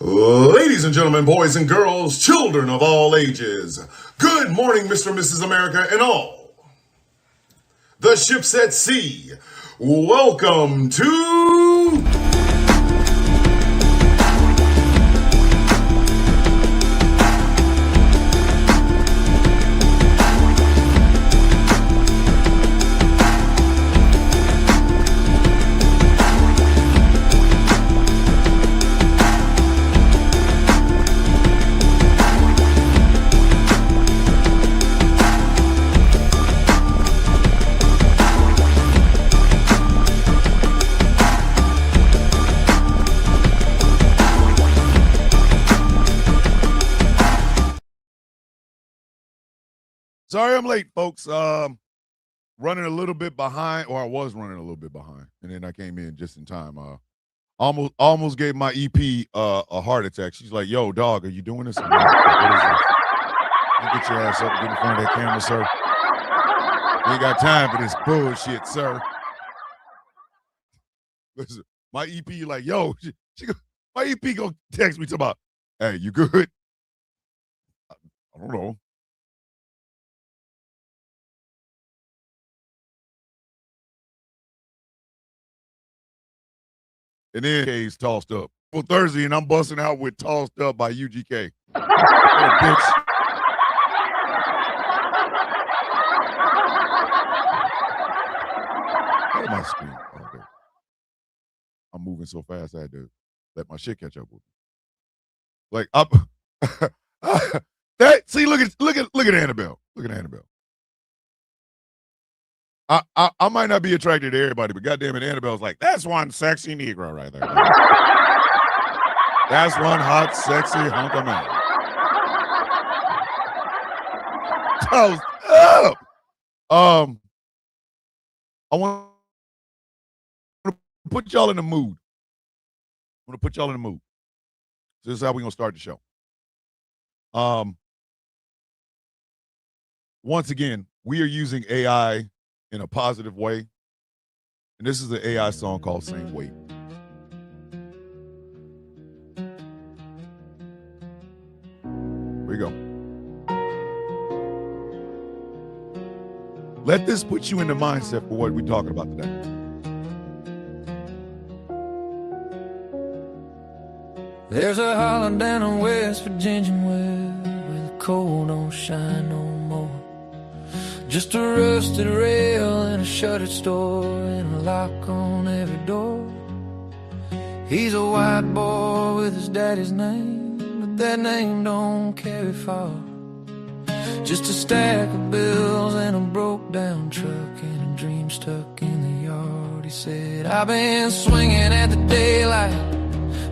Ladies and gentlemen, boys and girls, children of all ages, good morning, Mr. and Mrs. America, and all. The ship's at sea. Welcome to... Sorry I'm late, folks. Running a little bit behind, or I was running a little bit behind, and then I came in just in time. Almost gave my EP a heart attack. She's like, "Yo, dog, are you doing this? What is this? You get your ass up and get in front of that camera, sir. You ain't got time for this bullshit, sir." Listen, my EP like, "Yo, my EP gonna text me about, hey, you good?" I don't know. And then K's tossed up. For Thursday, and I'm busting out with Tossed Up by UGK. Oh, bitch. What am I screaming? Okay. I'm moving so fast I had to let my shit catch up with me. Like, see, look at Annabelle. Look at Annabelle. I might not be attracted to everybody, but goddamn it, Annabelle's like, that's one sexy Negro right there. That's one hot, sexy hunk of man. Toast up. I want to put y'all in the mood. I want to put y'all in the mood. So this is how we're gonna start the show. Once again, we are using AI in a positive way. And this is an AI song called Same Weight. Here we go. Let this put you in the mindset for what we're talking about today. There's a hollow down in West Virginia where the coal don't shine no more. Just a rusted rail and a shuttered store and a lock on every door. He's a white boy with his daddy's name, but that name don't carry far. Just a stack of bills and a broke down truck and a dream stuck in the yard. He said, I've been swinging at the daylight,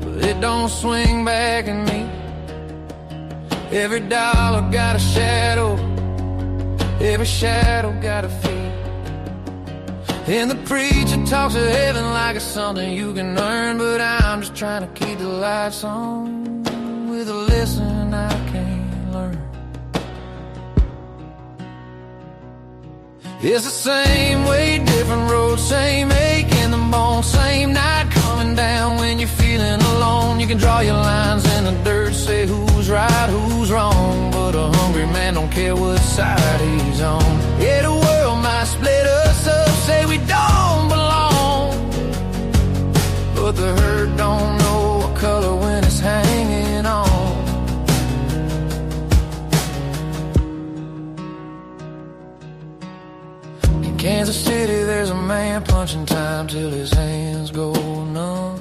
but it don't swing back at me. Every dollar got a shadow, every shadow got a feet. And the preacher talks of heaven like it's something you can earn, but I'm just trying to keep the lights on with a lesson I can't learn. It's the same way, different road, same ache in the bone, same night coming down when you're feeling alone. You can draw your lines in the dirt, say who's right, who's wrong, but a hungry man don't care what side he's on. Yeah, the world might split us up, say we don't belong, but the hurt don't know what color when it's hanging on. In Kansas City there's a man punching time till his hands go numb.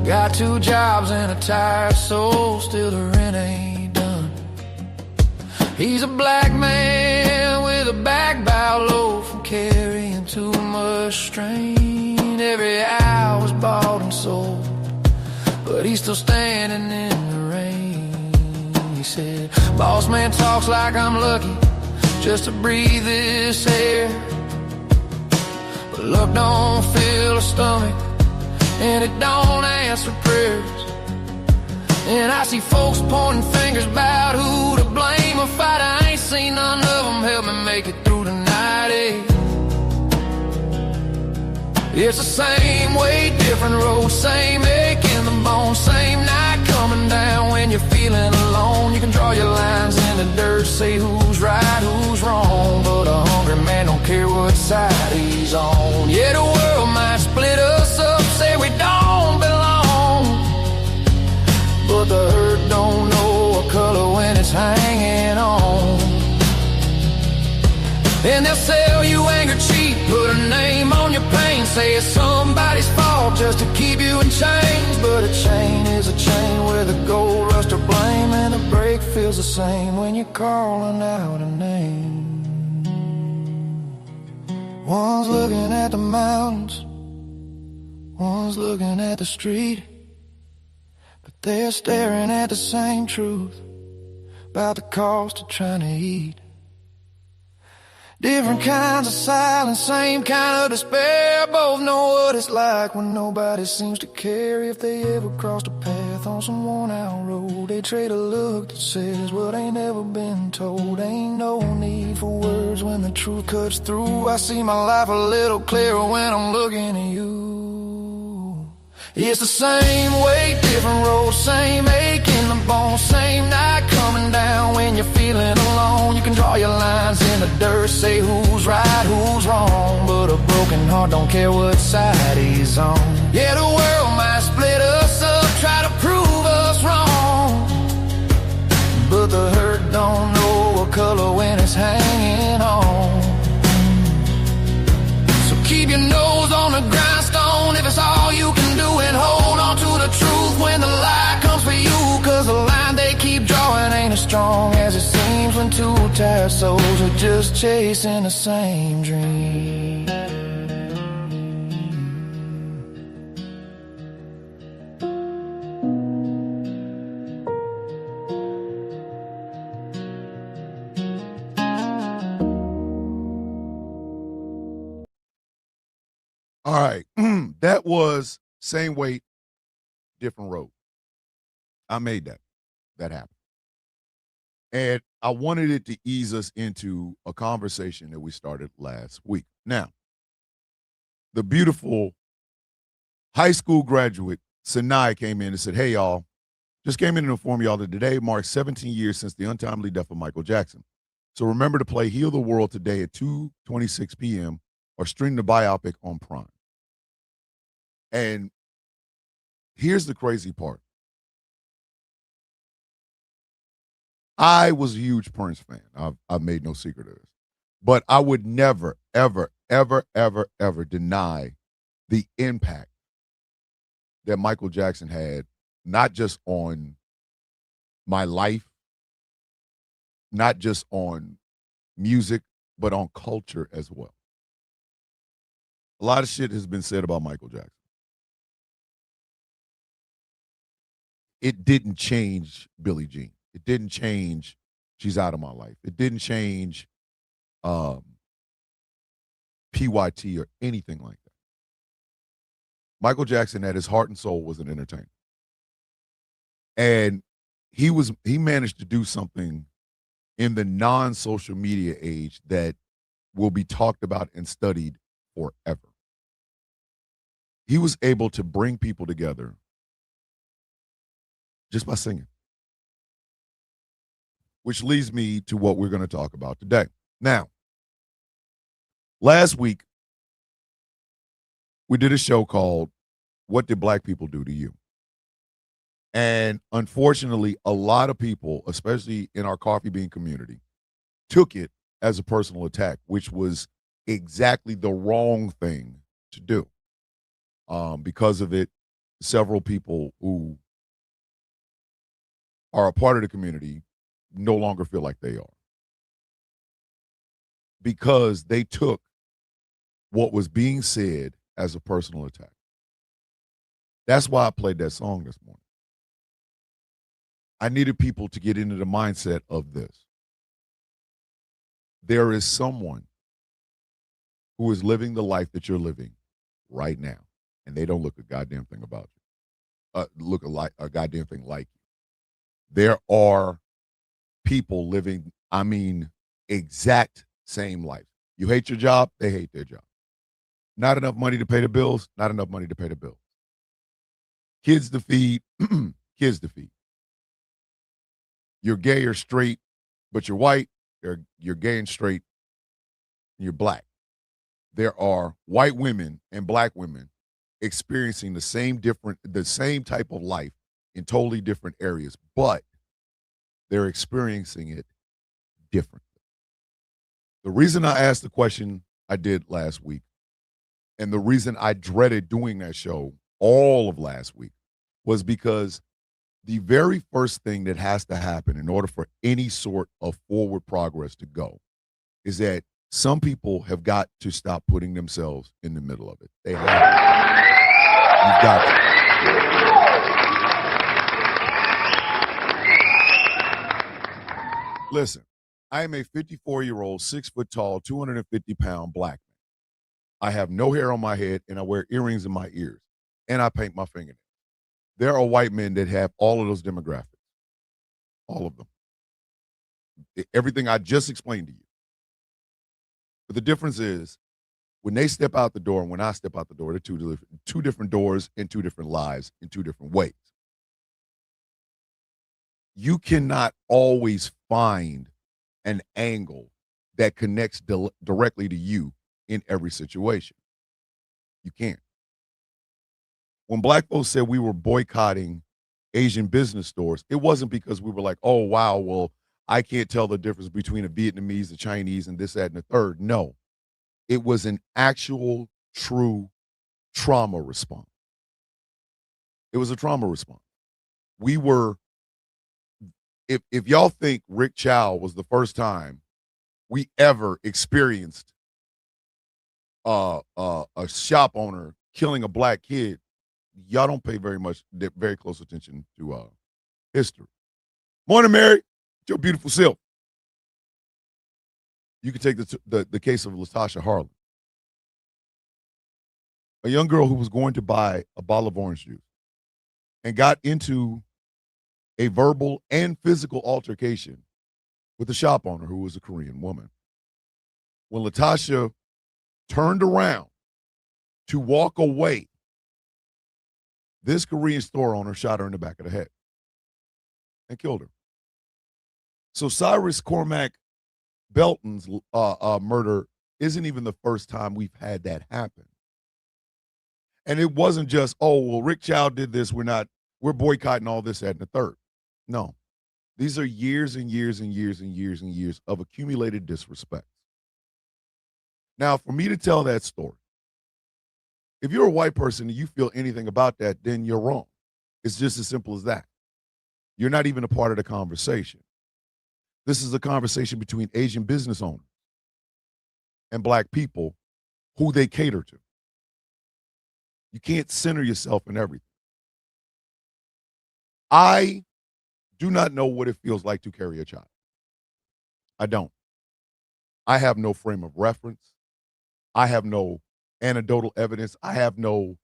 Got 2 jobs and a tired soul, still the rent ain't done. He's a black man with a back bow low from carrying too much strain. Every hour's bought and sold, but he's still standing in the rain. He said, boss man talks like I'm lucky just to breathe this air, but luck don't fill a stomach and it don't answer prayers. And I see folks pointing fingers about who to blame or fight. I ain't seen none of them help me make it through the night. It's the same way, different road, same ache in the bone, same side he's on. Yeah, the world might split us up, say we don't belong, but the hurt don't know a color when it's hanging on. And they'll sell you anger cheap, put a name on your pain, say it's somebody's fault just to keep you in chains. But a chain is a chain with a gold rush to blame, and a break feels the same when you're calling out a name. One's looking at the mountains, one's looking at the street, but they're staring at the same truth about the cost of trying to eat. Different kinds of silence, same kind of despair. Both know what it's like when nobody seems to care. If they ever crossed a path on some worn-out road, they trade a look that says what ain't never been told. Ain't no need for words when the truth cuts through. I see my life a little clearer when I'm looking at you. It's the same weight, different road, same ache in the bones, same night coming down when you're feeling alone. You can draw your lines in the dirt, say who's right, who's wrong, but a broken heart don't care what side he's on. Yeah, the world might split us up, try to prove us wrong, but the hurt don't know a color when it's hanging on. So keep your nose on the grindstone if it's all you can do, and hold on to the truth when the lie comes for you. Cause the line they keep drawing ain't as strong as it seems when two tired souls are just chasing the same dream. All right. That was Same Weight, Different Road. I made that. That happened. And I wanted it to ease us into a conversation that we started last week. Now, the beautiful high school graduate, Sinai, came in and said, hey, y'all, just came in to inform y'all that today marks 17 years since the untimely death of Michael Jackson. So remember to play Heal the World today at 2:26 p.m. or stream the biopic on Prime. And here's the crazy part. I was a huge Prince fan. I've made no secret of this. But I would never, ever, ever, ever, ever deny the impact that Michael Jackson had, not just on my life, not just on music, but on culture as well. A lot of shit has been said about Michael Jackson. It didn't change Billie Jean. It didn't change She's Out of My Life. It didn't change PYT or anything like that. Michael Jackson, at his heart and soul, was an entertainer. And he managed to do something in the non-social media age that will be talked about and studied forever. He was able to bring people together just by singing. Which leads me to what we're going to talk about today. Now, last week, we did a show called What Did Black People Do to You? And unfortunately, a lot of people, especially in our coffee bean community, took it as a personal attack, which was exactly the wrong thing to do. Because of it, several people who are a part of the community no longer feel like they are, because they took what was being said as a personal attack. That's why I played that song this morning. I needed people to get into the mindset of this. There is someone who is living the life that you're living right now, and they don't look a goddamn thing about you. Look a goddamn thing like you. There are people living, exact same life. You hate your job, they hate their job. Not enough money to pay the bills, not enough money to pay the bills. Kids to feed, kids to feed. You're gay or straight, but you're white. You're gay and straight, and you're black. there are white women and black women experiencing the same type of life in totally different areas, but they're experiencing it differently. The reason I asked the question I did last week, and the reason I dreaded doing that show all of last week, was because the very first thing that has to happen in order for any sort of forward progress to go is that some people have got to stop putting themselves in the middle of it. They have to. You've got to. Listen, I am a 54-year-old, 6 foot tall, 250-pound black man. I have no hair on my head, and I wear earrings in my ears, and I paint my fingernails. There are white men that have all of those demographics, all of them. Everything I just explained to you. But the difference is, when they step out the door and when I step out the door, they're two different doors in two different lives in two different ways. You cannot always find an angle that connects directly to you in every situation. You can't. When black folks said we were boycotting Asian business stores, it wasn't because we were like, oh, wow, well, I can't tell the difference between a Vietnamese, a Chinese, and this, that, and the third. No. It was an actual, true trauma response. It was a trauma response. We were, if y'all think Rick Chow was the first time we ever experienced a shop owner killing a black kid, y'all don't pay very close attention to history. Morning, Mary. Your beautiful self. You can take the case of Latasha Harlan, a young girl who was going to buy a bottle of orange juice and got into a verbal and physical altercation with the shop owner, who was a Korean woman. When Latasha turned around to walk away, this Korean store owner shot her in the back of the head and killed her. So Cyrus Cormac Belton's murder isn't even the first time we've had that happen. And it wasn't just, oh, well, Rick Chow did this, we're boycotting all this, that, and the third. No. These are years and years and years and years and years of accumulated disrespect. Now, for me to tell that story, if you're a white person and you feel anything about that, then you're wrong. It's just as simple as that. You're not even a part of the conversation. This is a conversation between Asian business owners and black people who they cater to. You can't center yourself in everything. I do not know what it feels like to carry a child. I don't. I have no frame of reference. I have no anecdotal evidence. I have no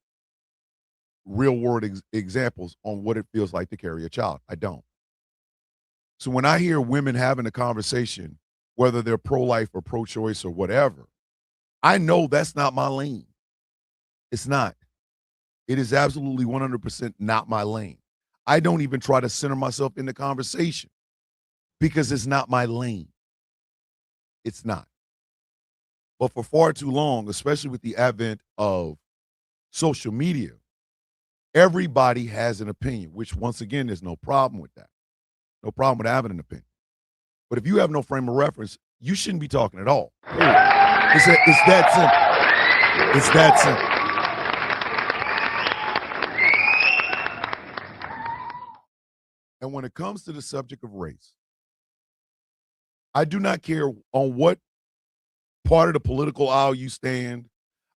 real world examples on what it feels like to carry a child. I don't. So when I hear women having a conversation, whether they're pro-life or pro-choice or whatever, I know that's not my lane. It's not. It is absolutely 100% not my lane. I don't even try to center myself in the conversation because it's not my lane. It's not. But for far too long, especially with the advent of social media, everybody has an opinion, which once again, there's no problem with that. No problem with having an opinion. But if you have no frame of reference, you shouldn't be talking at all. It's that simple. It's that simple. And when it comes to the subject of race, I do not care on what part of the political aisle you stand.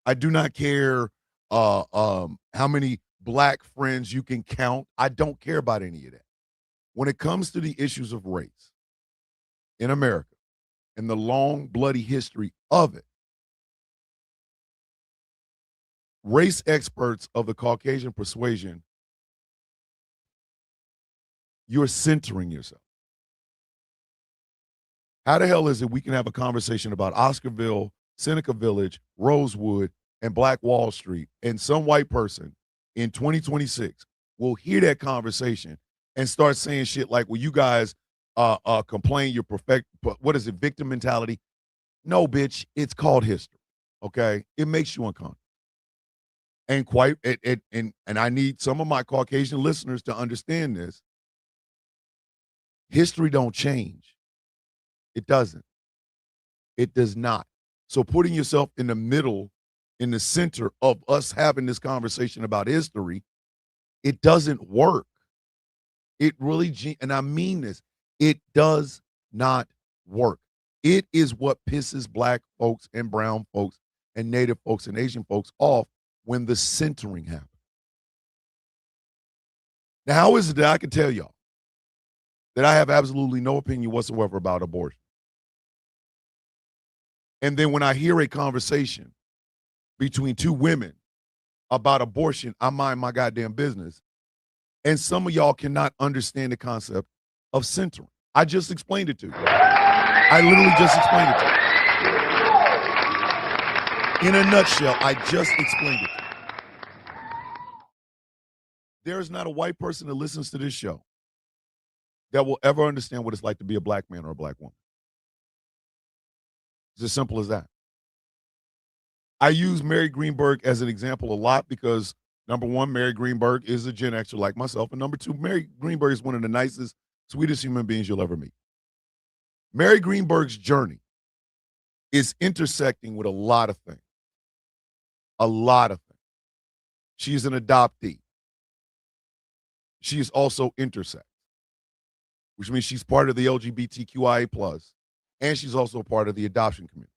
I do not care how many black friends you can count. I don't care about any of that. When it comes to the issues of race in America and the long, bloody history of it, race experts of the Caucasian persuasion, you're centering yourself. How the hell is it we can have a conversation about Oscarville, Seneca Village, Rosewood, and Black Wall Street, and some white person in 2026 will hear that conversation and start saying shit like, well, you guys complain you're what is it, victim mentality? No, bitch, it's called history, okay, it makes you uncomfortable. And and I need some of my Caucasian listeners to understand this. History don't change. It doesn't. It does not. So putting yourself in the middle, in the center of us having this conversation about history, it doesn't work. It really, and I mean this, it does not work. It is what pisses black folks and brown folks and native folks and Asian folks off when the centering happens. Now, how is it that I can tell y'all that I have absolutely no opinion whatsoever about abortion? And then when I hear a conversation between two women about abortion, I mind my goddamn business. And some of y'all cannot understand the concept of centering. I just explained it to you. I literally just explained it to you. In a nutshell, I just explained it to you. There is not a white person that listens to this show that will ever understand what it's like to be a black man or a black woman. It's as simple as that. I use Mary Greenberg as an example a lot because, number one, Mary Greenberg is a Gen Xer like myself. And number two, Mary Greenberg is one of the nicest, sweetest human beings you'll ever meet. Mary Greenberg's journey is intersecting with a lot of things. A lot of things. She is an adoptee. She is also intersex, which means she's part of the LGBTQIA+, and she's also part of the adoption community.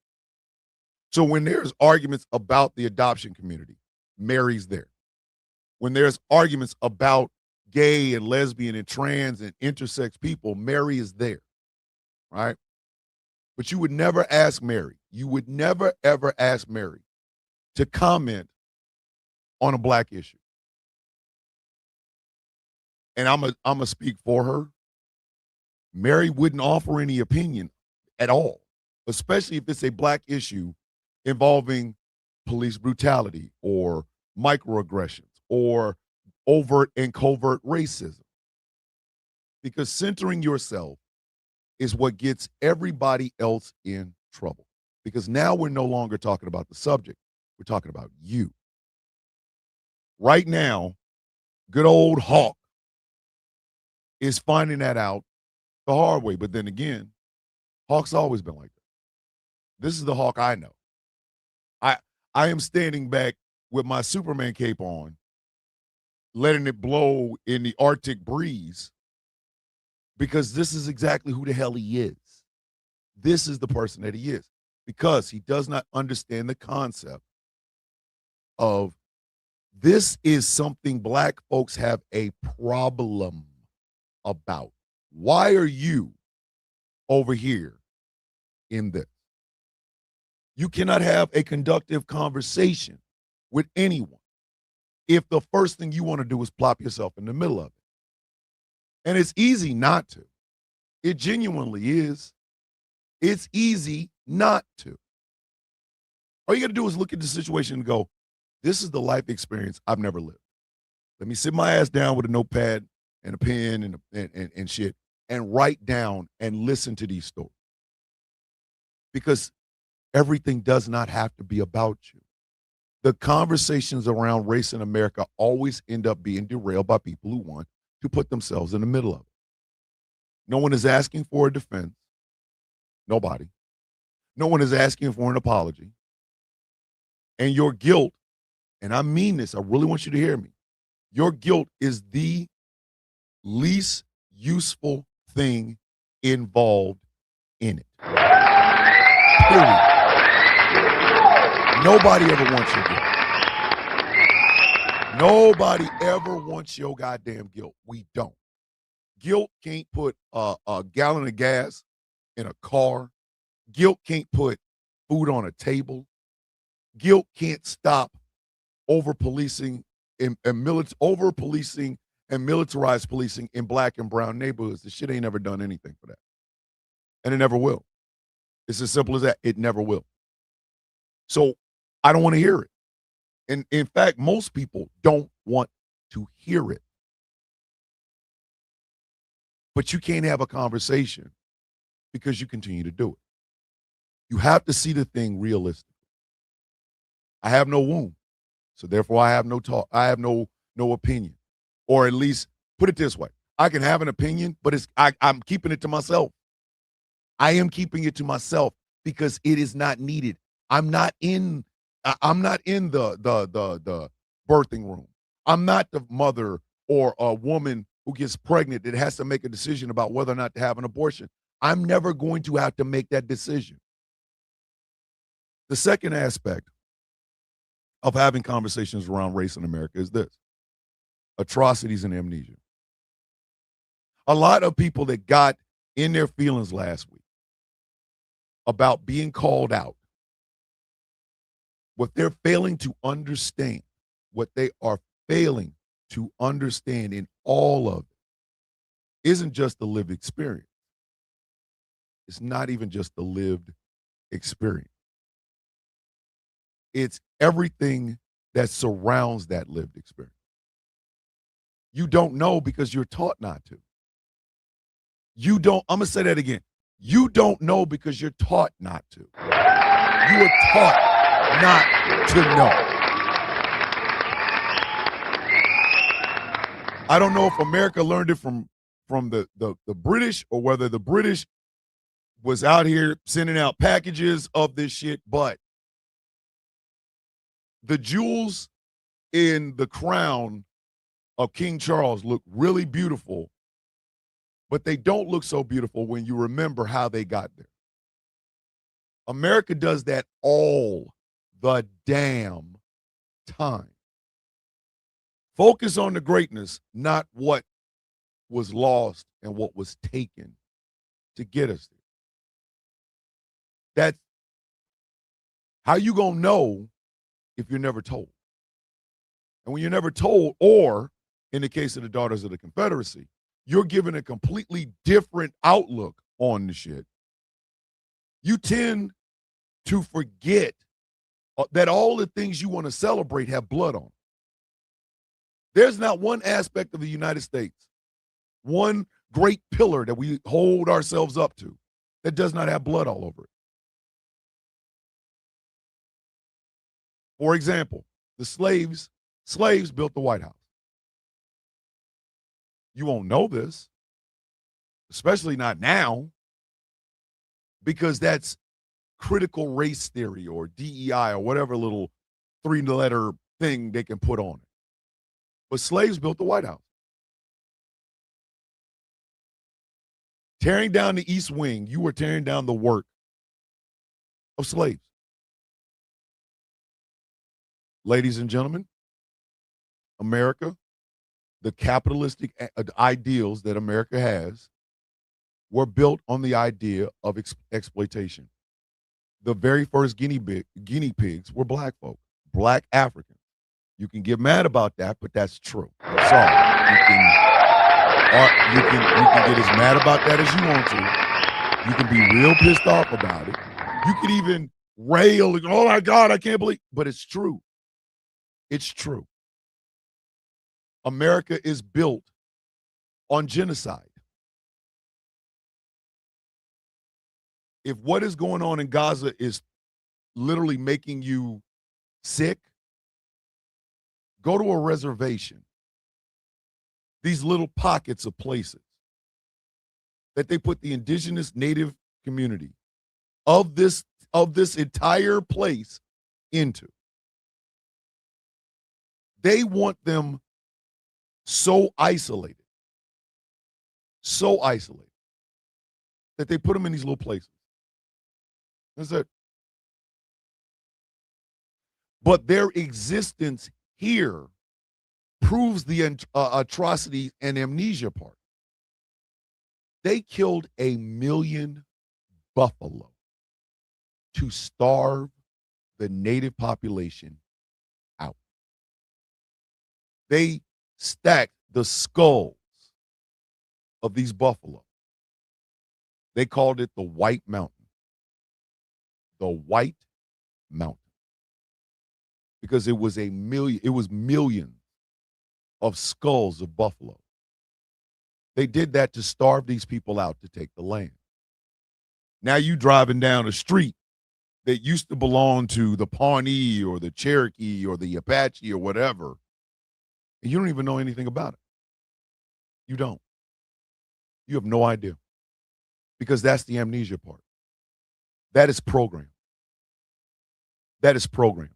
So when there's arguments about the adoption community, Mary's there. When there's arguments about gay and lesbian and trans and intersex people, Mary is there, right? But you would never ask Mary, ever ask Mary to comment on a black issue. And I'm a speak for her. Mary wouldn't offer any opinion at all, especially if it's a black issue involving police brutality or microaggressions or overt and covert racism. Because centering yourself is what gets everybody else in trouble. Because now we're no longer talking about the subject. We're talking about you. Right now, good old Hawk is finding that out the hard way. But then again, Hawk's always been like that. This is the Hawk I know. I am standing back with my Superman cape on, letting it blow in the Arctic breeze, because this is exactly who the hell he is. This is the person that he is, because he does not understand the concept of this is something black folks have a problem about. Why are you over here in this? You cannot have a conductive conversation with anyone if the first thing you want to do is plop yourself in the middle of it. And it's easy not to. It genuinely is. It's easy not to. All you got to do is look at the situation and go, this is the life experience I've never lived. Let me sit my ass down with a notepad and a pen and shit and write down and listen to these stories. Because everything does not have to be about you. The conversations around race in America always end up being derailed by people who want to put themselves in the middle of it. No one is asking for a defense. Nobody. No one is asking for an apology. And your guilt, and I mean this, I really want you to hear me. Your guilt is the least useful thing involved in it. Period. Nobody ever wants your guilt. Nobody ever wants your goddamn guilt. We don't. Guilt can't put a gallon of gas in a car. Guilt can't put food on a table. Guilt can't stop over-policing and over-policing and militarized policing in black and brown neighborhoods. The shit ain't never done anything for that. And it never will. It's as simple as that. It never will. So I don't want to hear it. And in fact, most people don't want to hear it. But you can't have a conversation because you continue to do it. You have to see the thing realistically. I have no womb. So therefore I have no talk. I have no opinion. Or at least put it this way. I can have an opinion, but I'm keeping it to myself. I am keeping it to myself because it is not needed. I'm not in the birthing room. I'm not the mother or a woman who gets pregnant that has to make a decision about whether or not to have an abortion. I'm never going to have to make that decision. The second aspect of having conversations around race in America is this: atrocities and amnesia. A lot of people that got in their feelings last week about being called out, what they're failing to understand, what they are failing to understand in all of it isn't just the lived experience. It's not even just the lived experience. It's everything that surrounds that lived experience. You don't know because you're taught not to. I'm going to say that again. You don't know because you're taught not to. You are taught not to know. I don't know if America learned it from the British or whether the British was out here sending out packages of this shit, but the jewels in the crown of King Charles look really beautiful, but they don't look so beautiful when you remember how they got there. America does that all the damn time. Focus on the greatness, not what was lost and what was taken to get us there. That's how you gonna know if you're never told. And when you're never told, or in the case of the Daughters of the Confederacy, you're given a completely different outlook on the shit, you tend to forget that all the things you want to celebrate have blood on. There's not one aspect of the United States, one great pillar that we hold ourselves up to that does not have blood all over it. For example, the slaves built the White House. You won't know this, especially not now, because that's critical race theory or DEI or whatever little three-letter thing they can put on it. But slaves built the White House. Tearing down the East Wing, you were tearing down the work of slaves. Ladies and gentlemen, America, the capitalistic ideals that America has were built on the idea of exploitation. The very first guinea pigs were black folk, black Africans. You can get mad about that, but that's true. I'm sorry. You can get as mad about that as you want to. You can be real pissed off about it. You can even rail, like, oh my God, I can't believe, but it's true. It's true. America is built on genocide. If what is going on in Gaza is literally making you sick, go to a reservation. These little pockets of places that they put the indigenous native community of this entire place into. They want them so isolated, that they put them in these little places. That's it. But their existence here proves the atrocity and amnesia part. They killed 1 million buffalo to starve the native population out. They stacked the skulls of these buffalo. They called it the White Mountain. The White Mountain. Because it was millions of skulls of buffalo. They did that to starve these people out to take the land. Now you driving down the street that used to belong to the Pawnee or the Cherokee or the Apache or whatever, and you don't even know anything about it. You don't. You have no idea. Because that's the amnesia part. That is programmed. That is programmed.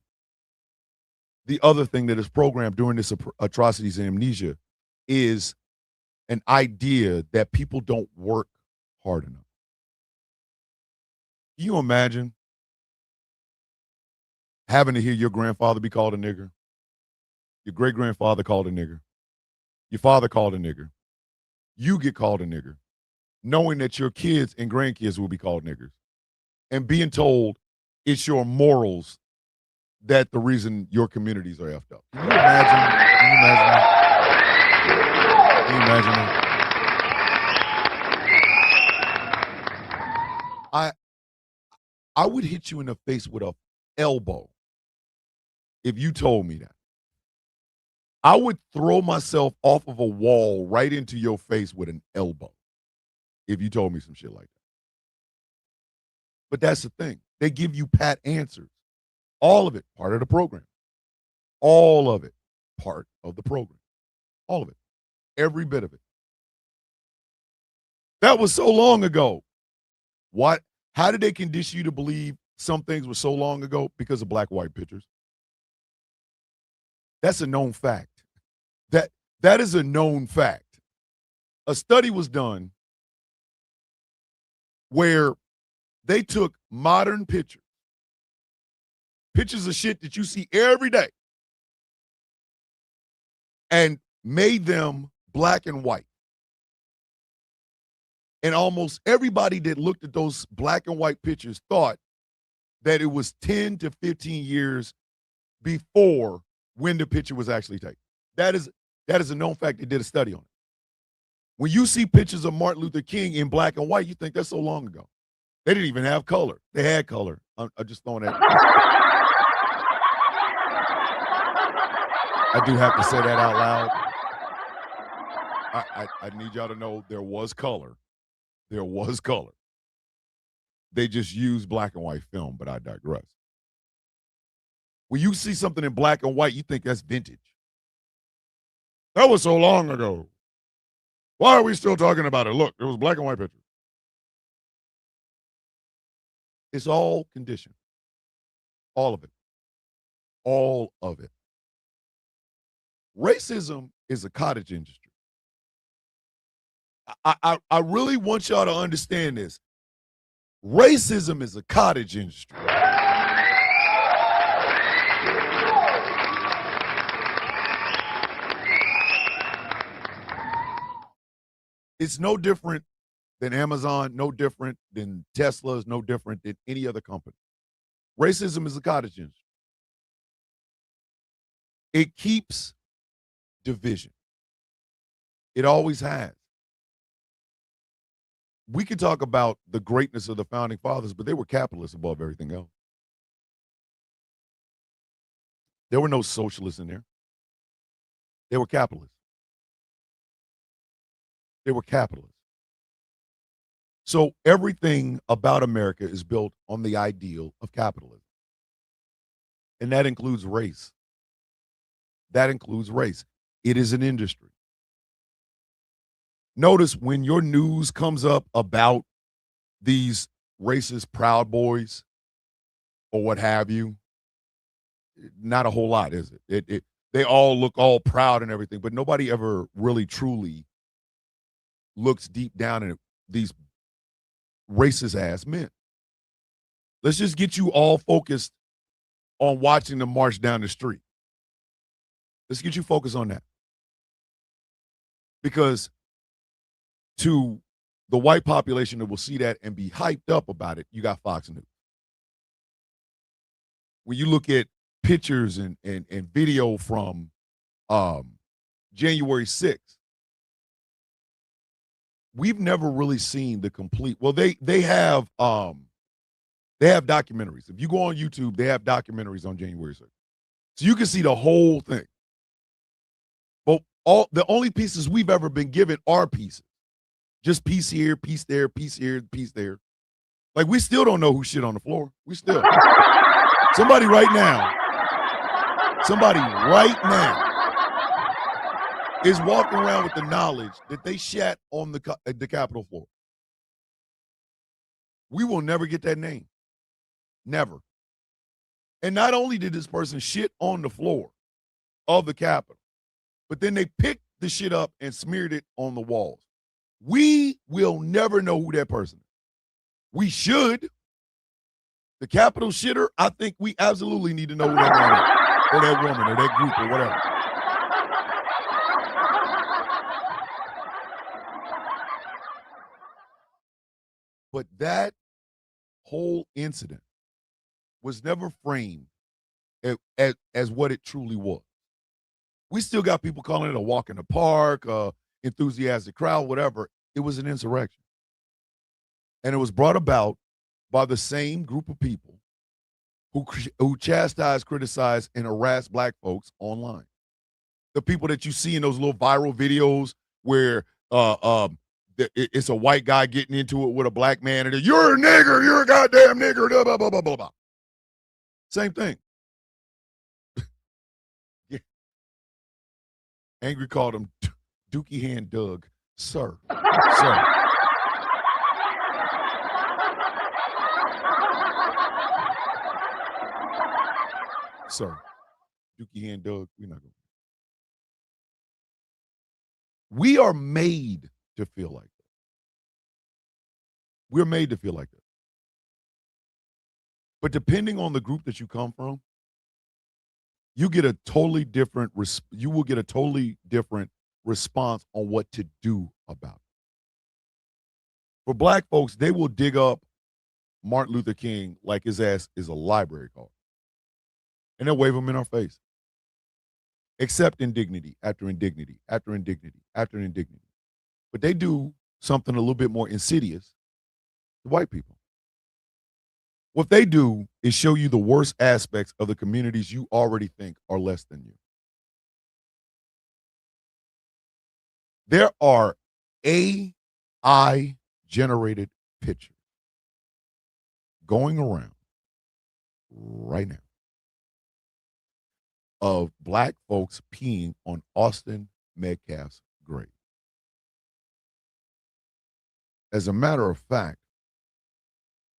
The other thing that is programmed during this atrocities and amnesia is an idea that people don't work hard enough. Can you imagine having to hear your grandfather be called a nigger, your great-grandfather called a nigger, your father called a nigger, you get called a nigger, knowing that your kids and grandkids will be called niggers, and being told it's your morals that the reason your communities are effed up. Can you imagine? Can you imagine that? Can you imagine that? I would hit you in the face with a elbow if you told me that. I would throw myself off of a wall right into your face with an elbow if you told me some shit like that. But that's the thing. They give you pat answers. All of it part of the program. All of it part of the program. All of it. Every bit of it. That was so long ago. What? How did they condition you to believe some things were so long ago? Because of black-white pictures. That's a known fact. That is a known fact. A study was done where they took modern pictures of shit that you see every day, and made them black and white. And almost everybody that looked at those black and white pictures thought that it was 10 to 15 years before when the picture was actually taken. That is a known fact. They did a study on it. When you see pictures of Martin Luther King in black and white, you think that's so long ago. They didn't even have color. They had color. I'm just throwing that. I do have to say that out loud. I need y'all to know there was color. There was color. They just used black and white film, but I digress. When you see something in black and white, you think that's vintage. That was so long ago. Why are we still talking about it? Look, it was black and white pictures. It's all conditioned. All of it. All of it. Racism is a cottage industry. I really want y'all to understand this. Racism is a cottage industry. It's no different than Amazon, no different than Tesla, no different than any other company. Racism is a cottage industry. It keeps division. It always has. We could talk about the greatness of the founding fathers, but they were capitalists above everything else. There were no socialists in there. They were capitalists. They were capitalists. So everything about America is built on the ideal of capitalism. And that includes race. That includes race. It is an industry. Notice when your news comes up about these racist Proud Boys or what have you, not a whole lot, is it? They all look all proud and everything, but nobody ever really truly looks deep down at these racist ass men. Let's just get you all focused on watching them march down the street. Let's get you focused on that. Because to the white population that will see that and be hyped up about it, you got Fox News. When you look at pictures and video from January 6th, we've never really seen the complete. Well, they have documentaries. If you go on YouTube, they have documentaries on January 6th, so you can see the whole thing. But the only pieces we've ever been given are pieces, just piece here, piece there, piece here, piece there. Like, we still don't know who shit on the floor. We still. Somebody right now is walking around with the knowledge that they shat on the Capitol floor. We will never get that name. Never. And not only did this person shit on the floor of the Capitol, but then they picked the shit up and smeared it on the walls. We will never know who that person is. We should. The Capitol shitter, I think we absolutely need to know who that man is, or that woman, or that group, or whatever. But that whole incident was never framed as what it truly was. We still got people calling it a walk in the park, enthusiastic crowd, whatever. It was an insurrection. And it was brought about by the same group of people who chastise, criticize, and harass black folks online. The people that you see in those little viral videos where it's a white guy getting into it with a black man, and you're a nigger, you're a goddamn nigger, blah, blah, blah, blah, blah, blah. Same thing. Yeah. Angry called him Dookie Hand Doug. Sir. Sir. Dookie Hand Doug, we're not going to. We are made to feel like that. We're made to feel like that. But depending on the group that you come from, you get a totally different response on what to do about it. For black folks, they will dig up Martin Luther King like his ass is a library card. And they'll wave him in our face. Accept indignity after indignity after indignity after indignity. But they do something a little bit more insidious to white people. What they do is show you the worst aspects of the communities you already think are less than you. There are AI-generated pictures going around right now of black folks peeing on Austin Metcalf's grave. As a matter of fact,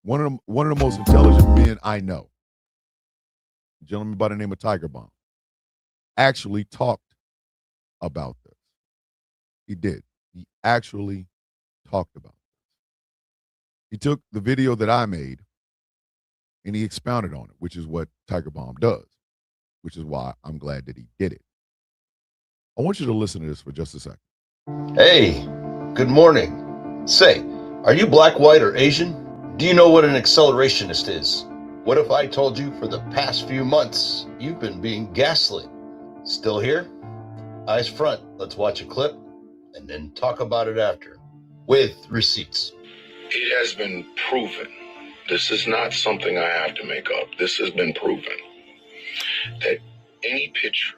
one of the most intelligent men I know, a gentleman by the name of Tiger Bomb, actually talked about this. He did. He actually talked about this. He took the video that I made and he expounded on it, which is what Tiger Bomb does, which is why I'm glad that he did it. I want you to listen to this for just a second. Hey, good morning. Say, are you black, white, or Asian? Do you know what an accelerationist is? What if I told you for the past few months you've been being gaslit? Still here? Eyes front. Let's watch a clip and then talk about it after with receipts. It has been proven. This is not something I have to make up. This has been proven that any picture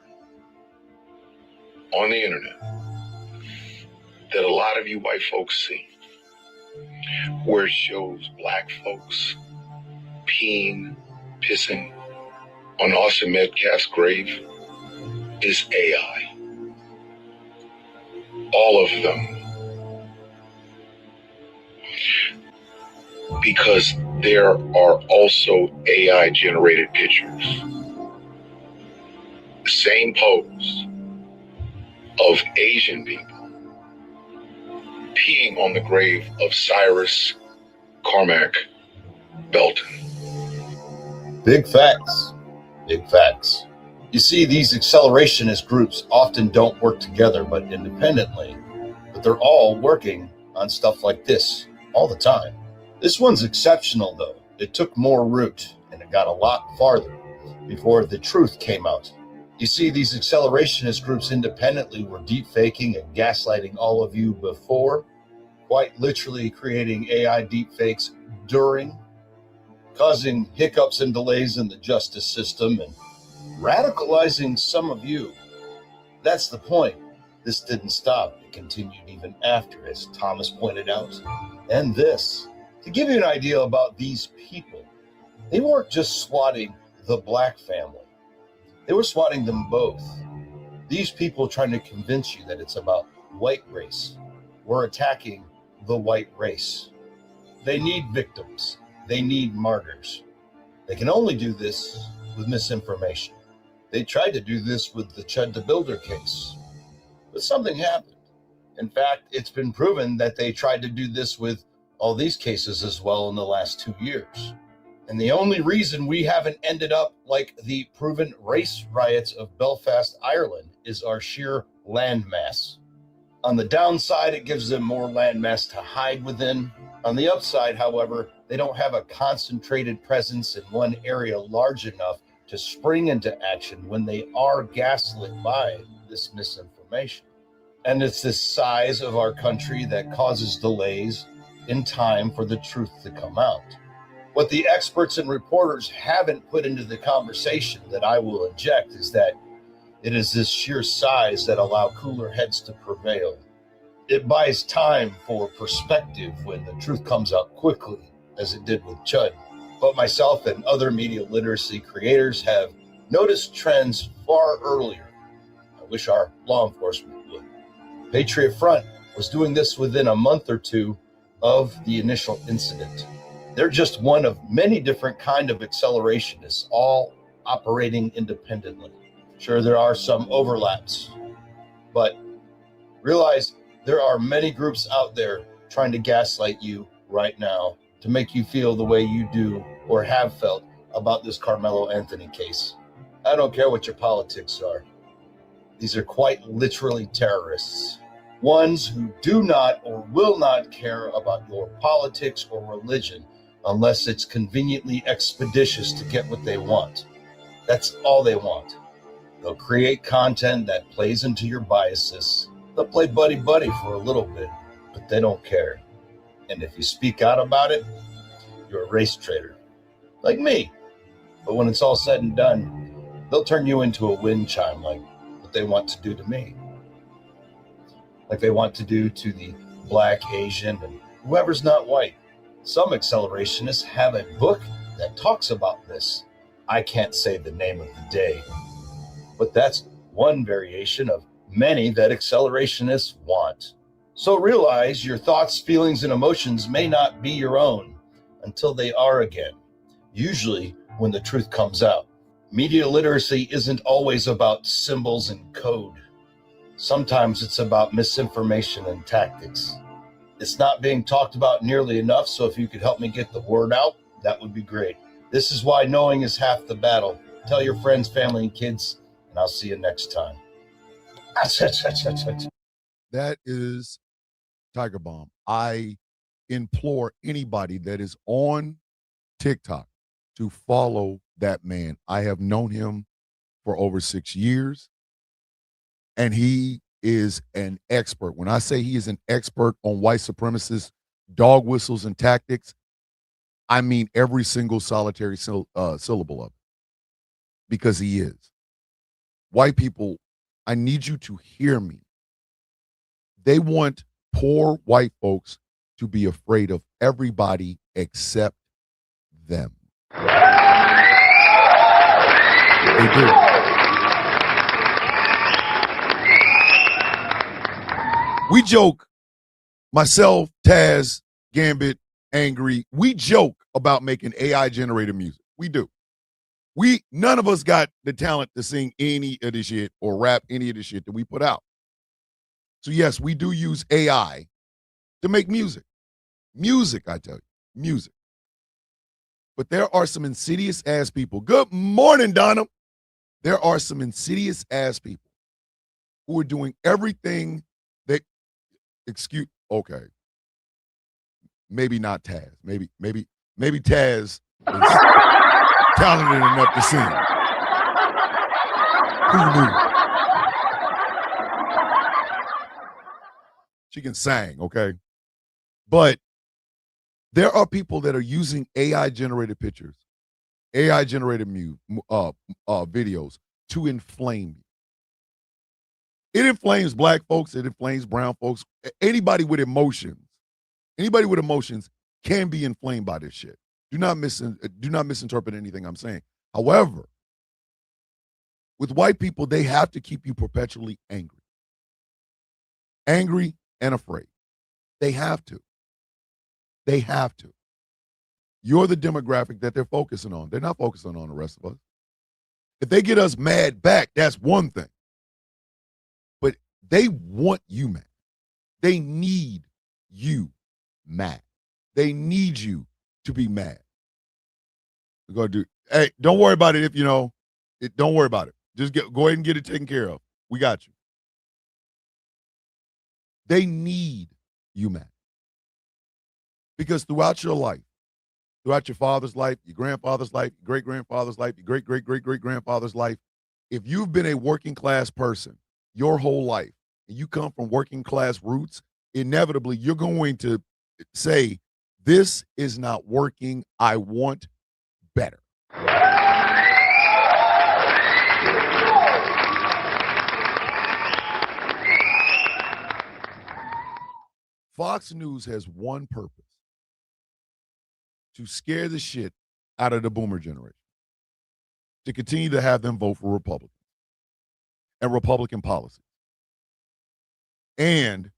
on the internet that a lot of you white folks see, where it shows black folks peeing, pissing on Austin Metcalf's grave, is AI. All of them. Because there are also AI-generated pictures. The same pose of Asian people peeing on the grave of Cyrus Carmack Belton. Big facts. Big facts. You see, these accelerationist groups often don't work together, but independently. But they're all working on stuff like this all the time. This one's exceptional, though. It took more root, and it got a lot farther before the truth came out. You see, these accelerationist groups independently were deep faking and gaslighting all of you before, quite literally creating AI deep fakes during, causing hiccups and delays in the justice system, and radicalizing some of you. That's the point. This didn't stop. It continued even after, as Thomas pointed out. And this To give you an idea about these people, they weren't just swatting the black family. They were swatting them both. These people trying to convince you that it's about white race. We're attacking the white race. They need victims. They need martyrs. They can only do this with misinformation. They tried to do this with the Chud the Builder case, but something happened. In fact, it's been proven that they tried to do this with all these cases as well in the last 2 years. And the only reason we haven't ended up like the proven race riots of Belfast, Ireland, is our sheer landmass. On the downside, it gives them more landmass to hide within. On the upside, however, they don't have a concentrated presence in one area large enough to spring into action when they are gaslit by this misinformation. And it's this size of our country that causes delays in time for the truth to come out. What the experts and reporters haven't put into the conversation that I will inject is that it is this sheer size that allows cooler heads to prevail. It buys time for perspective when the truth comes out quickly, as it did with Chud. But myself and other media literacy creators have noticed trends far earlier. I wish our law enforcement would. Patriot Front was doing this within a month or two of the initial incident. They're just one of many different kind of accelerationists, all operating independently. Sure, there are some overlaps, but realize there are many groups out there trying to gaslight you right now to make you feel the way you do or have felt about this Carmelo Anthony case. I don't care what your politics are. These are quite literally terrorists. Ones who do not or will not care about your politics or religion unless it's conveniently expeditious to get what they want. That's all they want. They'll create content that plays into your biases. They'll play buddy-buddy for a little bit, but they don't care. And if you speak out about it, you're a race traitor. Like me. But when it's all said and done, they'll turn you into a wind chime like what they want to do to me. Like they want to do to the Black, Asian, and whoever's not white. Some accelerationists have a book that talks about this. I can't say the name of the day, but that's one variation of many that accelerationists want. So realize your thoughts, feelings, and emotions may not be your own until they are again, usually when the truth comes out. Media literacy isn't always about symbols and code. Sometimes it's about misinformation and tactics. It's not being talked about nearly enough, so if you could help me get the word out, that would be great. This is why knowing is half the battle. Tell your friends, family, and kids, and I'll see you next time. That is Tiger Bomb. I implore anybody that is on TikTok to follow that man. I have known him for over 6 years, and he is an expert. When I say he is an expert on white supremacists, dog whistles, and tactics, I mean every single solitary syllable of it, because he is. White people, I need you to hear me. They want poor white folks to be afraid of everybody except them. They do. We joke, myself, Taz, Gambit, Angry, we joke about making AI-generated music. We do. None of us got the talent to sing any of this shit or rap any of the shit that we put out. So yes, we do use AI to make music. Music, I tell you, music. But there are some insidious ass people. Good morning, Donna. There are some insidious ass people who are doing everything that, okay. Maybe not Taz. Maybe Taz is talented enough to sing. Who knew? She can sing, okay? But there are people that are using AI-generated pictures, AI-generated videos to inflame you. It inflames black folks. It inflames brown folks. Anybody with emotions can be inflamed by this shit. Do not misinterpret anything I'm saying. However, with white people, they have to keep you perpetually angry. Angry and afraid. They have to. They have to. You're the demographic that they're focusing on. They're not focusing on the rest of us. If they get us mad back, that's one thing. But they want you mad. They need you mad. They need you to be mad. We're going to do, hey, don't worry about it if you know. Don't worry about it. Just go ahead and get it taken care of. We got you. They need you mad. Because throughout your life, throughout your father's life, your grandfather's life, your great-grandfather's life, your great-great-great-great-grandfather's life, if you've been a working class person your whole life, and you come from working class roots, inevitably you're going to say, this is not working. I want better. Fox News has one purpose: to scare the shit out of the boomer generation, to continue to have them vote for Republicans and Republican policies and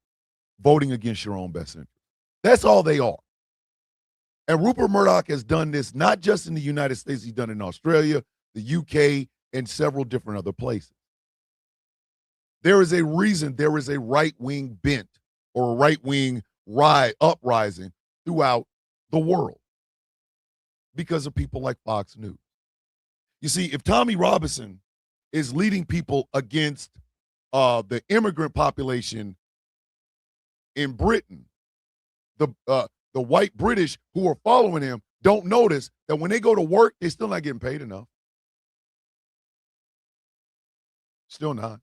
voting against your own best interest. That's all they are. And Rupert Murdoch has done this not just in the United States, he's done it in Australia, the UK, and several different other places. There is a reason there is a right-wing bent or a right-wing uprising throughout the world because of people like Fox News. You see, if Tommy Robinson is leading people against the immigrant population in Britain, the white British who are following him don't notice that when they go to work, they're still not getting paid enough. Still not.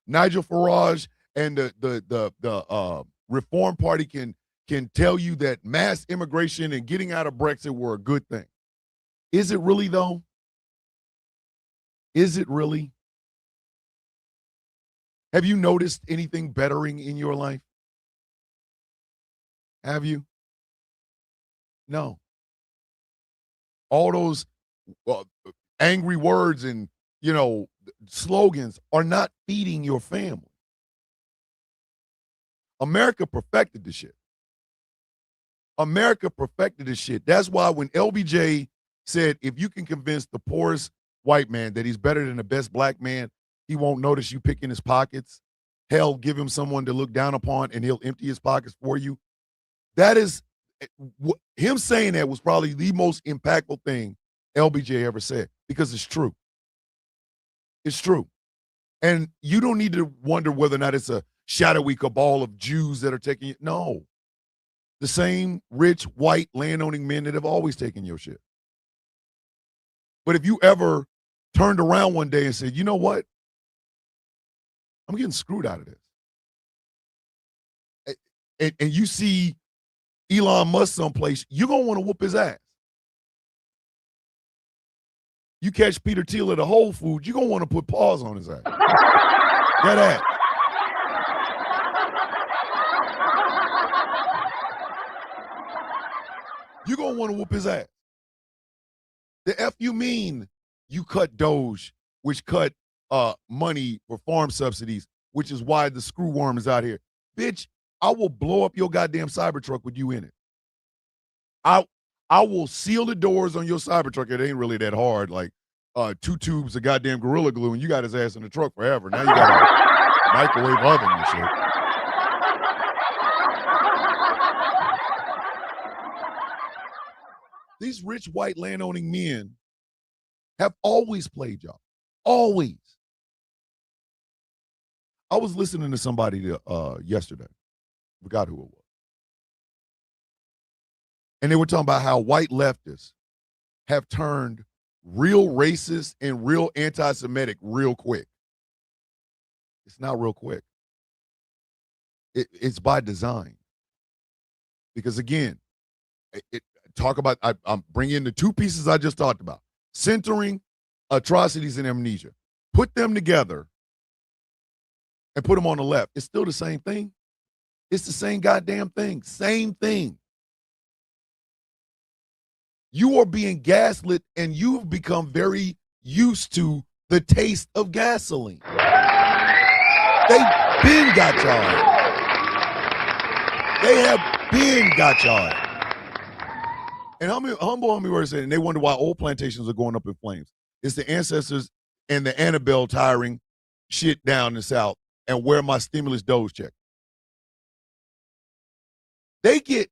Nigel Farage and the Reform Party can tell you that mass immigration and getting out of Brexit were a good thing. Is it really, though? Is it really? Have you noticed anything bettering in your life? Have you? No. All those angry words and, slogans are not feeding your family. America perfected the shit. America perfected the shit. That's why when LBJ said, if you can convince the poorest white man that he's better than the best black man, he won't notice you picking his pockets. Hell, give him someone to look down upon and he'll empty his pockets for you. That is, him saying that was probably the most impactful thing LBJ ever said, because it's true. It's true. And you don't need to wonder whether or not it's a shadowy cabal of Jews that are taking it. No. The same rich, white, landowning men that have always taken your shit. But if you ever turned around one day and said, you know what? I'm getting screwed out of this. And you see Elon Musk someplace, you're going to want to whoop his ass. You catch Peter Thiel at a Whole Foods, you're going to want to put paws on his ass. That ass. You're going to want to whoop his ass. The F you mean you cut Doge, which cut money for farm subsidies, which is why the screw worm is out here. Bitch, I will blow up your goddamn Cybertruck with you in it. I will seal the doors on your Cybertruck. It ain't really that hard. Like 2 tubes of goddamn Gorilla Glue, and you got his ass in the truck forever. Now you got a microwave oven and shit. These rich white landowning men have always played y'all. Always. I was listening to somebody yesterday. Forgot who it was. And they were talking about how white leftists have turned real racist and real anti-Semitic real quick. It's not real quick. It's by design. Because again, I'm bringing in the 2 pieces I just talked about. Centering atrocities and amnesia. Put them together and put them on the left. It's still the same thing. It's the same goddamn thing. Same thing. You are being gaslit, and you've become very used to the taste of gasoline. They been got y'all. They have been got y'all. And humble homie word said, and they wonder why old plantations are going up in flames. It's the ancestors and the Annabelle tiring shit down in the South and where my stimulus doge check. They get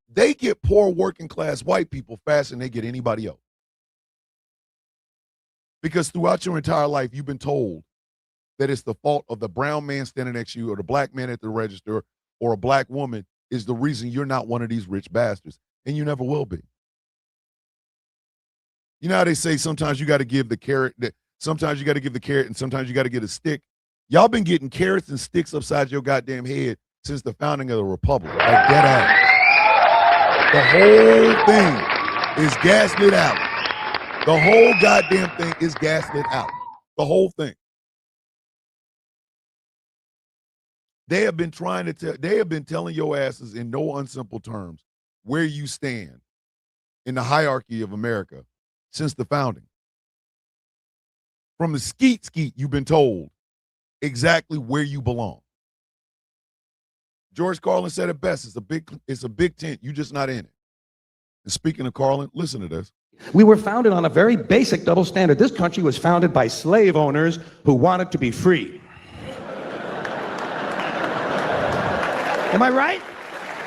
poor working class white people faster than they get anybody else. Because throughout your entire life, you've been told that it's the fault of the brown man standing next to you or the black man at the register or a black woman is the reason you're not one of these rich bastards. And you never will be. You know how they say sometimes you got to give the carrot, sometimes you got to give the carrot and sometimes you got to get a stick? Y'all been getting carrots and sticks upside your goddamn head since the founding of the republic. Like dead ass. The whole thing is gaslit out. The whole goddamn thing is gaslit out. The whole thing. They have been telling your asses in no unsimple terms where you stand in the hierarchy of America since the founding. From the skeet, you've been told exactly where you belong. George Carlin said it best. It's a big tent. You're just not in it. And speaking of Carlin, listen to this. We were founded on a very basic double standard. This country was founded by slave owners who wanted to be free. Am I right?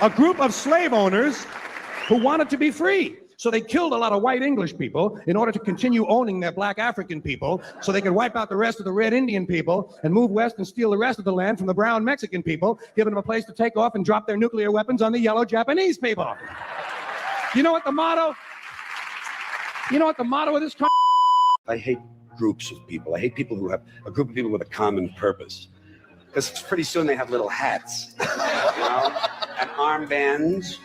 A group of slave owners who wanted to be free. So they killed a lot of white English people in order to continue owning their black African people so they could wipe out the rest of the red Indian people and move west and steal the rest of the land from the brown Mexican people, giving them a place to take off and drop their nuclear weapons on the yellow Japanese people. You know what the motto? You know what the motto of this country? I hate groups of people. I hate people who have a group of people with a common purpose. Because pretty soon they have little hats, you know, and armbands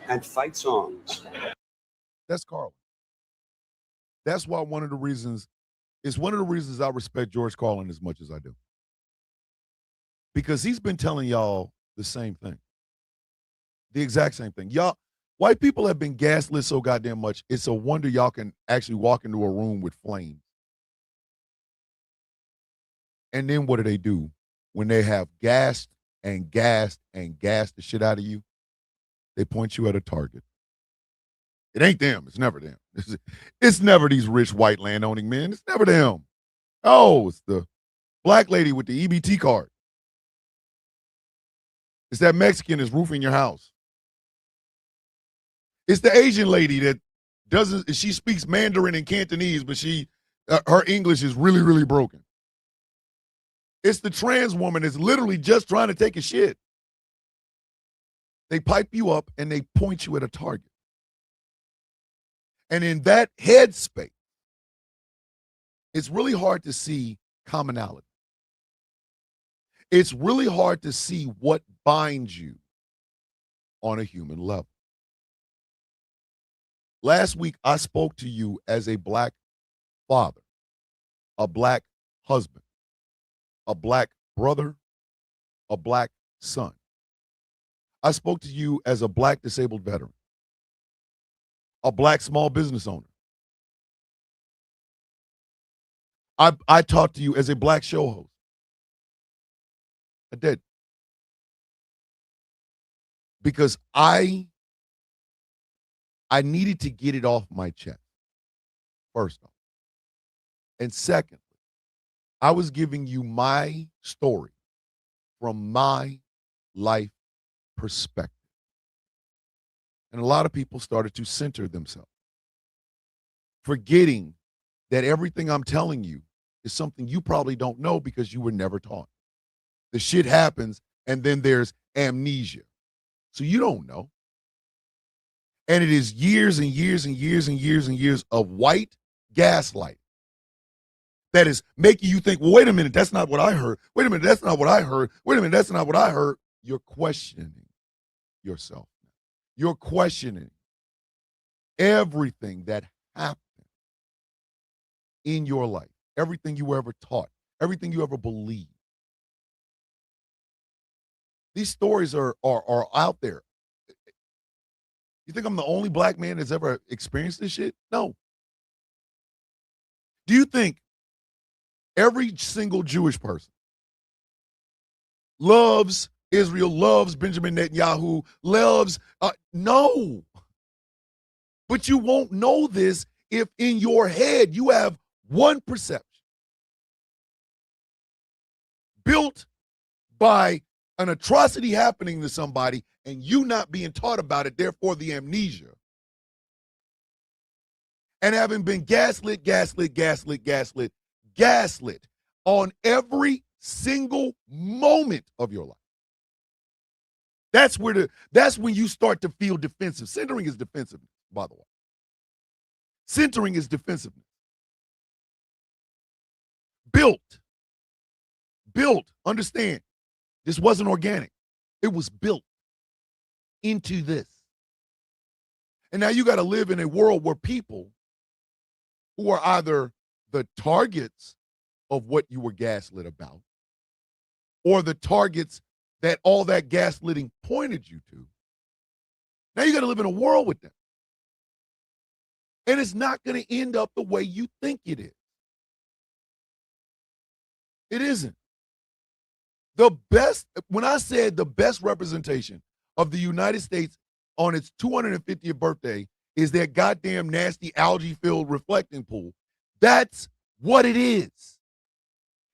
and fight songs. That's Carlin. That's why one of the reasons I respect George Carlin as much as I do. Because he's been telling y'all the same thing. The exact same thing. Y'all, white people have been gaslit so goddamn much, it's a wonder y'all can actually walk into a room with flames. And then what do? When they have gassed and gassed and gassed the shit out of you, they point you at a target. It ain't them. It's never them. It's never these rich white landowning men. It's never them. Oh, it's the black lady with the EBT card. It's that Mexican that's roofing your house. It's the Asian lady that she speaks Mandarin and Cantonese, but her English is really, really broken. It's the trans woman that's literally just trying to take a shit. They pipe you up and they point you at a target. And in that headspace, it's really hard to see commonality. It's really hard to see what binds you on a human level. Last week, I spoke to you as a black father, a black husband, a black brother, a black son. I spoke to you as a black disabled veteran, a black small business owner. I talked to you as a black show host. I did. Because I needed to get it off my chest, first off. And secondly, I was giving you my story from my life perspective. And a lot of people started to center themselves, forgetting that everything I'm telling you is something you probably don't know because you were never taught. The shit happens, and then there's amnesia. So you don't know. And it is years and years and years and years and years of white gaslight that is making you think, well, wait a minute, that's not what I heard. Wait a minute, that's not what I heard. Wait a minute, that's not what I heard. You're questioning yourself. You're questioning everything that happened in your life, everything you were ever taught, everything you ever believed. These stories are out there. You think I'm the only black man that's ever experienced this shit? No. Do you think every single Jewish person loves Israel, loves Benjamin Netanyahu, loves, no. But you won't know this if in your head you have one perception built by an atrocity happening to somebody and you not being taught about it, therefore the amnesia. And having been gaslit on every single moment of your life. That's when you start to feel defensive. Centering is defensiveness, by the way. Centering is defensiveness. Built, understand, this wasn't organic. It was built into this. And now you got to live in a world where people who are either the targets of what you were gaslit about or the targets that all that gaslighting pointed you to. Now you got to live in a world with them. And it's not going to end up the way you think it is. It isn't. When I said the best representation of the United States on its 250th birthday is that goddamn nasty algae-filled reflecting pool, that's what it is.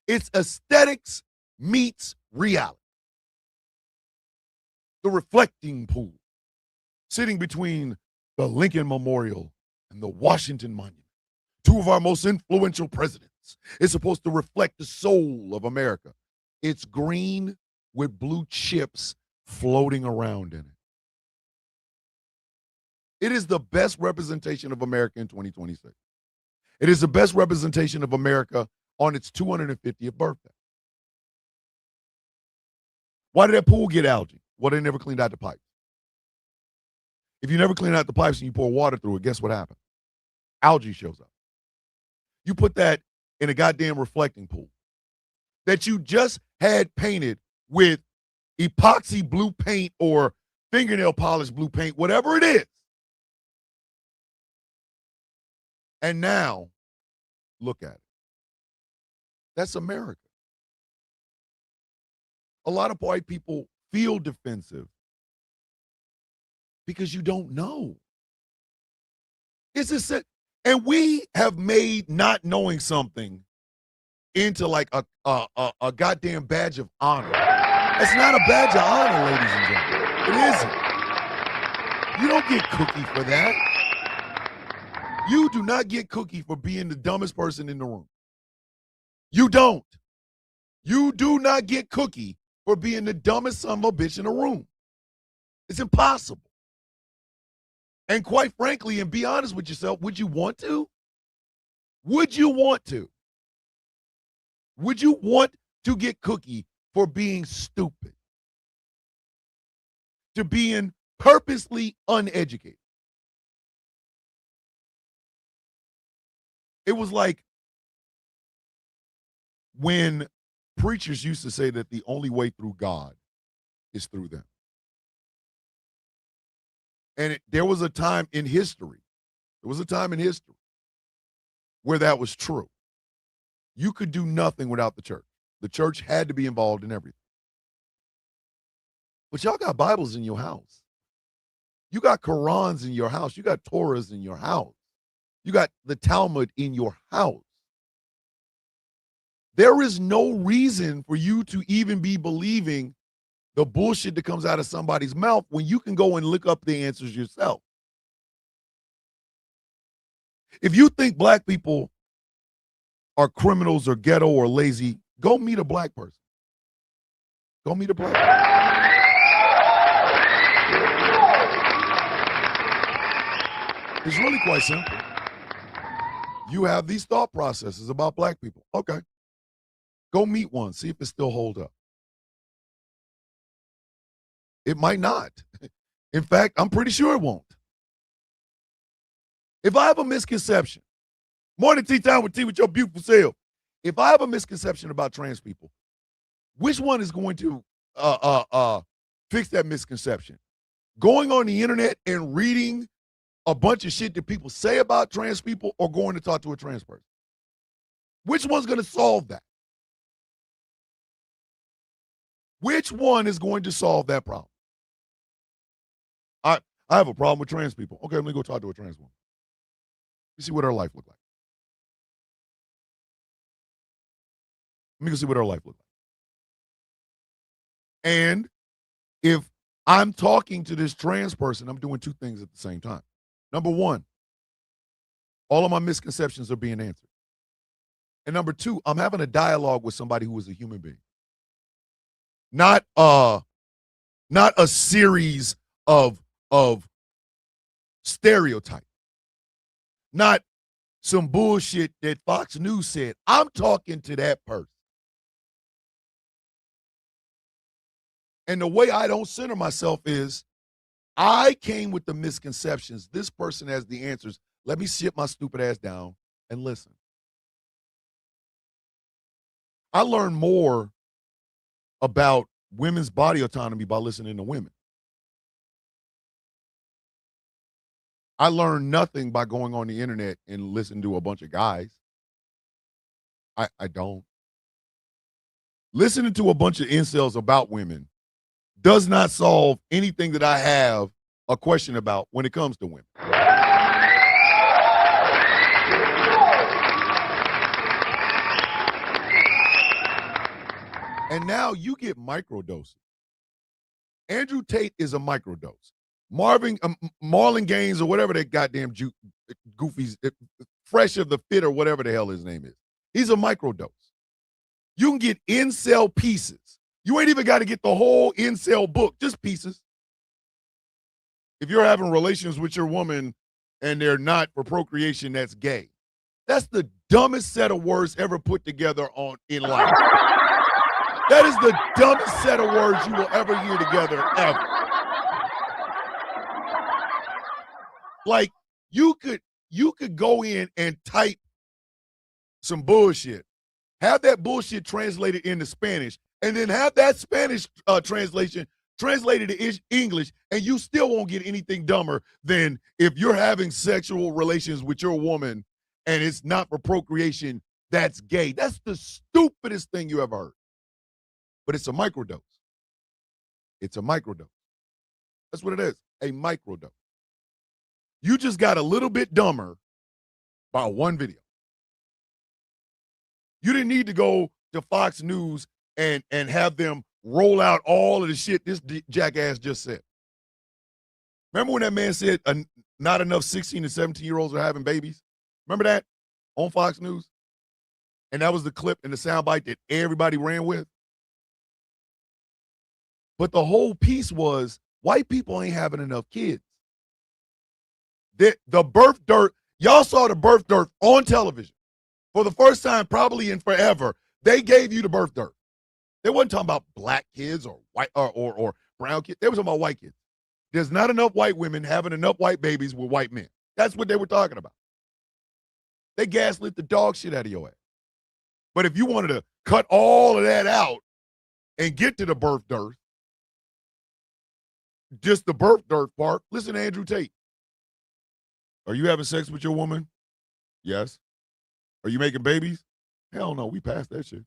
It's aesthetics meets reality. The reflecting pool, sitting between the Lincoln Memorial and the Washington Monument, two of our most influential presidents. It's supposed to reflect the soul of America. It's green with blue chips floating around in it. It is the best representation of America in 2026. It is the best representation of America on its 250th birthday. Why did that pool get algae? Well, they never cleaned out the pipes. If you never clean out the pipes and you pour water through it, guess what happens? Algae shows up. You put that in a goddamn reflecting pool that you just had painted with epoxy blue paint or fingernail polish blue paint, whatever it is. And now, look at it. That's America. A lot of white people feel defensive because you don't know. It's just that, and we have made not knowing something into like a goddamn badge of honor. It's not a badge of honor, ladies and gentlemen. It isn't. You don't get cookie for that. You do not get cookie for being the dumbest person in the room. You don't. You do not get cookie for being the dumbest son of a bitch in the room. It's impossible. And quite frankly, and be honest with yourself, would you want to? Would you want to? Would you want to get cookie for being stupid? To being purposely uneducated? It was like when preachers used to say that the only way through God is through them. And there was a time in history, where that was true. You could do nothing without the church. The church had to be involved in everything. But y'all got Bibles in your house. You got Qurans in your house. You got Torahs in your house. You got the Talmud in your house. There is no reason for you to even be believing the bullshit that comes out of somebody's mouth when you can go and look up the answers yourself. If you think black people are criminals or ghetto or lazy, go meet a black person. Go meet a black person. It's really quite simple. You have these thought processes about black people. Okay. Go meet one. See if it still hold up. It might not. In fact, I'm pretty sure it won't. If I have a misconception, morning tea time with tea with your beautiful self. If I have a misconception about trans people, which one is going to fix that misconception? Going on the internet and reading a bunch of shit that people say about trans people or going to talk to a trans person? Which one's going to solve that? Which one is going to solve that problem? I have a problem with trans people. Okay, let me go talk to a trans woman. You see what her life look like. Let me go see what her life look like. And if I'm talking to this trans person, I'm doing two things at the same time. Number one, all of my misconceptions are being answered. And number two, I'm having a dialogue with somebody who is a human being. Not a series of stereotypes. Not some bullshit that Fox News said. I'm talking to that person. And the way I don't center myself is I came with the misconceptions. This person has the answers. Let me sit my stupid ass down and listen. I learned more about women's body autonomy by listening to women. I learned nothing by going on the internet and listening to a bunch of guys. I don't. Listening to a bunch of incels about women does not solve anything that I have a question about when it comes to women. And now you get microdoses. Andrew Tate is a microdose. Marlon Gaines or whatever that goddamn goofies, Fresh of the Fit or whatever the hell his name is. He's a microdose. You can get incel pieces. You ain't even got to get the whole incel book, just pieces. If you're having relations with your woman and they're not for procreation, that's gay. That's the dumbest set of words ever put together in life. That is the dumbest set of words you will ever hear together, ever. Like, you could go in and type some bullshit, have that bullshit translated into Spanish, and then have that Spanish translation translated to English, and you still won't get anything dumber than if you're having sexual relations with your woman and it's not for procreation, that's gay. That's the stupidest thing you ever heard. But it's a microdose. It's a microdose. That's what it is, a microdose. You just got a little bit dumber by one video. You didn't need to go to Fox News and have them roll out all of the shit this jackass just said. Remember when that man said not enough 16 and 17-year-olds are having babies? Remember that on Fox News? And that was the clip and the soundbite that everybody ran with. But the whole piece was white people ain't having enough kids. The birth dirt, y'all saw the birth dirt on television. For the first time probably in forever, they gave you the birth dirt. They wasn't talking about black kids or white or brown kids. They were talking about white kids. There's not enough white women having enough white babies with white men. That's what they were talking about. They gaslit the dog shit out of your ass. But if you wanted to cut all of that out and get to the birth dirt, just the birth dirt part, listen to Andrew Tate. Are you having sex with your woman? Yes. Are you making babies? Hell no, we passed that shit.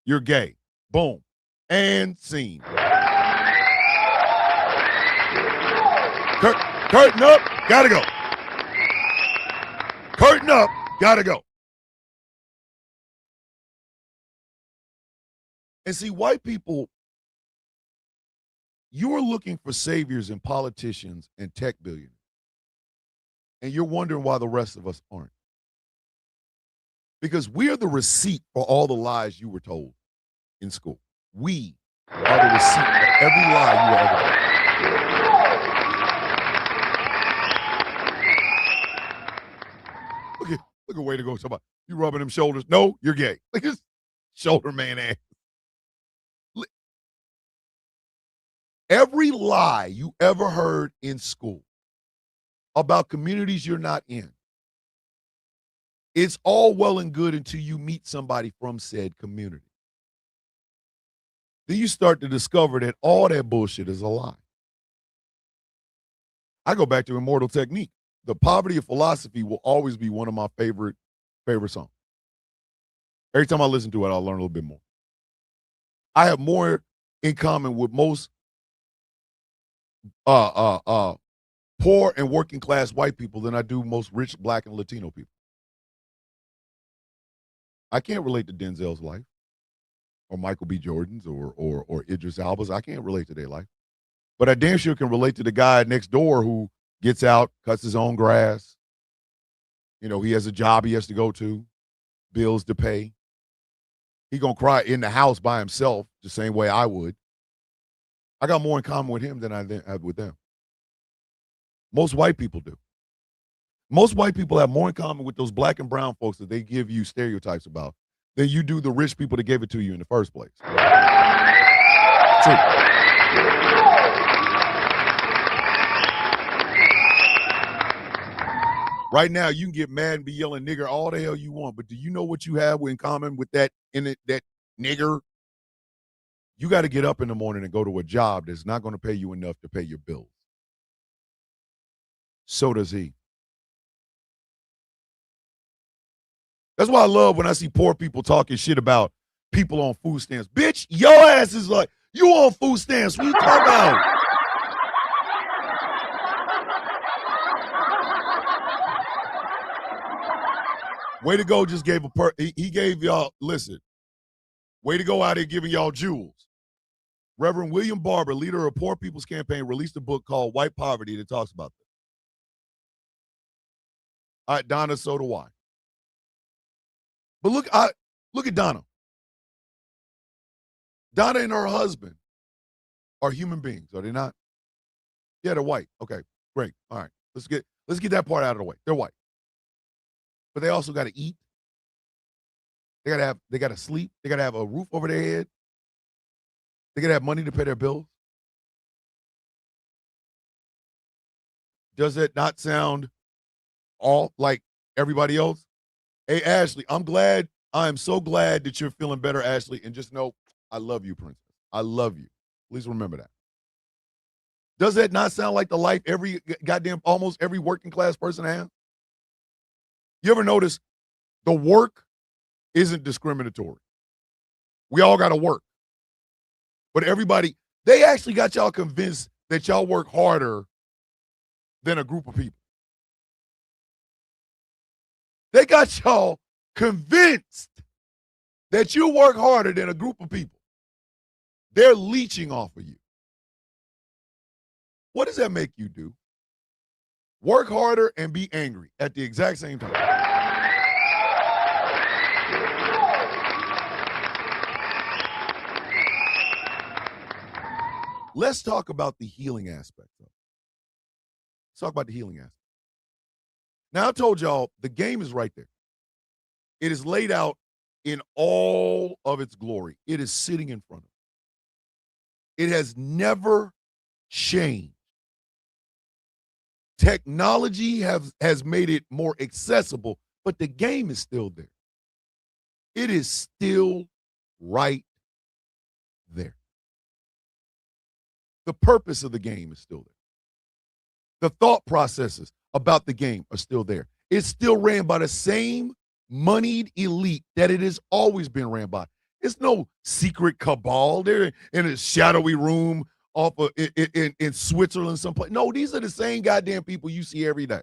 You're gay. Boom. And scene. Curtain up, gotta go. Curtain up, gotta go. And see, white people, you're looking for saviors and politicians and tech billionaires. And you're wondering why the rest of us aren't. Because we are the receipt for all the lies you were told in school. We are the receipt for every lie you were ever told. Look at way to go. Somebody, you rubbing them shoulders. No, you're gay. Look at this shoulder man ass. Every lie you ever heard in school about communities you're not in, it's all well and good until you meet somebody from said community. Then you start to discover that all that bullshit is a lie. I go back to Immortal Technique. The Poverty of Philosophy will always be one of my favorite songs. Every time I listen to it, I'll learn a little bit more. I have more in common with most poor and working class white people than I do most rich black and Latino people. I can't relate to Denzel's life or Michael B. Jordan's or Idris Elba's. I can't relate to their life. But I damn sure can relate to the guy next door who gets out, cuts his own grass. You know, he has a job he has to go to, bills to pay. He gonna cry in the house by himself the same way I would. I got more in common with him than I have with them. Most white people do. Most white people have more in common with those black and brown folks that they give you stereotypes about than you do the rich people that gave it to you in the first place. True. Right now, you can get mad and be yelling nigger all the hell you want, but do you know what you have in common with that nigger? You got to get up in the morning and go to a job that's not going to pay you enough to pay your bills. So does he. That's why I love when I see poor people talking shit about people on food stamps. Bitch, your ass is like, you on food stamps. What you talking about? Way to go just gave he gave y'all, listen, way to go out here giving y'all jewels. Reverend William Barber, leader of Poor People's Campaign, released a book called White Poverty that talks about this. All right, Donna, so do I. But look at Donna. Donna and her husband are human beings, are they not? Yeah, they're white. Okay, great. All right. Let's get that part out of the way. They're white. But they also got to eat. They got to sleep. They got to have a roof over their head. They got to have money to pay their bills. Does it not sound all like everybody else? Hey, Ashley, I am so glad that you're feeling better, Ashley, and just know I love you, Princess. I love you. Please remember that. Does that not sound like the life almost every working class person has? You ever notice the work isn't discriminatory? We all got to work. But everybody, they actually got y'all convinced that y'all work harder than a group of people. They got y'all convinced that you work harder than a group of people. They're leeching off of you. What does that make you do? Work harder and be angry at the exact same time. Let's talk about the healing aspect of it. Let's talk about the healing aspect. Now, I told y'all the game is right there. It is laid out in all of its glory. It is sitting in front of it. It has never changed. Technology has made it more accessible, but the game is still there. It is still right there. The purpose of the game is still there. The thought processes about the game are still there. It's still ran by the same moneyed elite that it has always been ran by. It's no secret cabal. They're in a shadowy room off of in Switzerland someplace. No, these are the same goddamn people you see every day.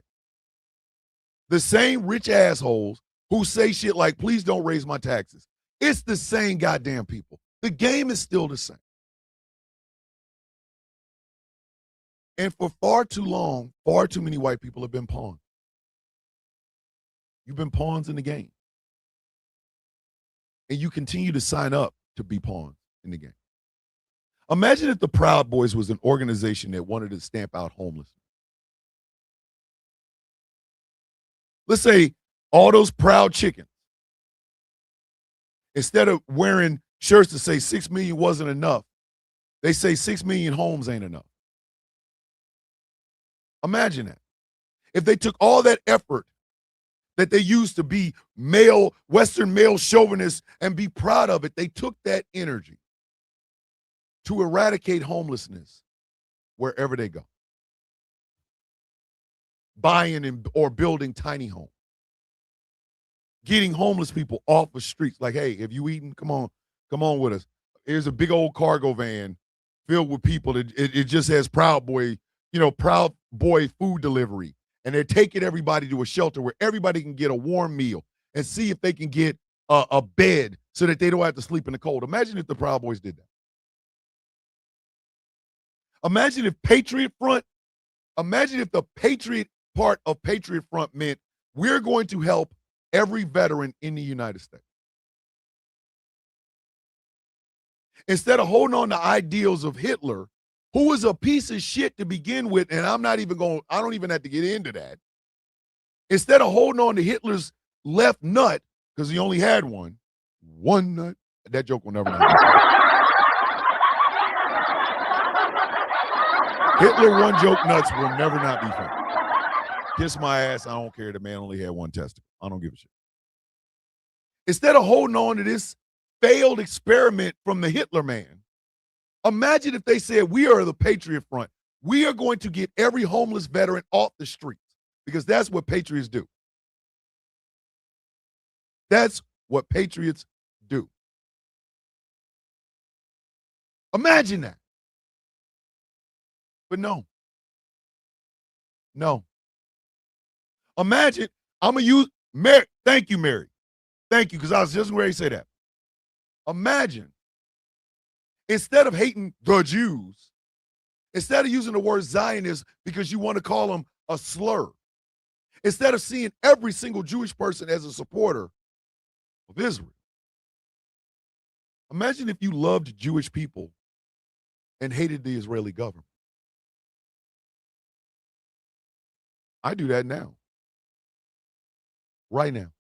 The same rich assholes who say shit like, please don't raise my taxes. It's the same goddamn people. The game is still the same. And for far too long, far too many white people have been pawns. You've been pawns in the game. And you continue to sign up to be pawns in the game. Imagine if the Proud Boys was an organization that wanted to stamp out homelessness. Let's say all those proud chickens, instead of wearing shirts that say 6 million wasn't enough, they say 6 million homes ain't enough. Imagine that. If they took all that effort that they used to be Western male chauvinists and be proud of it, they took that energy to eradicate homelessness wherever they go. buying or building tiny homes, getting homeless people off the streets. Like, hey, if you eating, come on with us. Here's a big old cargo van filled with people. It just has Proud Boy food delivery. And they're taking everybody to a shelter where everybody can get a warm meal and see if they can get a bed so that they don't have to sleep in the cold. Imagine if the Proud Boys did that. Imagine if the Patriot part of Patriot Front meant we're going to help every veteran in the United States. Instead of holding on to ideals of Hitler, who was a piece of shit to begin with, and I don't even have to get into that. Instead of holding on to Hitler's left nut, because he only had one nut, that joke will never happen. Hitler one joke nuts will never not be funny. Kiss my ass, I don't care. The man only had one testicle. I don't give a shit. Instead of holding on to this failed experiment from the Hitler man, imagine if they said, we are the Patriot Front. We are going to get every homeless veteran off the streets, because that's what patriots do. That's what patriots do. Imagine that. But no. Imagine, I'm going to use, Mary. Thank you, Mary. Thank you, because I was just ready to say that. Imagine, instead of hating the Jews, instead of using the word Zionist because you want to call them a slur, instead of seeing every single Jewish person as a supporter of Israel, imagine if you loved Jewish people and hated the Israeli government. I do that now. Right now.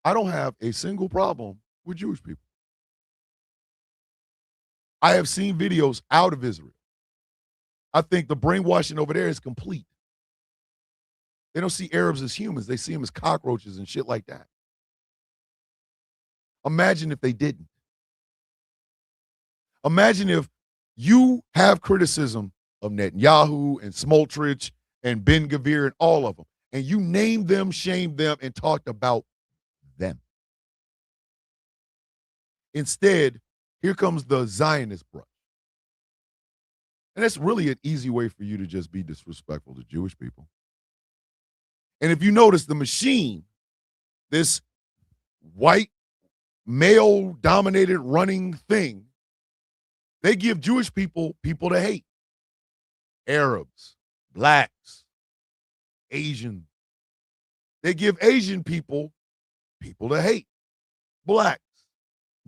I don't have a single problem with Jewish people. I have seen videos out of Israel. I think the brainwashing over there is complete. They don't see Arabs as humans. They see them as cockroaches and shit like that. Imagine if they didn't. Imagine if you have criticism of Netanyahu and Smotrich and Ben Gvir and all of them, and you named them, shamed them, and talked about them. Instead, here comes the Zionist brush. And that's really an easy way for you to just be disrespectful to Jewish people. And if you notice, the machine, this white, male-dominated running thing, they give Jewish people to hate. Arabs, blacks, Asians. They give Asian people to hate. Blacks,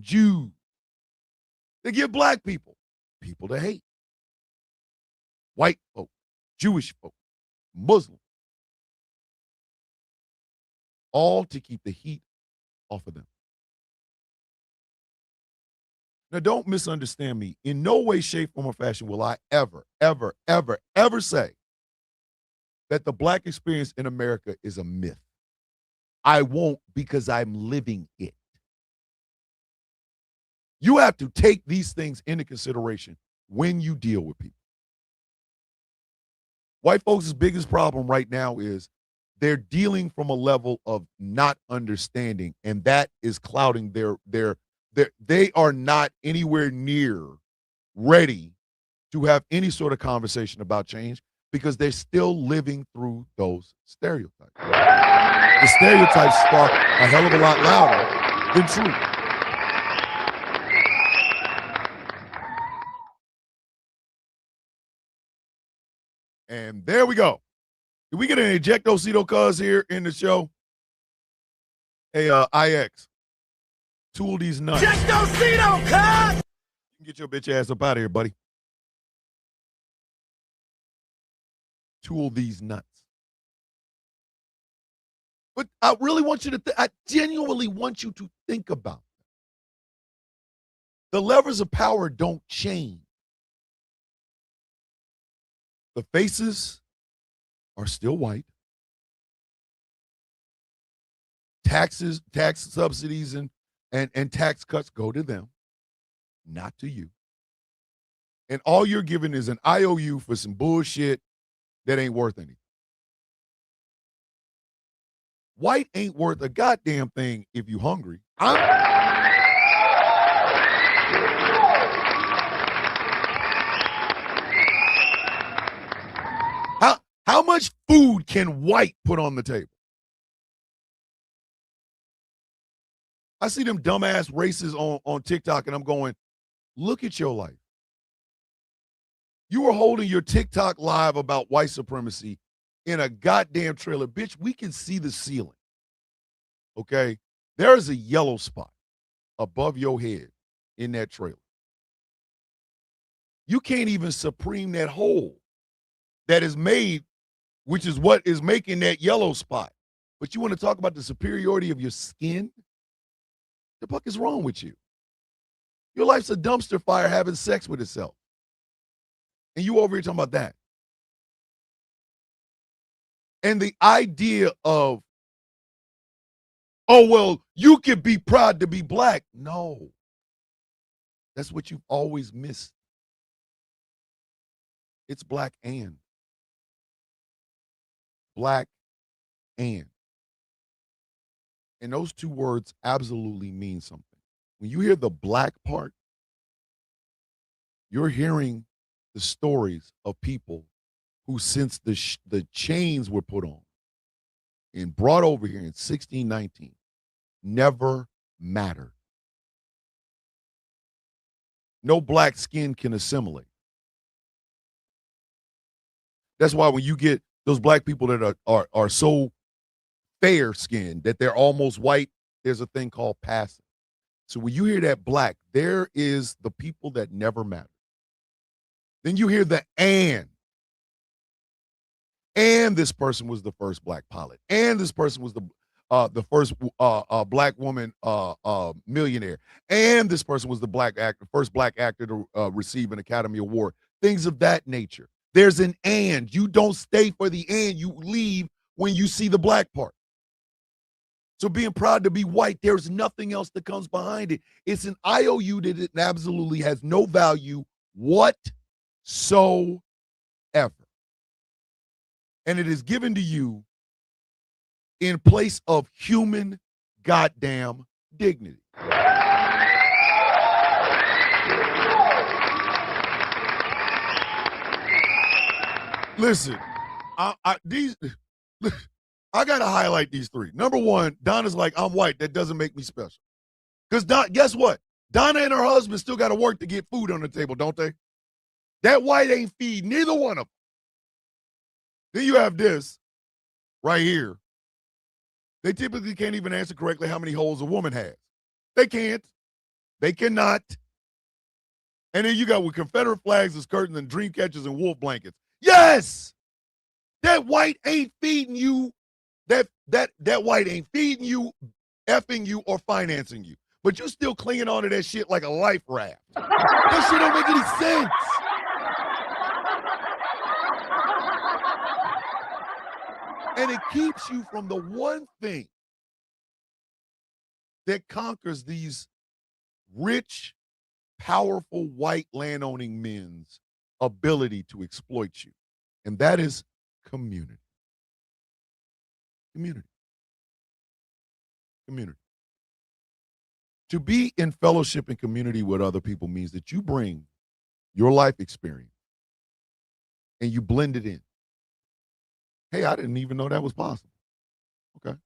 Jews. They give black people to hate. White folk, Jewish folk, Muslims. All to keep the heat off of them. Now, don't misunderstand me. In no way, shape, form, or fashion will I ever, ever, ever, ever say that the black experience in America is a myth. I won't, because I'm living it. You have to take these things into consideration when you deal with people. White folks' biggest problem right now is they're dealing from a level of not understanding, and that is clouding they are not anywhere near ready to have any sort of conversation about change because they're still living through those stereotypes. The stereotypes spark a hell of a lot louder than truth. And there we go. Did we get an ejectocito cuz here in the show? Hey, IX. Tool these nuts. Ejectocito cuz! You can get your bitch ass up out of here, buddy. Tool these nuts. But I really want you to, I genuinely want you to think about that. The levers of power don't change. The faces are still white. Taxes, tax subsidies, and tax cuts go to them, not to you. And all you're giving is an IOU for some bullshit that ain't worth anything. White ain't worth a goddamn thing if you hungry. How much food can white put on the table? I see them dumbass races on TikTok, and I'm going, look at your life. You were holding your TikTok live about white supremacy in a goddamn trailer. Bitch, we can see the ceiling. Okay? There is a yellow spot above your head in that trailer. You can't even supreme that hole that is made, which is what is making that yellow spot. But you want to talk about the superiority of your skin? The fuck is wrong with you? Your life's a dumpster fire having sex with itself. And you over here talking about that. And the idea of, oh, well, you could be proud to be black. No. That's what you've always missed. It's black and. Black and. And those two words absolutely mean something. When you hear the black part, you're hearing the stories of people who, since the chains were put on and brought over here in 1619, never mattered. No black skin can assimilate. That's why when you get those black people that are so fair skinned that they're almost white, there's a thing called passing. So when you hear that black, there is the people that never matter. Then you hear the and this person was the first black pilot, and this person was the first black woman millionaire, and this person was the first black actor to receive an Academy Award. Things of that nature. There's an and. You don't stay for the and. You leave when you see the black part. So being proud to be white, there's nothing else that comes behind it. It's an IOU that it absolutely has no value whatsoever. And it is given to you in place of human goddamn dignity. Listen, I got to highlight these three. Number one, Donna's like, I'm white. That doesn't make me special. Because guess what? Donna and her husband still got to work to get food on the table, don't they? That white ain't feed neither one of them. Then you have this right here. They typically can't even answer correctly how many holes a woman has. They can't. They cannot. And then you got with Confederate flags as curtains and dream catchers and wolf blankets. Yes! That white ain't feeding you. That white ain't feeding you, effing you, or financing you. But you still clinging on to that shit like a life raft. That shit don't make any sense. And it keeps you from the one thing that conquers these rich, powerful, white landowning men's ability to exploit you. And that is community. Community. Community. To be in fellowship and community with other people means that you bring your life experience and you blend it in. Hey, I didn't even know that was possible. Okay.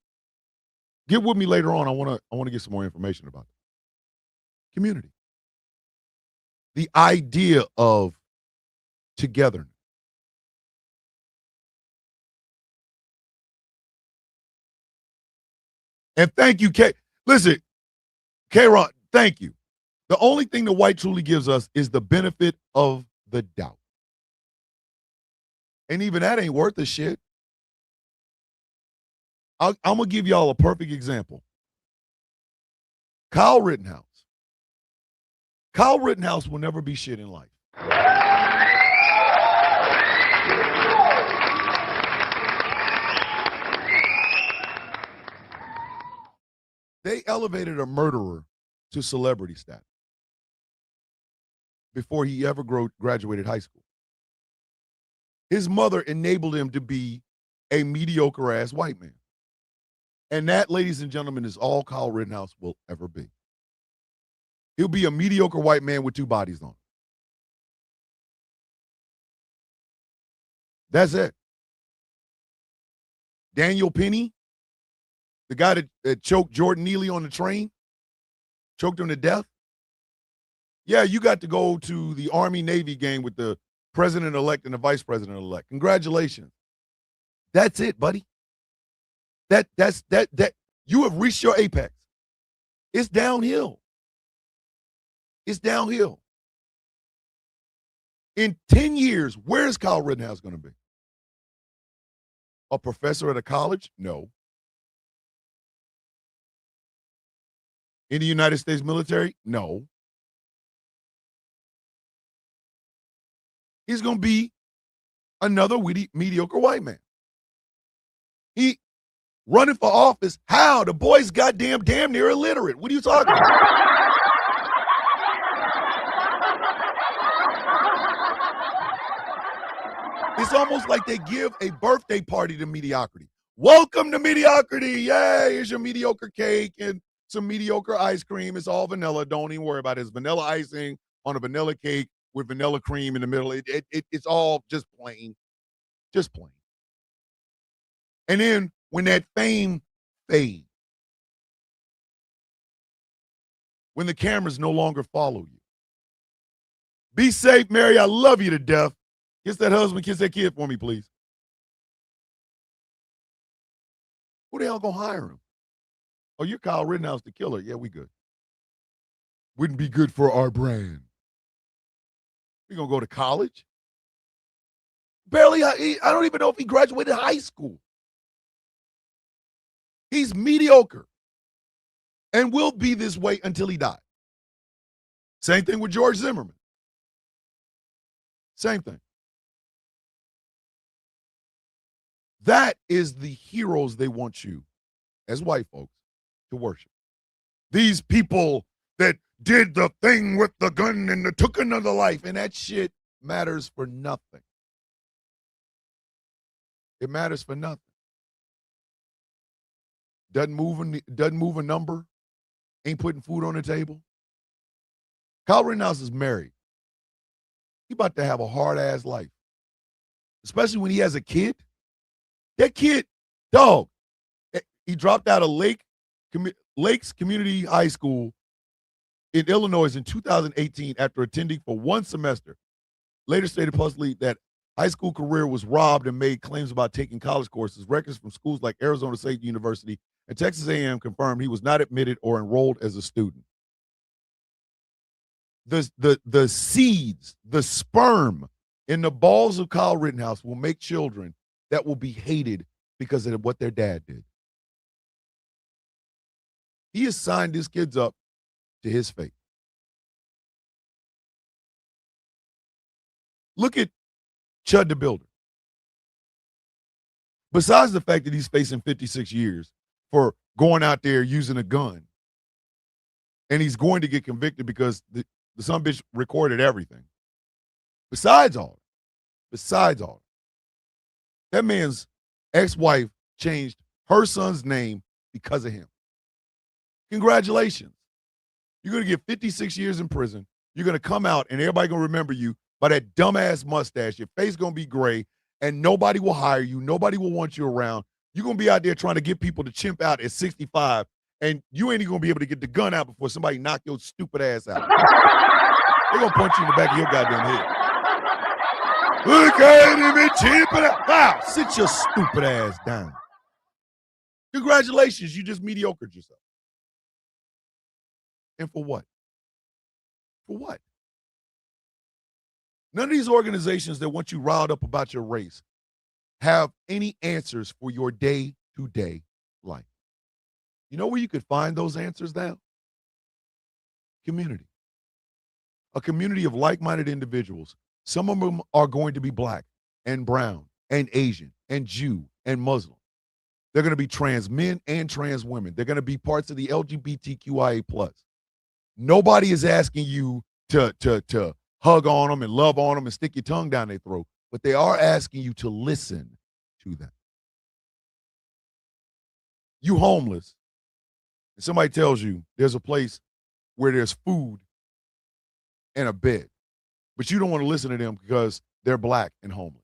Get with me later on. I want to get some more information about it. Community. The idea of togetherness. And thank you, K. Listen, K-Ron, thank you. The only thing the white truly gives us is the benefit of the doubt. And even that ain't worth a shit. I'm going to give y'all a perfect example. Kyle Rittenhouse. Kyle Rittenhouse will never be shit in life. They elevated a murderer to celebrity status before he ever graduated high school. His mother enabled him to be a mediocre-ass white man. And that, ladies and gentlemen, is all Kyle Rittenhouse will ever be. He'll be a mediocre white man with two bodies on. That's it. Daniel Penny, the guy that choked Jordan Neely on the train, choked him to death. Yeah, you got to go to the Army-Navy game with the president-elect and the vice president-elect. Congratulations. That's it, buddy. That you have reached your apex. It's downhill. It's downhill. In 10 years, where is Kyle Rittenhouse going to be? A professor at a college? No. In the United States military? No. He's going to be another mediocre white man. He running for office. How? The boy's damn near illiterate. What are you talking about? It's almost like they give a birthday party to mediocrity. Welcome to mediocrity. Yay, here's your mediocre cake and some mediocre ice cream. It's all vanilla. Don't even worry about it. It's vanilla icing on a vanilla cake with vanilla cream in the middle. It's all just plain. Just plain. And then when that fame fades, when the cameras no longer follow you, be safe, Mary. I love you to death. Kiss that husband, kiss that kid for me, please. Who the hell gonna hire him? Oh, you're Kyle Rittenhouse, the killer. Yeah, we good. Wouldn't be good for our brand. We gonna go to college? Barely, I don't even know if he graduated high school. He's mediocre and will be this way until he dies. Same thing with George Zimmerman. Same thing. That is the heroes they want you, as white folks, to worship. These people that did the thing with the gun and took another life, and that shit matters for nothing. It matters for nothing. Doesn't move a number, ain't putting food on the table. Kyle Rittenhouse is married. He about to have a hard-ass life, especially when he has a kid. That kid, dog, he dropped out of Lakes Community High School in Illinois in 2018 after attending for one semester. Later stated publicly that high school career was robbed and made claims about taking college courses. Records from schools like Arizona State University and Texas A&M confirmed he was not admitted or enrolled as a student. The seeds, the sperm in the balls of Kyle Rittenhouse will make children that will be hated because of what their dad did. He has signed his kids up to his fate. Look at Chud the Builder. Besides the fact that he's facing 56 years for going out there using a gun, and he's going to get convicted because the son bitch recorded everything. Besides all that man's ex-wife changed her son's name because of him. Congratulations. You're going to get 56 years in prison. You're going to come out, and everybody going to remember you by that dumbass mustache. Your face going to be gray, and nobody will hire you. Nobody will want you around. You're going to be out there trying to get people to chimp out at 65, and you ain't even going to be able to get the gun out before somebody knock your stupid ass out. They're going to punch you in the back of your goddamn head. Look at him and chimping out. Wow, sit your stupid ass down. Congratulations, you just mediocred yourself. And for what? For what? None of these organizations that want you riled up about your race have any answers for your day-to-day life. You know where you could find those answers now? Community. A community of like-minded individuals. Some of them are going to be black and brown and Asian and Jew and Muslim. They're going to be trans men and trans women. They're going to be parts of the LGBTQIA+. Nobody is asking you to hug on them and love on them and stick your tongue down their throat, but they are asking you to listen to them. You homeless, and somebody tells you there's a place where there's food and a bed, but you don't want to listen to them because they're black and homeless.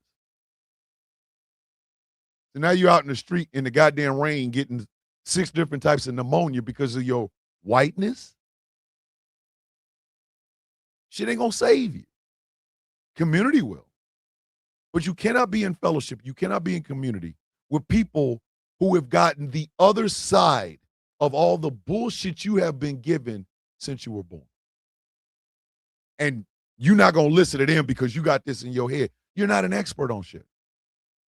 So now you're out in the street in the goddamn rain getting 6 different types of pneumonia because of your whiteness. Shit ain't gonna save you. Community will. But you cannot be in fellowship, you cannot be in community with people who have gotten the other side of all the bullshit you have been given since you were born. And you're not going to listen to them because you got this in your head. You're not an expert on shit.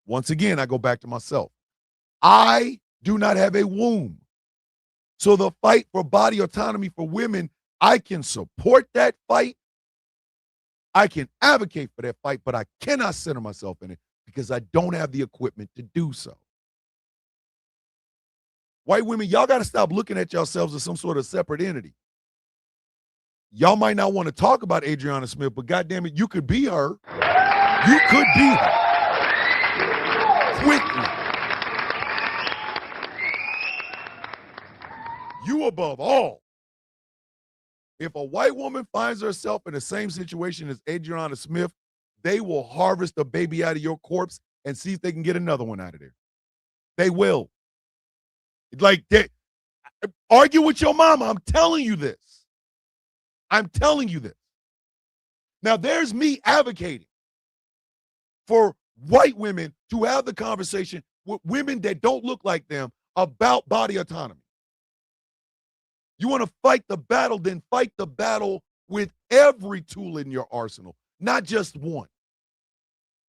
Once again, I go back to myself. I do not have a womb. So the fight for body autonomy for women, I can support that fight. I can advocate for that fight, but I cannot center myself in it because I don't have the equipment to do so. White women, y'all got to stop looking at yourselves as some sort of separate entity. Y'all might not want to talk about Adriana Smith, but goddamn it, you could be her. You could be her. Quickly. You above all. If a white woman finds herself in the same situation as Adriana Smith, they will harvest a baby out of your corpse and see if they can get another one out of there. They will. Like, argue with your mama. I'm telling you this. I'm telling you this. Now, there's me advocating for white women to have the conversation with women that don't look like them about body autonomy. You want to fight the battle, then fight the battle with every tool in your arsenal, not just one.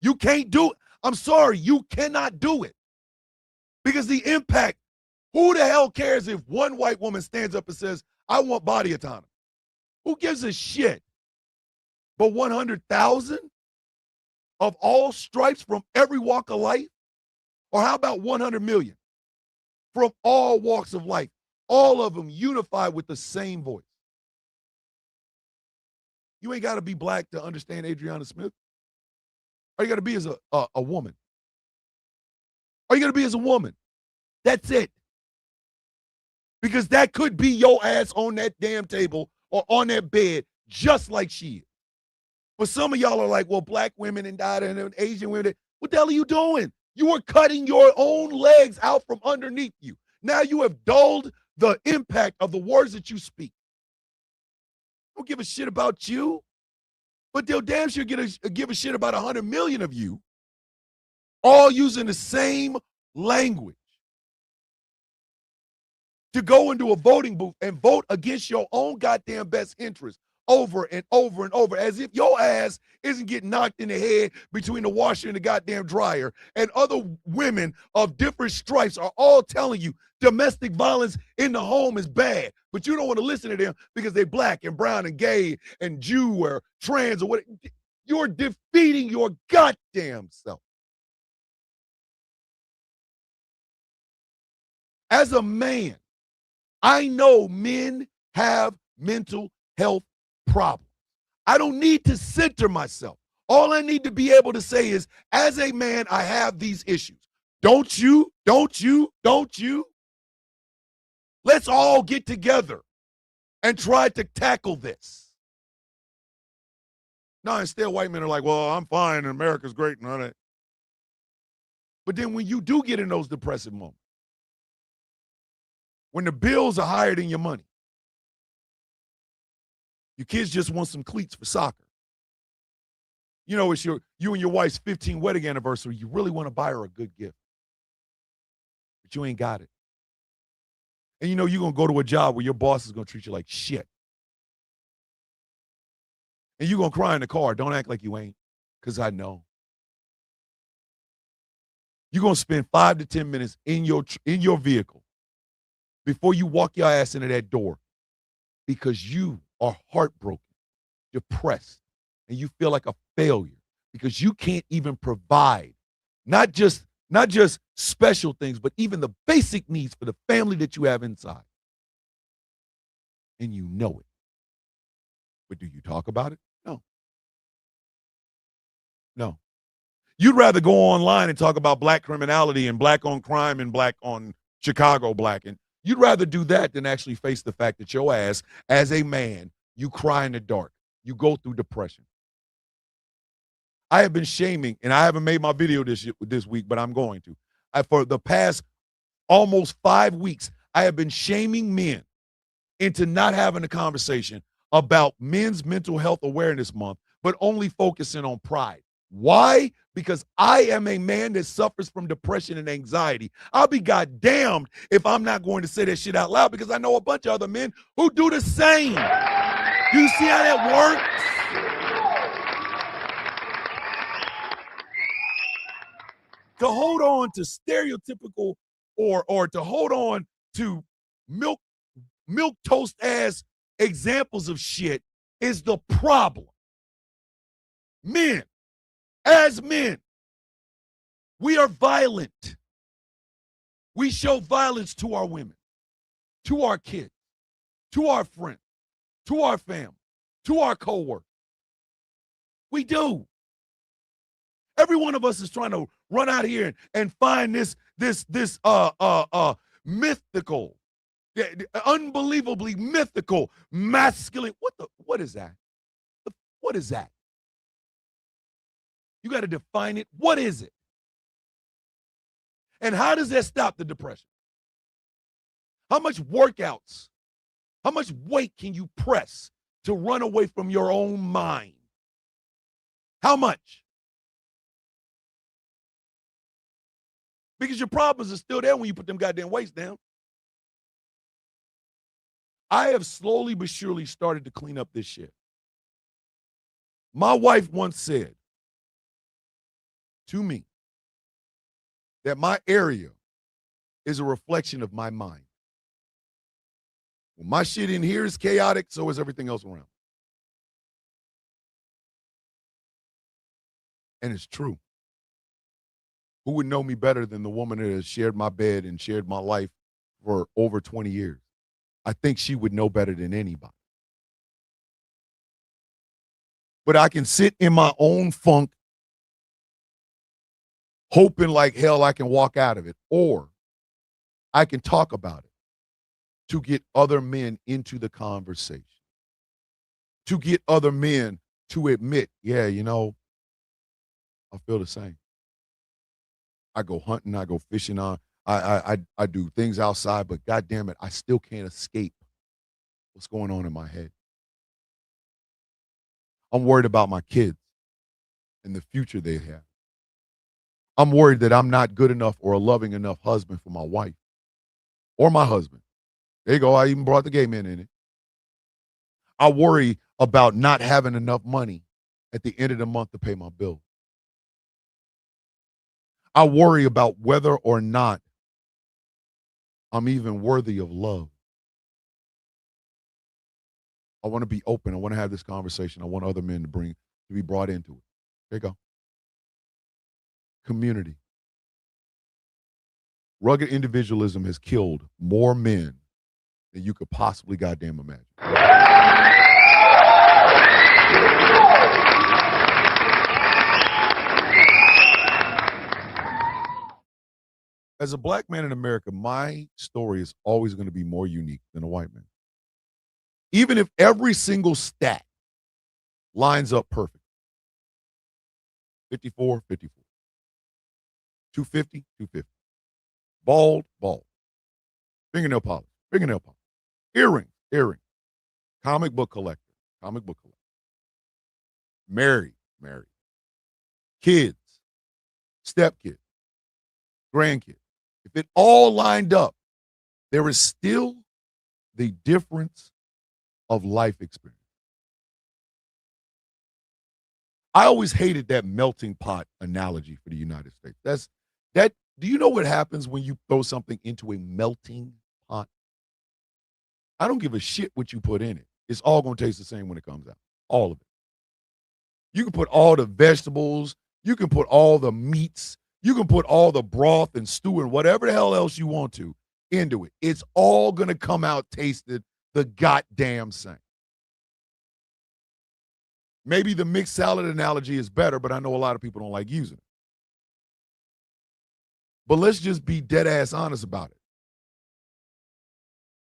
You can't do it. I'm sorry, you cannot do it. Because the impact, who the hell cares if one white woman stands up and says, I want body autonomy? Who gives a shit? But 100,000 of all stripes from every walk of life? Or how about 100 million from all walks of life? All of them unified with the same voice. You ain't got to be black to understand Adriana Smith. All you got to be is a woman. All you got to be is a woman. That's it. Because that could be your ass on that damn table or on that bed just like she is. But some of y'all are like, well, black women and Asian women, what the hell are you doing? You are cutting your own legs out from underneath you. Now you have dulled the impact of the words that you speak. Don't give a shit about you, but they'll damn sure give a shit about 100 million of you, all using the same language to go into a voting booth and vote against your own goddamn best interest over and over and over, as if your ass isn't getting knocked in the head between the washer and the goddamn dryer, and other women of different stripes are all telling you domestic violence in the home is bad, but you don't want to listen to them because they're black and brown and gay and Jew or trans or what. You're defeating your goddamn self. As a man, I know men have mental health problems. I don't need to center myself. All I need to be able to say is, as a man, I have these issues. Don't you? Don't you? Don't you? Let's all get together and try to tackle this. No, instead, white men are like, well, I'm fine, and America's great, and all that. But then when you do get in those depressive moments, when the bills are higher than your money, your kids just want some cleats for soccer. You know, it's you and your wife's 15th wedding anniversary. You really want to buy her a good gift, but you ain't got it. And you know you're going to go to a job where your boss is going to treat you like shit. And you're going to cry in the car. Don't act like you ain't, because I know. You're going to spend 5 to 10 minutes in your vehicle before you walk your ass into that door because you are heartbroken, depressed, and you feel like a failure because you can't even provide not just special things, but even the basic needs for the family that you have inside. And you know it. But do you talk about it? No. No. You'd rather go online and talk about black criminality and black on crime and black on Chicago blackened. You'd rather do that than actually face the fact that your ass, as a man, you cry in the dark. You go through depression. I have been shaming, and I haven't made my video this week, but I'm going to. For the past almost 5 weeks, I have been shaming men into not having a conversation about Men's Mental Health Awareness Month, but only focusing on pride. Why? Because I am a man that suffers from depression and anxiety. I'll be goddamned if I'm not going to say that shit out loud, because I know a bunch of other men who do the same. Do you see how that works? To hold on to stereotypical or to hold on to milk toast ass examples of shit is the problem. Men, as men, we are violent. We show violence to our women, to our kids, to our friends, to our family, to our co-workers. We do. Every one of us is trying to run out here and find this mythical, unbelievably mythical, masculine. What is that? What is that? You got to define it. What is it? And how does that stop the depression? How much workouts, how much weight can you press to run away from your own mind? How much? Because your problems are still there when you put them goddamn weights down. I have slowly but surely started to clean up this shit. My wife once said to me that my area is a reflection of my mind. When my shit in here is chaotic, so is everything else around. And it's true. Who would know me better than the woman that has shared my bed and shared my life for over 20 years? I think she would know better than anybody. But I can sit in my own funk, hoping like hell I can walk out of it, or I can talk about it to get other men into the conversation, to get other men to admit, yeah, you know, I feel the same. I go hunting, I go fishing, I do things outside, but God damn it, I still can't escape what's going on in my head. I'm worried about my kids and the future they have. I'm worried that I'm not good enough or a loving enough husband for my wife or my husband. There you go, I even brought the gay men in it. I worry about not having enough money at the end of the month to pay my bill. I worry about whether or not I'm even worthy of love. I want to be open. I want to have this conversation. I want other men to be brought into it. There you go. Community. Rugged individualism has killed more men than you could possibly goddamn imagine. As a black man in America, my story is always going to be more unique than a white man. Even if every single stat lines up perfect. 54, 54. 250, 250. Bald, bald. Fingernail polish, fingernail polish. Earring, earring. Comic book collector, comic book collector. Married, married. Kids, stepkids, grandkids. If it all lined up, there is still the difference of life experience. I always hated that melting pot analogy for the United States. Do you know what happens when you throw something into a melting pot? I don't give a shit what you put in it. It's all going to taste the same when it comes out. All of it. You can put all the vegetables, you can put all the meats, you can put all the broth and stew and whatever the hell else you want to into it. It's all going to come out tasted the goddamn same. Maybe the mixed salad analogy is better, but I know a lot of people don't like using it. But let's just be dead ass honest about it.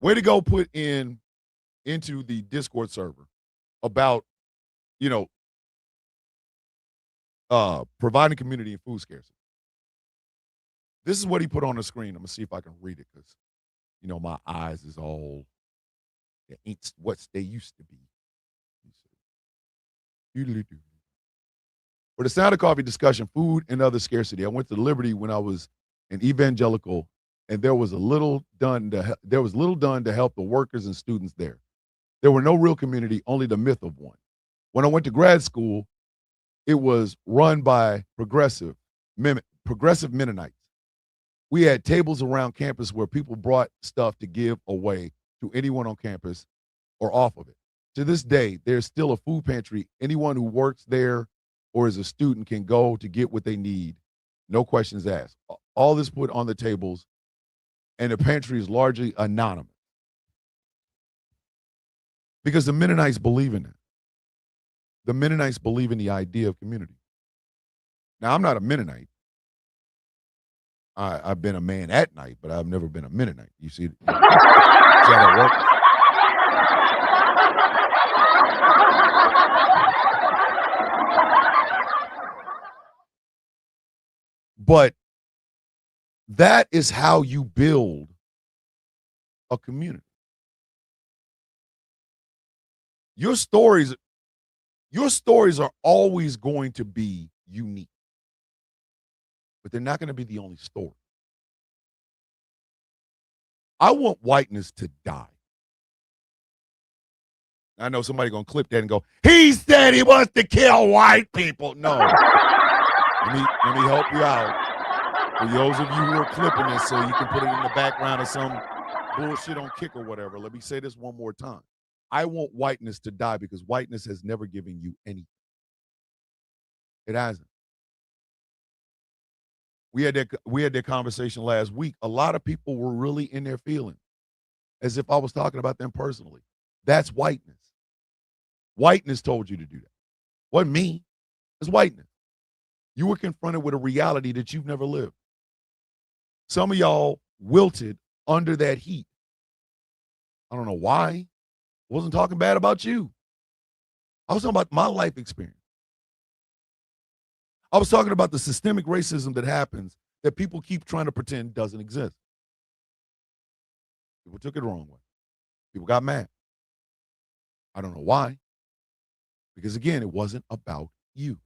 way to go put into the Discord server about, providing community and food scarcity. This is what he put on the screen. I'm going to see if I can read it because, my eyes is all, it ain't what they used to be. For the Sound of Coffee discussion, food and other scarcity, I went to Liberty when I was an evangelical, and there was little done to help the workers and students there. There were no real community, only the myth of one. When I went to grad school, it was run by progressive Mennonites. We had tables around campus where people brought stuff to give away to anyone on campus or off of it. To this day, there's still a food pantry. Anyone who works there or is a student can go to get what they need. No questions asked. All this put on the tables, and the pantry is largely anonymous. Because the Mennonites believe in it. The Mennonites believe in the idea of community. Now, I'm not a Mennonite. I've been a man at night, but I've never been a Mennonite. You see how that works? But that is how you build a community. Your stories are always going to be unique, but they're not going to be the only story. I want whiteness to die. I know somebody going to clip that and go, he said he wants to kill white people. No. Let me help you out. For those of you who are clipping this so you can put it in the background of some bullshit on Kick or whatever, let me say this one more time. I want whiteness to die because whiteness has never given you anything. It hasn't. We had that conversation last week. A lot of people were really in their feelings, as if I was talking about them personally. That's whiteness. Whiteness told you to do that. Wasn't me. It's whiteness. You were confronted with a reality that you've never lived. Some of y'all wilted under that heat. I don't know why. I wasn't talking bad about you. I was talking about my life experience. I was talking about the systemic racism that happens that people keep trying to pretend doesn't exist. People took it the wrong way. People got mad. I don't know why. Because again, it wasn't about you.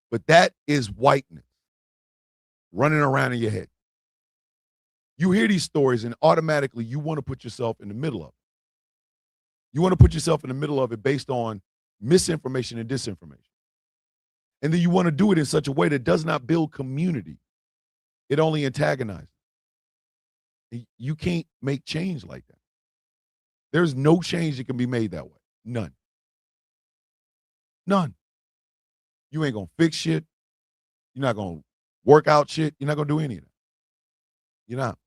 But that is whiteness running around in your head. You hear these stories and automatically you want to put yourself in the middle of it. You want to put yourself in the middle of it based on misinformation and disinformation. And then you want to do it in such a way that does not build community. It only antagonizes. You can't make change like that. There's no change that can be made that way. None. None. You ain't going to fix shit. You're not going to work out shit. You're not going to do any of that. You're not.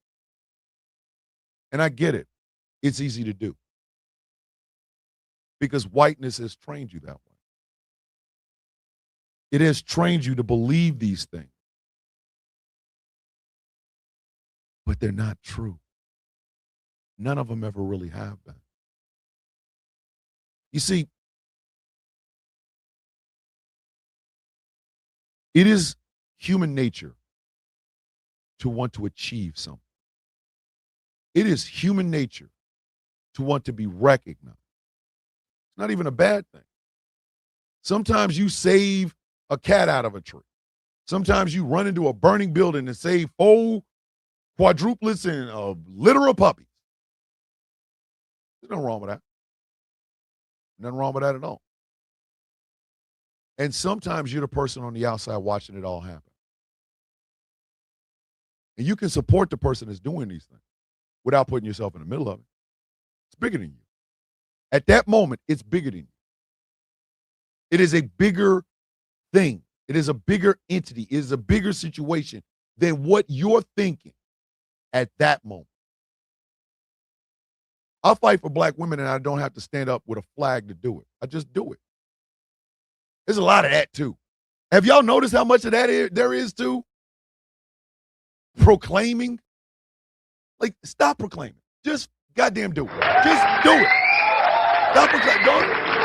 And I get it. It's easy to do. Because whiteness has trained you that way. It has trained you to believe these things. But they're not true. None of them ever really have been. You see, it is human nature to want to achieve something. It is human nature to want to be recognized. It's not even a bad thing. Sometimes you save a cat out of a tree. Sometimes you run into a burning building and save 4 quadruplets and a litter of puppies. There's nothing wrong with that. Nothing wrong with that at all. And sometimes you're the person on the outside watching it all happen. And you can support the person that's doing these things without putting yourself in the middle of it. It's bigger than you. At that moment, it's bigger than you. It is a bigger thing. It is a bigger entity. It is a bigger situation than what you're thinking at that moment. I'll fight for black women and I don't have to stand up with a flag to do it. I just do it. There's a lot of that too. Have y'all noticed how much of that there is too? Proclaiming. Like, stop proclaiming. Just goddamn do it. Just do it. Stop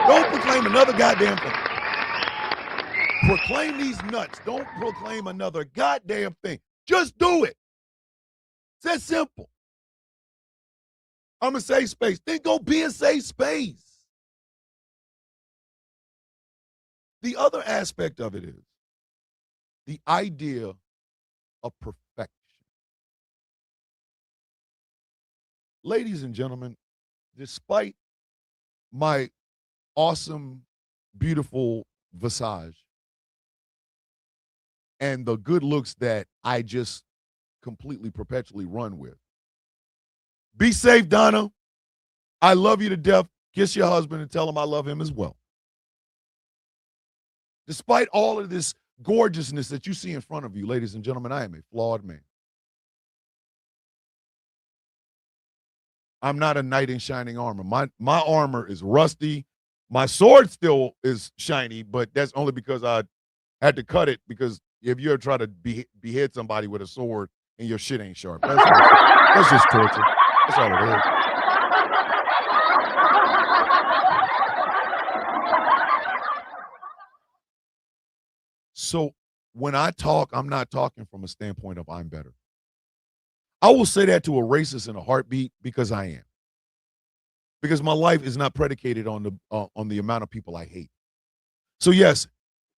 don't proclaim another goddamn thing. Proclaim these nuts. Don't proclaim another goddamn thing. Just do it. It's that simple. I'm a safe space. Then go be a safe space. The other aspect of it is the idea of perfection. Ladies and gentlemen, despite my awesome, beautiful visage and the good looks that I just completely perpetually run with, be safe, Donna. I love you to death. Kiss your husband and tell him I love him as well. Despite all of this gorgeousness that you see in front of you, ladies and gentlemen, I am a flawed man. I'm not a knight in shining armor. My armor is rusty. My sword still is shiny, but that's only because I had to cut it, because if you ever try to behead somebody with a sword and your shit ain't sharp, that's just torture. That's all it is. So when I talk, I'm not talking from a standpoint of I'm better. I will say that to a racist in a heartbeat, because I am. Because my life is not predicated on the amount of people I hate. So yes,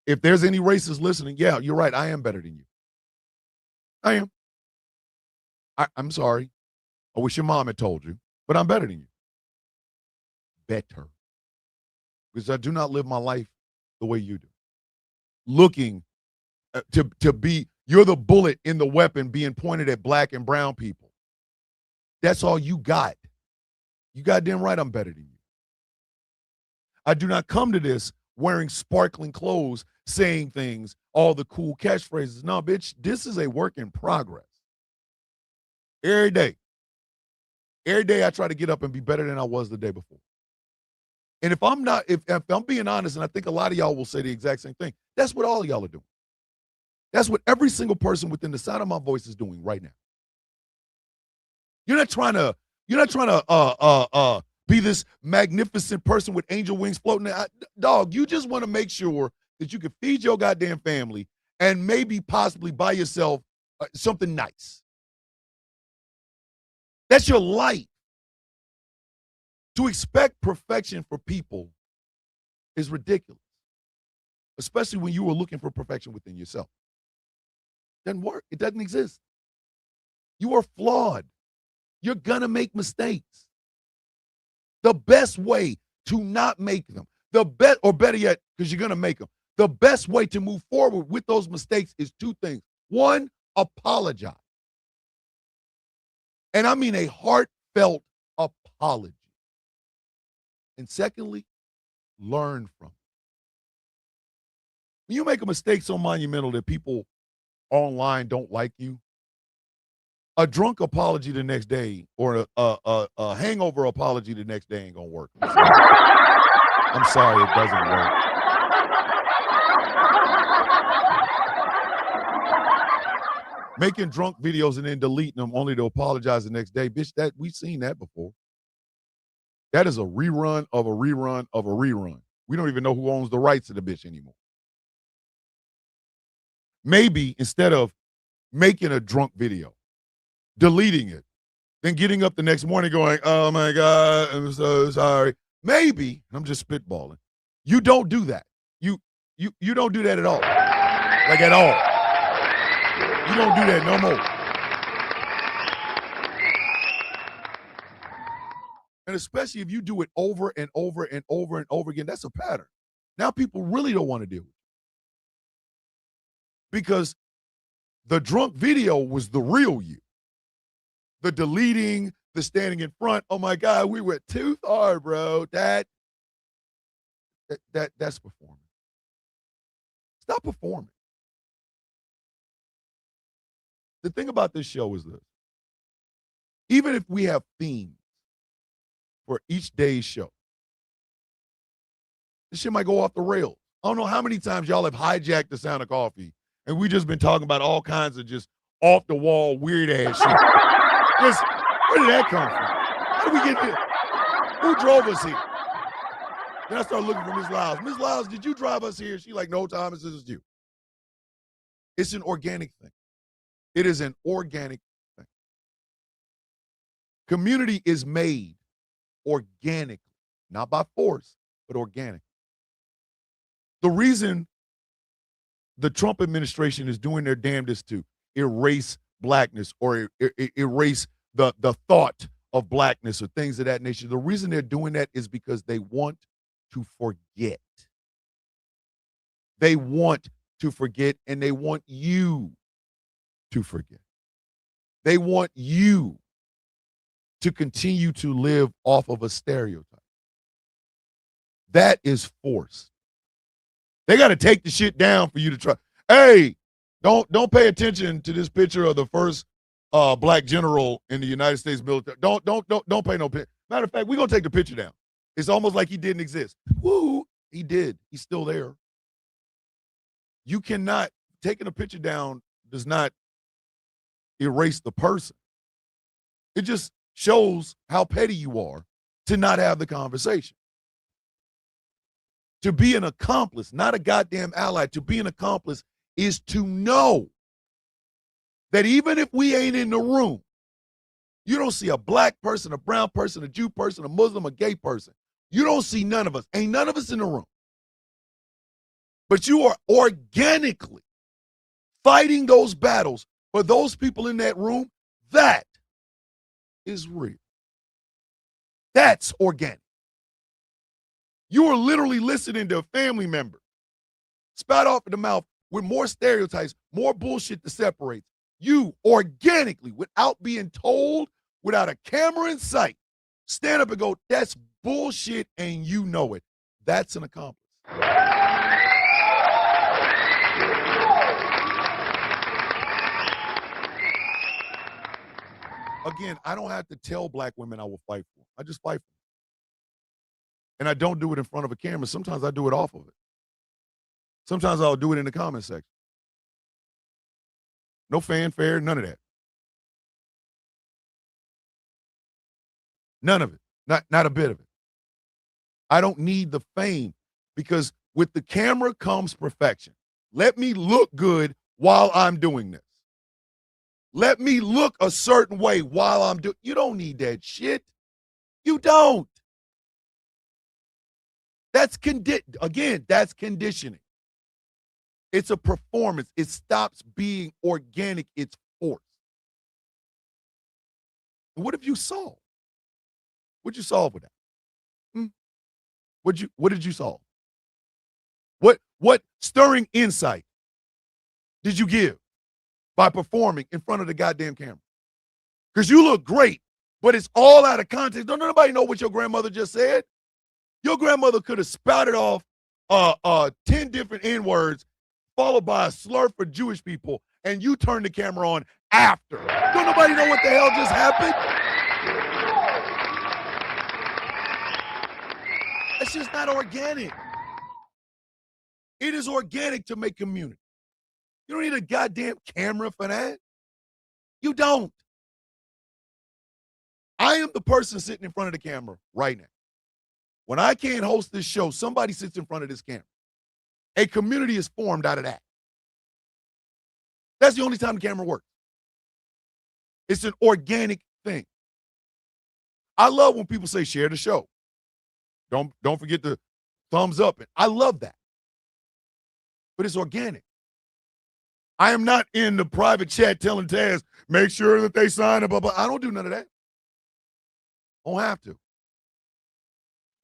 if there's any racists listening, yeah, you're right. I am better than you. I am. I'm sorry. I wish your mom had told you, but I'm better than you. Better. Because I do not live my life the way you do. Looking to be, you're the bullet in the weapon being pointed at black and brown people. That's all you got. You goddamn right I'm better than you. I do not come to this wearing sparkling clothes, saying things, all the cool catchphrases. No, bitch, this is a work in progress. Every day. Every day I try to get up and be better than I was the day before. And if I'm not, if I'm being honest, and I think a lot of y'all will say the exact same thing, that's what all of y'all are doing. That's what every single person within the sound of my voice is doing right now. You're not trying to be this magnificent person with angel wings floating. Dog, you just want to make sure that you can feed your goddamn family and maybe possibly buy yourself something nice. That's your life. To expect perfection for people is ridiculous, especially when you are looking for perfection within yourself. It doesn't work. It doesn't exist. You are flawed. You're going to make mistakes. The best way to not make them, or better yet, because you're going to make them, the best way to move forward with those mistakes is two things. One, apologize. And I mean a heartfelt apology. And secondly, learn from it. When you make a mistake so monumental that people online don't like you, a drunk apology the next day or a hangover apology the next day ain't gonna work. I'm sorry, it doesn't work. Making drunk videos and then deleting them only to apologize the next day, bitch, that we've seen that before. That is a rerun of a rerun of a rerun. We don't even know who owns the rights to the bitch anymore. Maybe instead of making a drunk video, deleting it, then getting up the next morning going, oh my God, I'm so sorry. Maybe, I'm just spitballing, you don't do that. You don't do that at all. Like at all. You don't do that no more. And especially if you do it over and over and over and over again, that's a pattern. Now people really don't want to deal with it. Because the drunk video was the real you. The deleting, the standing in front, oh my God, we went too far, bro. That's performing. Stop performing. The thing about this show is this. Even if we have themes for each day's show, this shit might go off the rails. I don't know how many times y'all have hijacked the sound of coffee and we just been talking about all kinds of just off the wall, weird ass shit. Where did that come from? How did we get here? Who drove us here? Then I started looking for Miss Lyles. Miss Lyles, did you drive us here? She like, no, Thomas, this is you. It's an organic thing. It is an organic thing. Community is made organically, not by force, but organic. The reason the Trump administration is doing their damnedest to erase blackness or erase the thought of blackness or things of that nature, the reason they're doing that is because they want to forget. They want to forget, and they want you to forget. They want you to continue to live off of a stereotype. That is forced. They got to take the shit down for you to try. Hey, don't pay attention to this picture of the first black general in the United States military. Don't pay no picture. Matter of fact, we're gonna take the picture down. It's almost like he didn't exist. Woo, he did. He's still there. You cannot, taking a picture down does not erase the person. It just shows how petty you are to not have the conversation. To be an accomplice, not a goddamn ally, to be an accomplice is to know that even if we ain't in the room, you don't see a black person, a brown person, a Jew person, a Muslim, a gay person. You don't see none of us. Ain't none of us in the room. But you are organically fighting those battles for those people in that room. That is real. That's organic. You are literally listening to a family member spout off in the mouth with more stereotypes, more bullshit that separates. You organically, without being told, without a camera in sight, stand up and go, that's bullshit, and you know it. That's an accomplice. Again, I don't have to tell black women I will fight for them. I just fight for them. And I don't do it in front of a camera. Sometimes I do it off of it. Sometimes I'll do it in the comment section. No fanfare, none of that. None of it. Not a bit of it. I don't need the fame because with the camera comes perfection. Let me look good while I'm doing this. Let me look a certain way while I'm doing. You don't need that shit. You don't. That's that's conditioning. It's a performance. It stops being organic. It's forced. And what have you solved? What'd you solve with that? What did you solve? What stirring insight did you give by performing in front of the goddamn camera? Because you look great, but it's all out of context. Don't nobody know what your grandmother just said. Your grandmother could have spouted off 10 different N-words followed by a slur for Jewish people, and you turn the camera on after. Don't nobody know what the hell just happened? That's just not organic. It is organic to make community. You don't need a goddamn camera for that. You don't. I am the person sitting in front of the camera right now. When I can't host this show, somebody sits in front of this camera. A community is formed out of that. That's the only time the camera works. It's an organic thing. I love when people say share the show. Don't forget the thumbs up. I love that. But it's organic. I am not in the private chat telling Taz, make sure that they sign up. Blah, blah. I don't do none of that. Don't have to.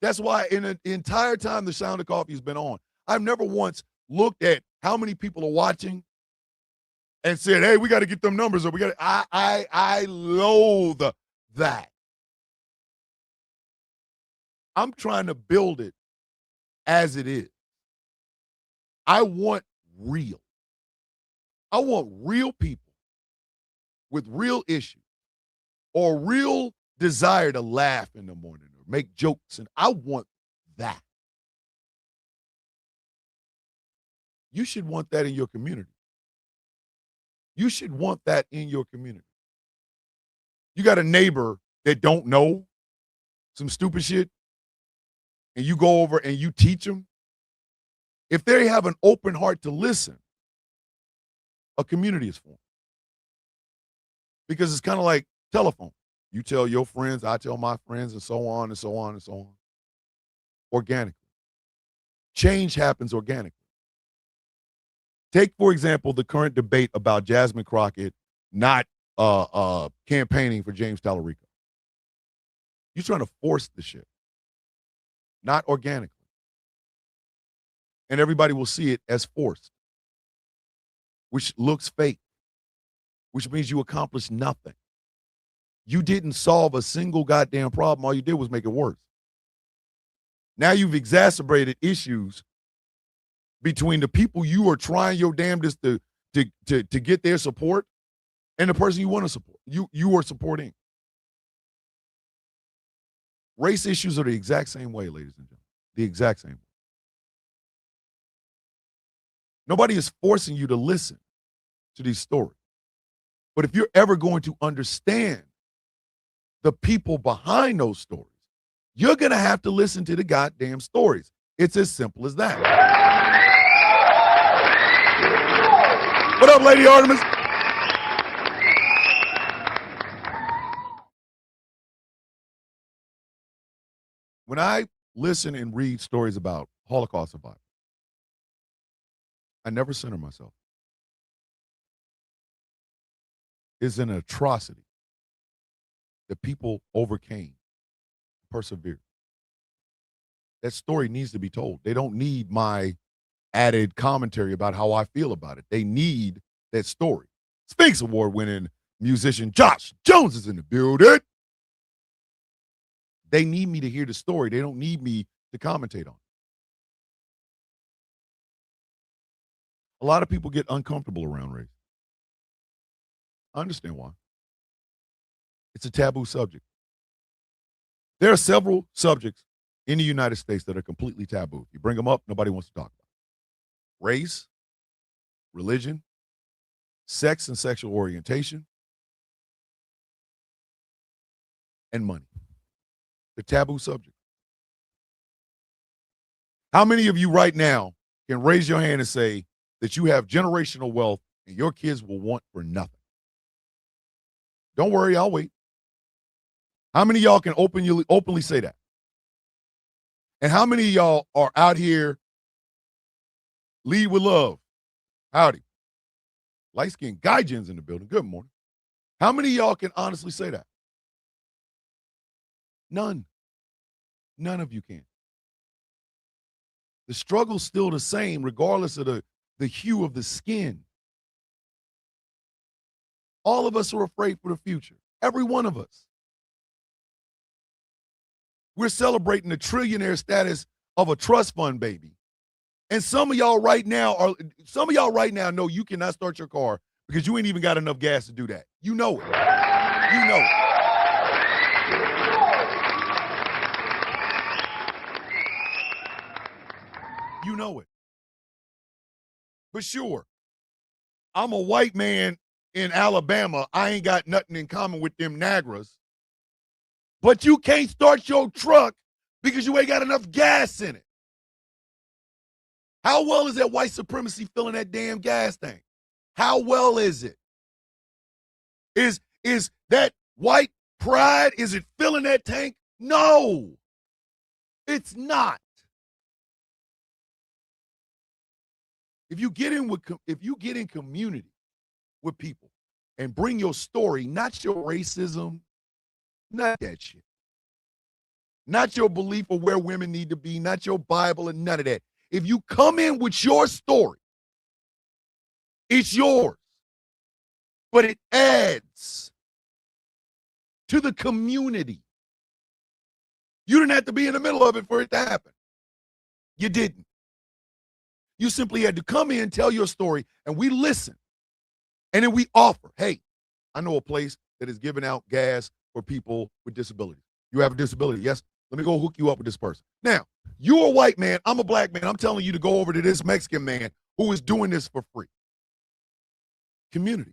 That's why in the entire time the Sound of Coffee has been on, I've never once looked at how many people are watching and said, hey, we got to get them numbers or we got to, I loathe that. I'm trying to build it as it is. I want real. I want real people with real issues or real desire to laugh in the morning or make jokes. And I want that. You should want that in your community. You should want that in your community. You got a neighbor that don't know some stupid shit and you go over and you teach them, if they have an open heart to listen, a community is formed. Because it's kind of like telephone. You tell your friends, I tell my friends, and so on and so on and so on. Organically. Change happens organically. Take, for example, the current debate about Jasmine Crockett not campaigning for James Tallarico. You're trying to force the shit, not organically. And everybody will see it as forced, which looks fake, which means you accomplished nothing. You didn't solve a single goddamn problem. All you did was make it worse. Now you've exacerbated issues between the people you are trying your damnedest to get their support and the person you want to support, you are supporting. Race issues are the exact same way, ladies and gentlemen. The exact same way. Nobody is forcing you to listen to these stories. But if you're ever going to understand the people behind those stories, you're going to have to listen to the goddamn stories. It's as simple as that. What up, Lady Artemis? When I listen and read stories about Holocaust survivors, I never center myself. It's an atrocity that people overcame, persevered. That story needs to be told. They don't need my added commentary about how I feel about it. They need that story. Sphinx Award-winning musician Josh Jones is in the building. They need me to hear the story. They don't need me to commentate on it. A lot of people get uncomfortable around race. I understand why. It's a taboo subject. There are several subjects in the United States that are completely taboo. You bring them up, nobody wants to talk about it. Race, religion, sex and sexual orientation, and money. The taboo subject. How many of you right now can raise your hand and say that you have generational wealth and your kids will want for nothing? Don't worry, I'll wait. How many of y'all can openly say that? And how many of y'all are out here lead with love? Howdy. Light-skinned Gaijin's in the building. Good morning. How many of y'all can honestly say that? None. None of you can. The struggle's still the same regardless of the hue of the skin. All of us are afraid for the future. Every one of us. We're celebrating the trillionaire status of a trust fund baby. And some of y'all right now know you cannot start your car because you ain't even got enough gas to do that. You know it. You know it. You know it. But sure, I'm a white man in Alabama. I ain't got nothing in common with them Nagras. But you can't start your truck because you ain't got enough gas in it. How well is that white supremacy filling that damn gas tank? How well is it? Is that white pride, is it filling that tank? No, it's not. If you get in community with people and bring your story, not your racism, not that shit. Not your belief of where women need to be, not your Bible and none of that. If you come in with your story, it's yours. But it adds to the community. You didn't have to be in the middle of it for it to happen. You didn't. You simply had to come in, tell your story, and we listen. And then we offer, hey, I know a place that is giving out gas for people with disabilities. You have a disability, yes? Let me go hook you up with this person. Now, you're a white man, I'm a black man. I'm telling you to go over to this Mexican man who is doing this for free. Community.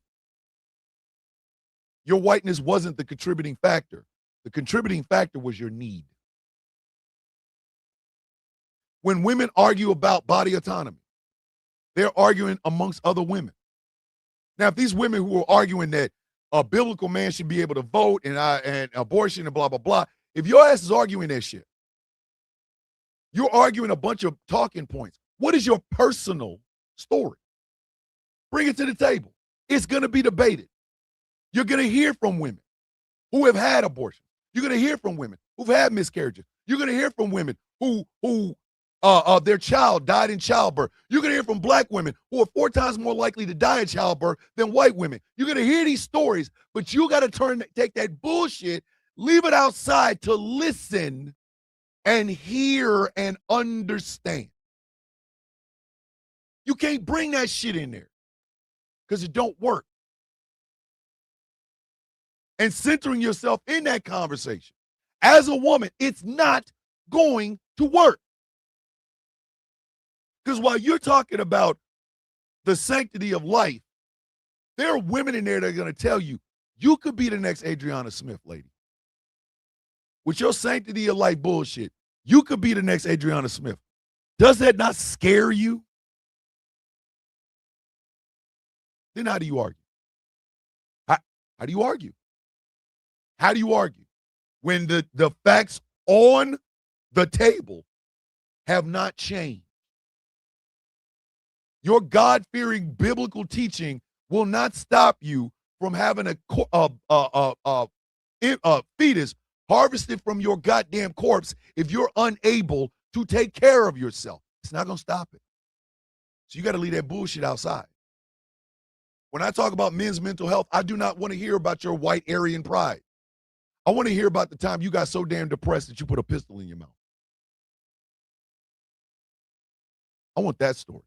Your whiteness wasn't the contributing factor. The contributing factor was your need. When women argue about body autonomy, they're arguing amongst other women. Now, if these women who are arguing that a biblical man should be able to vote and abortion and blah, blah, blah, if your ass is arguing that shit, you're arguing a bunch of talking points. What is your personal story? Bring it to the table. It's going to be debated. You're going to hear from women who have had abortion. You're going to hear from women who've had miscarriages. You're going to hear from women who their child died in childbirth. You're going to hear from black women who are 4 times more likely to die in childbirth than white women. You're going to hear these stories, but you got to take that bullshit, leave it outside to listen and hear and understand. You can't bring that shit in there because it don't work. And centering yourself in that conversation as a woman, it's not going to work. Because while you're talking about the sanctity of life, there are women in there that are going to tell you, you could be the next Adriana Smith, lady. With your sanctity of life bullshit, you could be the next Adriana Smith. Does that not scare you? Then how do you argue? How do you argue? How do you argue when the facts on the table have not changed? Your God-fearing biblical teaching will not stop you from having a fetus harvested from your goddamn corpse if you're unable to take care of yourself. It's not going to stop it. So you got to leave that bullshit outside. When I talk about men's mental health, I do not want to hear about your white Aryan pride. I want to hear about the time you got so damn depressed that you put a pistol in your mouth. I want that story.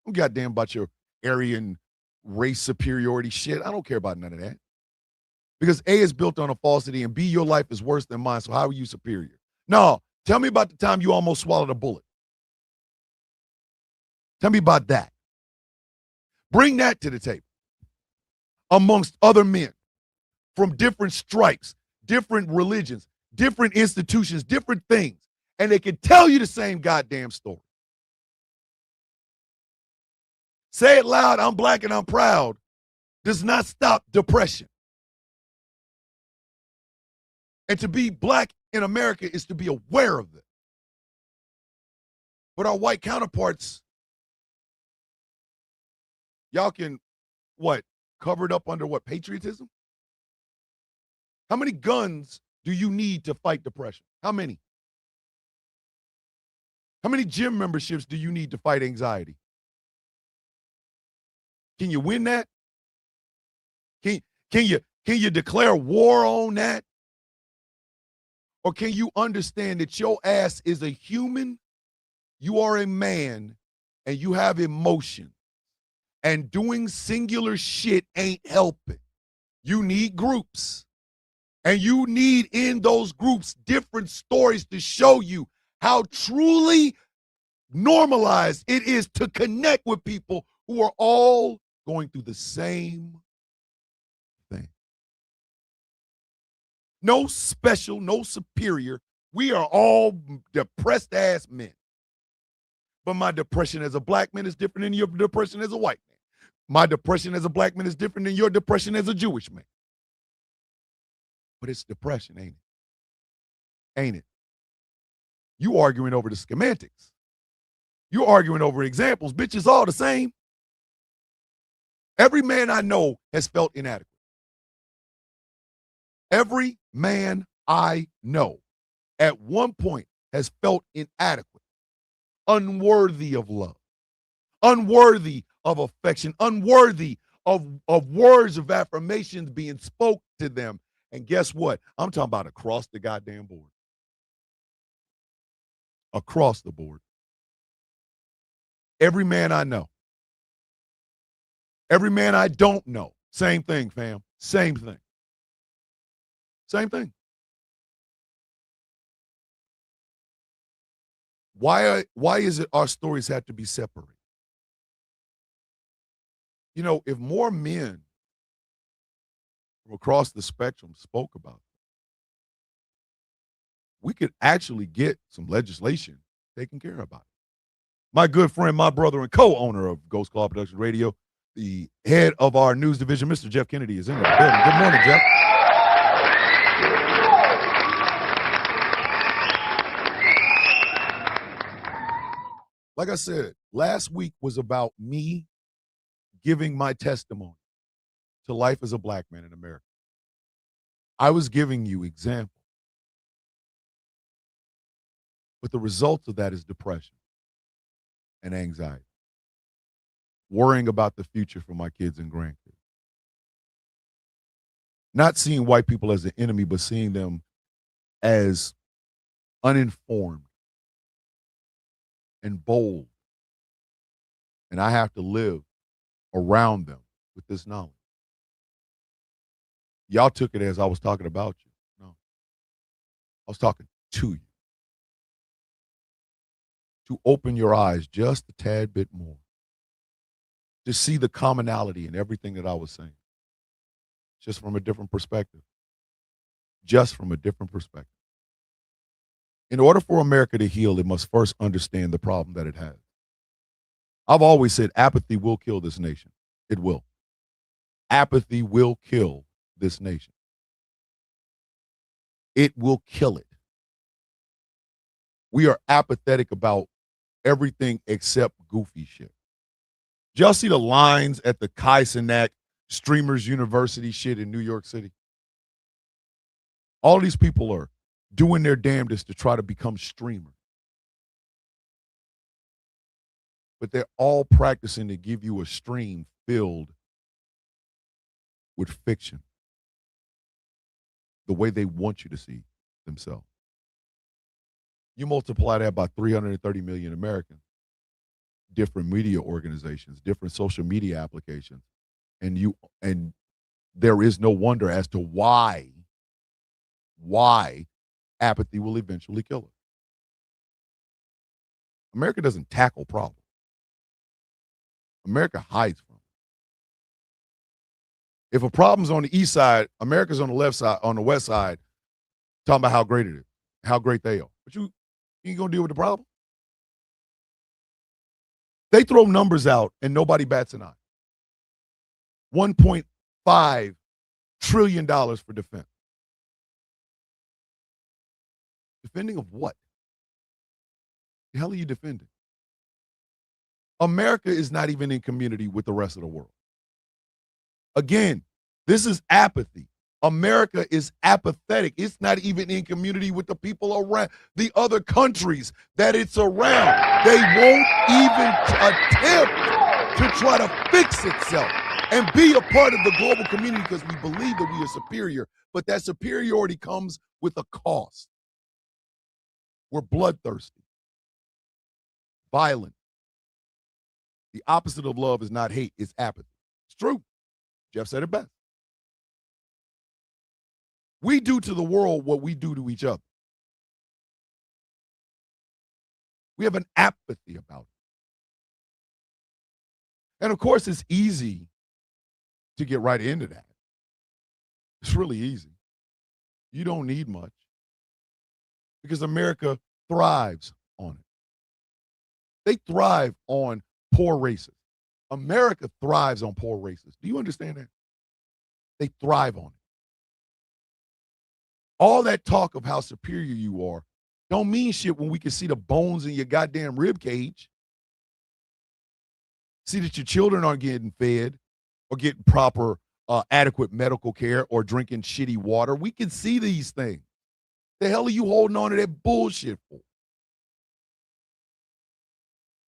I don't goddamn about your Aryan race superiority shit. I don't care about none of that. Because A is built on a falsity and B, your life is worse than mine, so how are you superior? No, tell me about the time you almost swallowed a bullet. Tell me about that. Bring that to the table amongst other men from different stripes, different religions, different institutions, different things, and they can tell you the same goddamn story. Say it loud, I'm black and I'm proud, does not stop depression. And to be black in America is to be aware of it. But our white counterparts, y'all can, cover it up under patriotism? How many guns do you need to fight depression? How many? How many gym memberships do you need to fight anxiety? Can you win that? Can you declare war on that? Or can you understand that your ass is a human, you are a man, and you have emotion, and doing singular shit ain't helping. You need groups. And you need in those groups different stories to show you how truly normalized it is to connect with people who are all going through the same thing. No special, no superior. We are all depressed ass men. But my depression as a black man is different than your depression as a white man. My depression as a black man is different than your depression as a Jewish man. But it's depression, ain't it? Ain't it? You arguing over the schematics. You arguing over examples. Bitch, it's all the same. Every man I know has felt inadequate. Every man I know at one point has felt inadequate, unworthy of love, unworthy of affection, unworthy of words of affirmations being spoke to them. And guess what? I'm talking about across the goddamn board. Across the board. Every man I know. Every man I don't know. Same thing, fam. Same thing. Same thing. Why is it our stories have to be separated? You know, if more men from across the spectrum spoke about it, we could actually get some legislation taken care about it. My good friend, my brother, and co-owner of Ghost Claw Production Radio, the head of our news division, Mr. Jeff Kennedy, is in the building. Good morning, Jeff. Like I said, last week was about me giving my testimony to life as a black man in America. I was giving you examples. But the result of that is depression and anxiety, worrying about the future for my kids and grandkids. Not seeing white people as the enemy, but seeing them as uninformed and bold. And I have to live around them with this knowledge. Y'all took it as I was talking about you. No. I was talking to you. To open your eyes just a tad bit more. To see the commonality in everything that I was saying. Just from a different perspective. Just from a different perspective. In order for America to heal, it must first understand the problem that it has. I've always said apathy will kill this nation. It will. Apathy will kill this nation. It will kill it. We are apathetic about everything except goofy shit. Did y'all see the lines at the Kai Cenat Streamers University shit in New York City? All these people are doing their damnedest to try to become streamers. But they're all practicing to give you a stream filled with fiction. The way they want you to see themselves. You multiply that by 330 million Americans, different media organizations, different social media applications, and there is no wonder as to why apathy will eventually kill us. America doesn't tackle problems. America hides from it. If a problem's on the east side, America's on the left side, on the west side, talking about how great it is, how great they are. But you ain't gonna deal with the problem. They throw numbers out and nobody bats an eye. $1.5 trillion for defense. Defending of what? The hell are you defending? America is not even in community with the rest of the world. Again, this is apathy. America is apathetic. It's not even in community with the people around the other countries that it's around. They won't even attempt to try to fix itself and be a part of the global community because we believe that we are superior. But that superiority comes with a cost. We're bloodthirsty, violent. The opposite of love is not hate, it's apathy. It's true. Jeff said it best. We do to the world what we do to each other. We have an apathy about it. And of course, it's easy to get right into that. It's really easy. You don't need much because America thrives on it. They thrive on poor races. America thrives on poor races. Do you understand that? They thrive on it. All that talk of how superior you are don't mean shit when we can see the bones in your goddamn rib cage. See that your children aren't getting fed or getting proper, adequate medical care or drinking shitty water. We can see these things. The hell are you holding on to that bullshit for?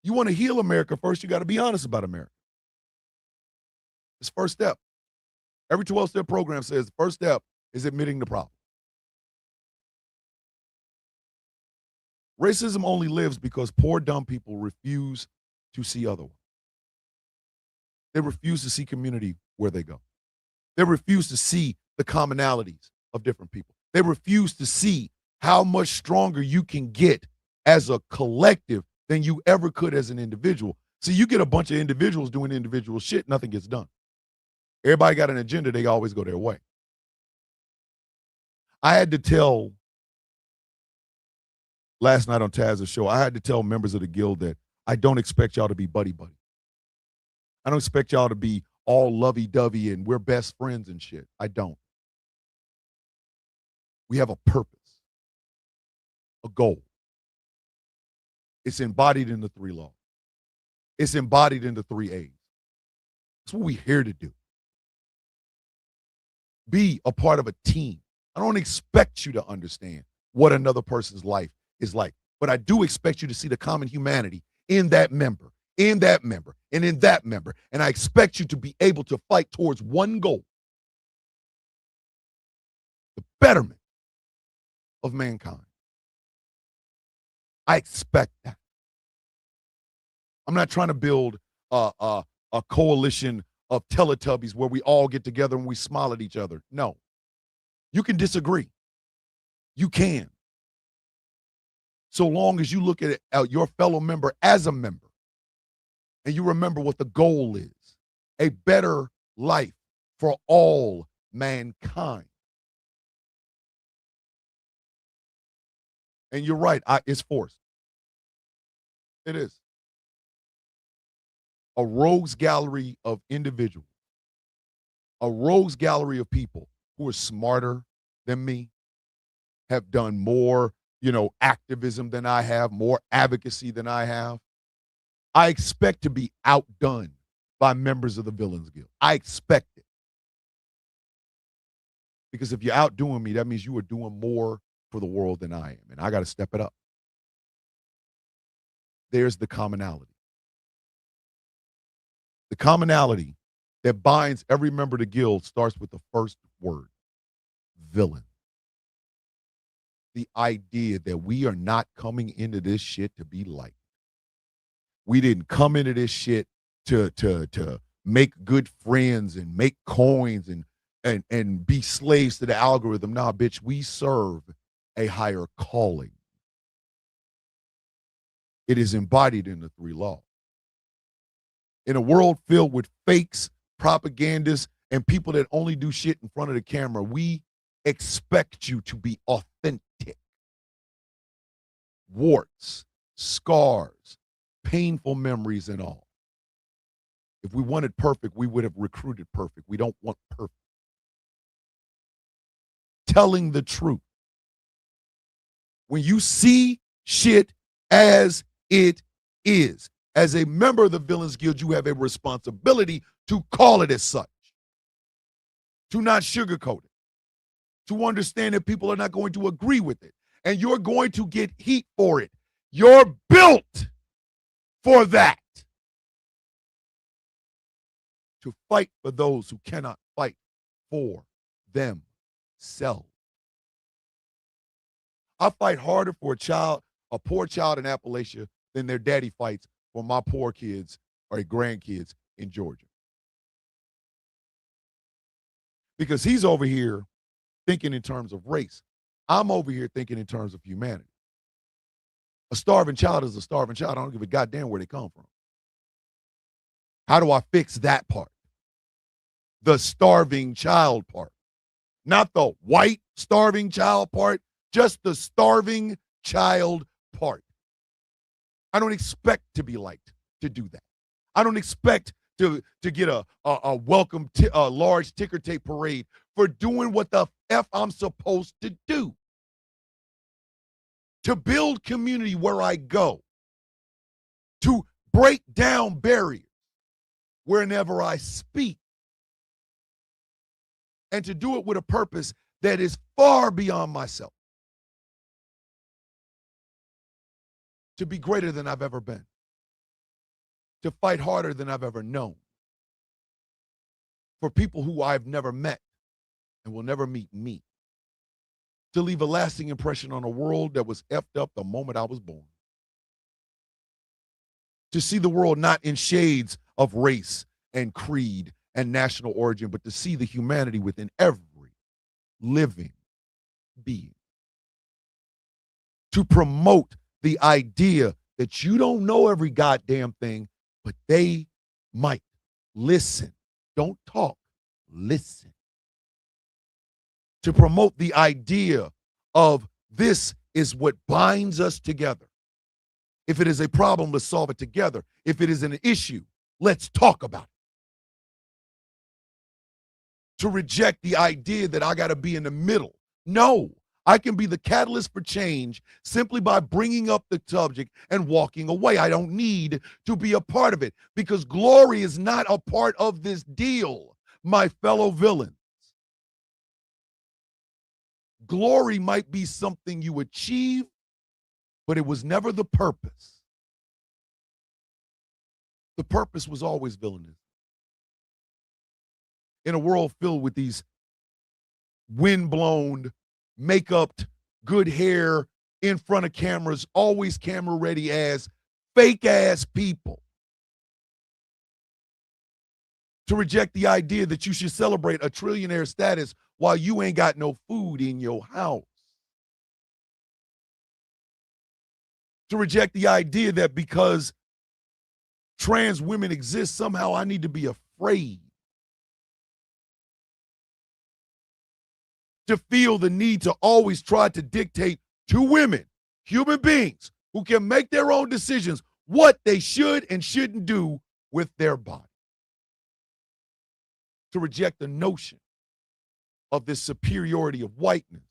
You want to heal America first, you got to be honest about America. It's first step. Every 12-step program says the first step is admitting the problem. Racism only lives because poor, dumb people refuse to see otherwise. They refuse to see community where they go. They refuse to see the commonalities of different people. They refuse to see how much stronger you can get as a collective than you ever could as an individual. See, you get a bunch of individuals doing individual shit, nothing gets done. Everybody got an agenda, they always go their way. I had to tell last night on Taz's show, I had to tell members of the guild that I don't expect y'all to be buddy-buddy. I don't expect y'all to be all lovey-dovey and we're best friends and shit. I don't. We have a purpose, a goal. It's embodied in the 3 laws. It's embodied in the 3 A's. That's what we're here to do. Be a part of a team. I don't expect you to understand what another person's life is like, but I do expect you to see the common humanity in that member, and in that member. And I expect you to be able to fight towards one goal, the betterment of mankind. I expect that. I'm not trying to build a coalition of Teletubbies where we all get together and we smile at each other. No. You can disagree. You can. So long as you look at your fellow member as a member and you remember what the goal is, a better life for all mankind. And you're right, it's forced. It is. A rogues gallery of individuals, a rogues gallery of people who are smarter than me, have done more, activism than I have, more advocacy than I have. I expect to be outdone by members of the Villains Guild. I expect it. Because if you're outdoing me, that means you are doing more for the world than I am, and I got to step it up. There's the commonality. The commonality that binds every member of the guild starts with the first word, villain. The idea that we are not coming into this shit to be liked. We didn't come into this shit to make good friends and make coins and be slaves to the algorithm. Nah, bitch, we serve a higher calling. It is embodied in the 3 laws. In a world filled with fakes, propagandists, and people that only do shit in front of the camera, we expect you to be authentic. Warts, scars, painful memories, and all. If we wanted perfect, we would have recruited perfect. We don't want perfect. Telling the truth. When you see shit as it is, as a member of the Villains Guild, you have a responsibility to call it as such, to not sugarcoat it, to understand that people are not going to agree with it, and you're going to get heat for it. You're built for that. To fight for those who cannot fight for themselves. I fight harder for a poor child in Appalachia than their daddy fights for my poor kids or grandkids in Georgia. Because he's over here thinking in terms of race. I'm over here thinking in terms of humanity. A starving child is a starving child. I don't give a goddamn where they come from. How do I fix that part? The starving child part. Not the white starving child part, just the starving child part. I don't expect to be liked to do that. I don't expect to get a welcome, a large ticker tape parade for doing what the F I'm supposed to do. To build community where I go. To break down barriers whenever I speak. And to do it with a purpose that is far beyond myself. To be greater than I've ever been. To fight harder than I've ever known. For people who I've never met and will never meet me. To leave a lasting impression on a world that was effed up the moment I was born. To see the world not in shades of race and creed and national origin, but to see the humanity within every living being. To promote the idea that you don't know every goddamn thing, but they might. Listen. Don't talk. Listen. To promote the idea of this is what binds us together. If it is a problem, let's solve it together. If it is an issue, let's talk about it. To reject the idea that I got to be in the middle. No, I can be the catalyst for change simply by bringing up the subject and walking away. I don't need to be a part of it because glory is not a part of this deal, my fellow villains. Glory might be something you achieve, but it was never the purpose. The purpose was always villainous. In a world filled with these windblown, make-upped, good hair, in front of cameras, always camera ready ass, fake ass people. To reject the idea that you should celebrate a trillionaire status while you ain't got no food in your house. To reject the idea that because trans women exist, somehow I need to be afraid. To feel the need to always try to dictate to women, human beings who can make their own decisions, what they should and shouldn't do with their body. To reject the notion of this superiority of whiteness,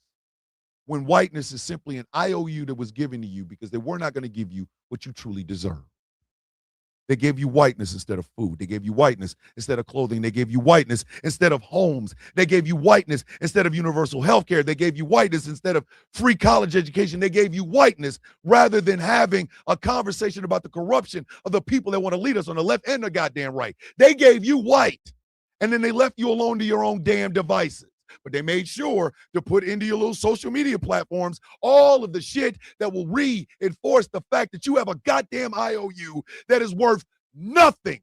when whiteness is simply an IOU that was given to you because they were not going to give you what you truly deserve. They gave you whiteness instead of food. They gave you whiteness instead of clothing. They gave you whiteness instead of homes. They gave you whiteness instead of universal health care. They gave you whiteness instead of free college education. They gave you whiteness rather than having a conversation about the corruption of the people that want to lead us on the left and the goddamn right. They gave you white, and then they left you alone to your own damn devices. But they made sure to put into your little social media platforms all of the shit that will reinforce the fact that you have a goddamn IOU that is worth nothing.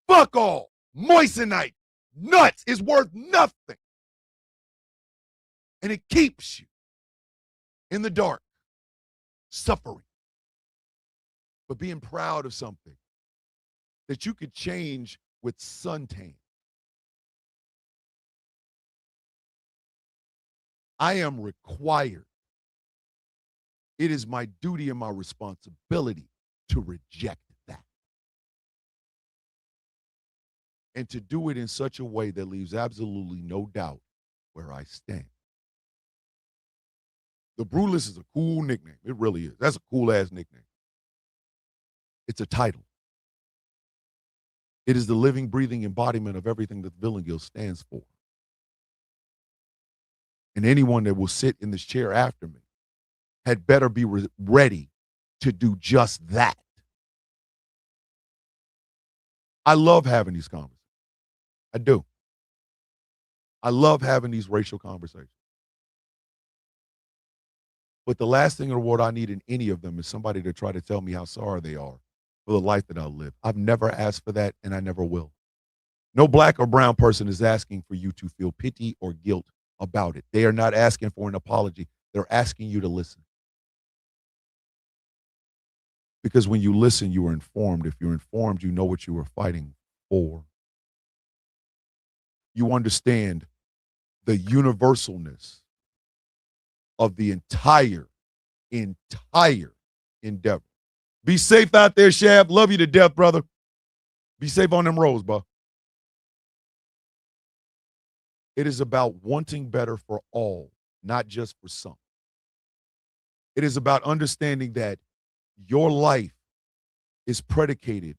Fuck all. Moissanite. Nuts is worth nothing. And it keeps you in the dark, suffering, but being proud of something that you could change with suntan. I am required. It is my duty and my responsibility to reject that. And to do it in such a way that leaves absolutely no doubt where I stand. The Brutalist is a cool nickname. It really is. That's a cool-ass nickname. It's a title. It is the living, breathing embodiment of everything that Villain Guild stands for. And anyone that will sit in this chair after me had better be ready to do just that. I love having these conversations. I do. I love having these racial conversations. But the last thing in the world I need in any of them is somebody to try to tell me how sorry they are for the life that I live. I've never asked for that, and I never will. No black or brown person is asking for you to feel pity or guilt about it. They are not asking for an apology. They're asking you to listen. Because when you listen, you are informed. If you're informed, you know what you are fighting for. You understand the universalness of the entire endeavor. Be safe out there, Shab. Love you to death, brother. Be safe on them roads, bro. It is about wanting better for all, not just for some. It is about understanding that your life is predicated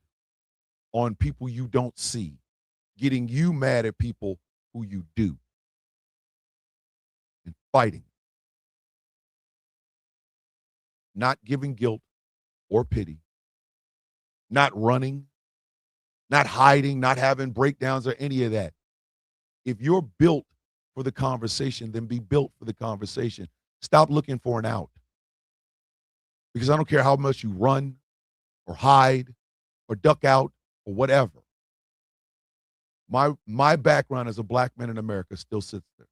on people you don't see, getting you mad at people who you do, and fighting. Not giving guilt or pity, not running, not hiding, not having breakdowns or any of that. If you're built for the conversation, then be built for the conversation. Stop looking for an out. Because I don't care how much you run or hide or duck out or whatever. My background as a black man in America still sits there.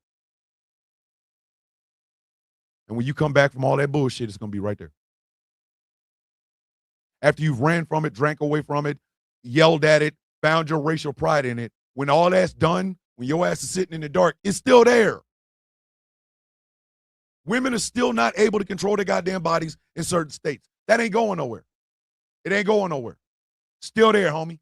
And when you come back from all that bullshit, it's going to be right there. After you've ran from it, drank away from it, yelled at it, found your racial pride in it, when all that's done, when your ass is sitting in the dark, it's still there. Women are still not able to control their goddamn bodies in certain states. That ain't going nowhere. It ain't going nowhere. Still there, homie.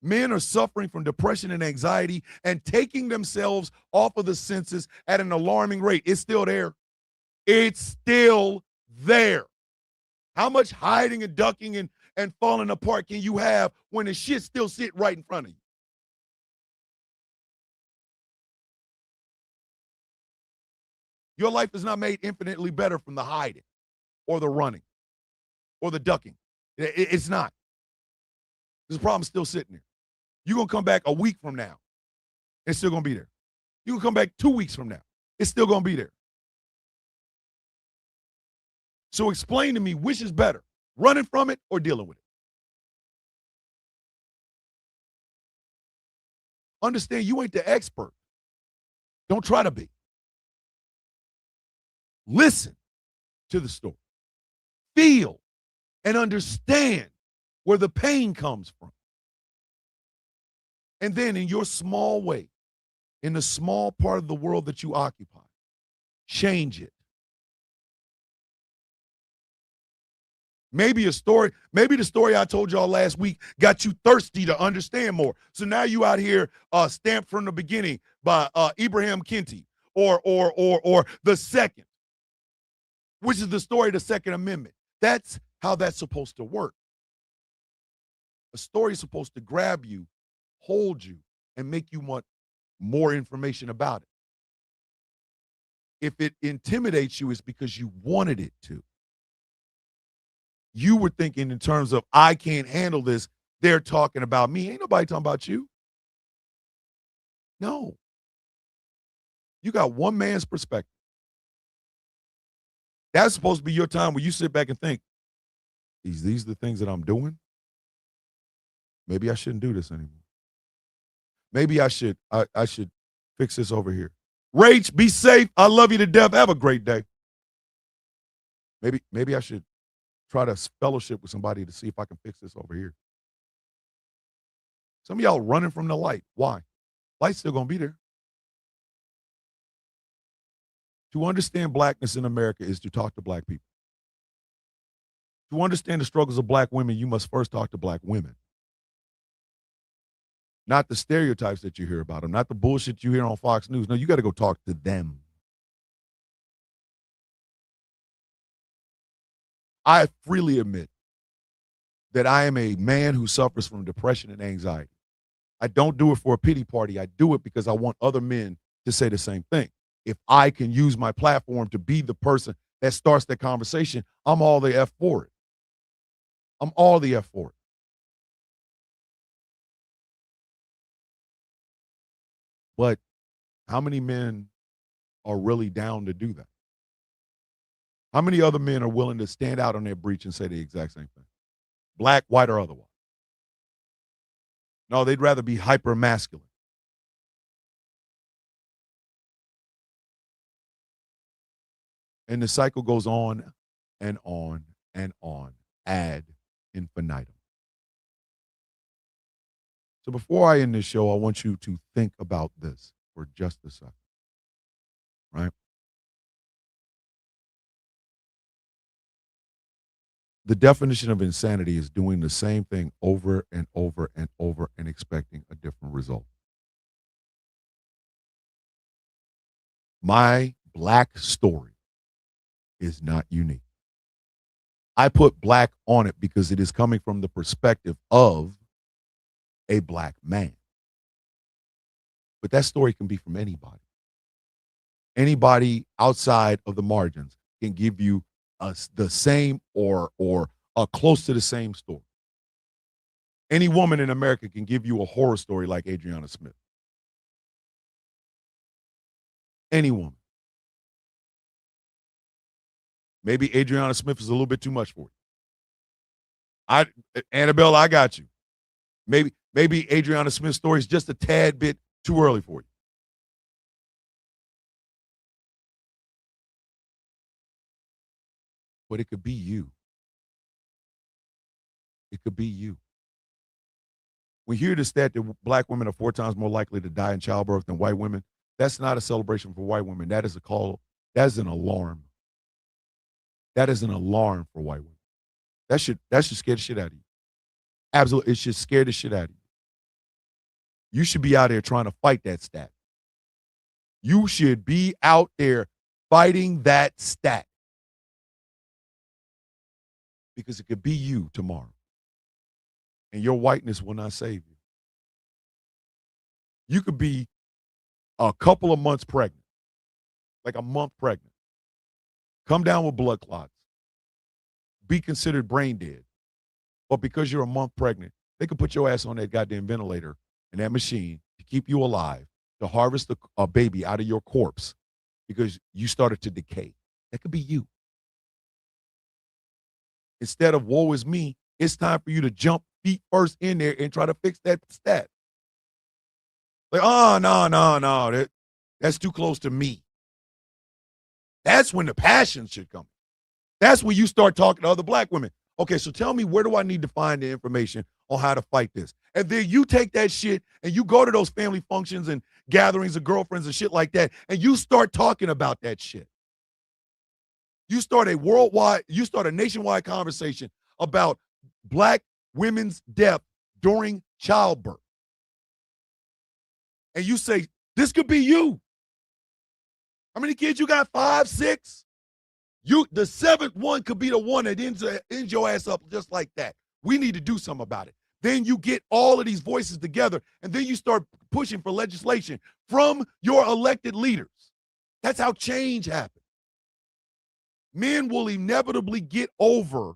Men are suffering from depression and anxiety and taking themselves off of the census at an alarming rate. It's still there. It's still there. How much hiding and ducking and falling apart can you have when the shit still sit right in front of you? Your life is not made infinitely better from the hiding or the running or the ducking. It's not. This problem's still sitting there. You're going to come back a week from now. It's still going to be there. You can come back 2 weeks from now. It's still going to be there. So explain to me which is better, running from it or dealing with it. Understand you ain't the expert. Don't try to be. Listen to the story. Feel and understand where the pain comes from. And then in your small way, in the small part of the world that you occupy, change it. Maybe the story I told y'all last week got you thirsty to understand more. So now you out here stamped from the beginning by Ibrahim Kenti or the second, which is the story of the Second Amendment. That's how that's supposed to work. A story is supposed to grab you, hold you, and make you want more information about it. If it intimidates you, it's because you wanted it to. You were thinking in terms of, I can't handle this. They're talking about me. Ain't nobody talking about you. No. You got one man's perspective. That's supposed to be your time where you sit back and think, these the things that I'm doing? Maybe I shouldn't do this anymore. Maybe I should fix this over here. Rach, be safe. I love you to death. Have a great day. Maybe I should try to fellowship with somebody to see if I can fix this over here. Some of y'all running from the light. Why? Light's still going to be there. To understand blackness in America is to talk to black people. To understand the struggles of black women, you must first talk to black women. Not the stereotypes that you hear about them, not the bullshit you hear on Fox News. No, you got to go talk to them. I freely admit that I am a man who suffers from depression and anxiety. I don't do it for a pity party. I do it because I want other men to say the same thing. If I can use my platform to be the person that starts that conversation, I'm all the F for it. I'm all the F for it. But how many men are really down to do that? How many other men are willing to stand out on their breach and say the exact same thing? Black, white, or otherwise? No, they'd rather be hyper masculine. And the cycle goes on and on and on, ad infinitum. So before I end this show, I want you to think about this for just a second, right? The definition of insanity is doing the same thing over and over and over and expecting a different result. My black story is not unique. I put black on it because it is coming from the perspective of a black man. But that story can be from anybody. Anybody outside of the margins can give you the same or close to the same story. Any woman in America can give you a horror story like Adriana Smith. Any woman. Maybe Adriana Smith is a little bit too much for you. Annabelle, I got you. Maybe Adriana Smith's story is just a tad bit too early for you. But it could be you. It could be you. We hear the stat that black women are 4 times more likely to die in childbirth than white women. That's not a celebration for white women. That is a call. That's an alarm. That is an alarm for white women. That should scare the shit out of you. Absolutely. It should scare the shit out of you. You should be out there trying to fight that stat. You should be out there fighting that stat. Because it could be you tomorrow. And your whiteness will not save you. You could be a couple of months pregnant, like a month pregnant. Come down with blood clots. Be considered brain dead. But because you're a month pregnant, they could put your ass on that goddamn ventilator and that machine to keep you alive, to harvest a baby out of your corpse because you started to decay. That could be you. Instead of woe is me, it's time for you to jump feet first in there and try to fix that stat. Like, oh, no, that's too close to me. That's when the passion should come. That's when you start talking to other black women. Okay, so tell me, where do I need to find the information on how to fight this? And then you take that shit and you go to those family functions and gatherings of girlfriends and shit like that, and you start talking about that shit. You start a nationwide conversation about black women's death during childbirth. And you say, this could be you. How many kids you got? 5, 6? The seventh one could be the one that ends your ass up just like that. We need to do something about it. Then you get all of these voices together, and then you start pushing for legislation from your elected leaders. That's how change happens. Men will inevitably get over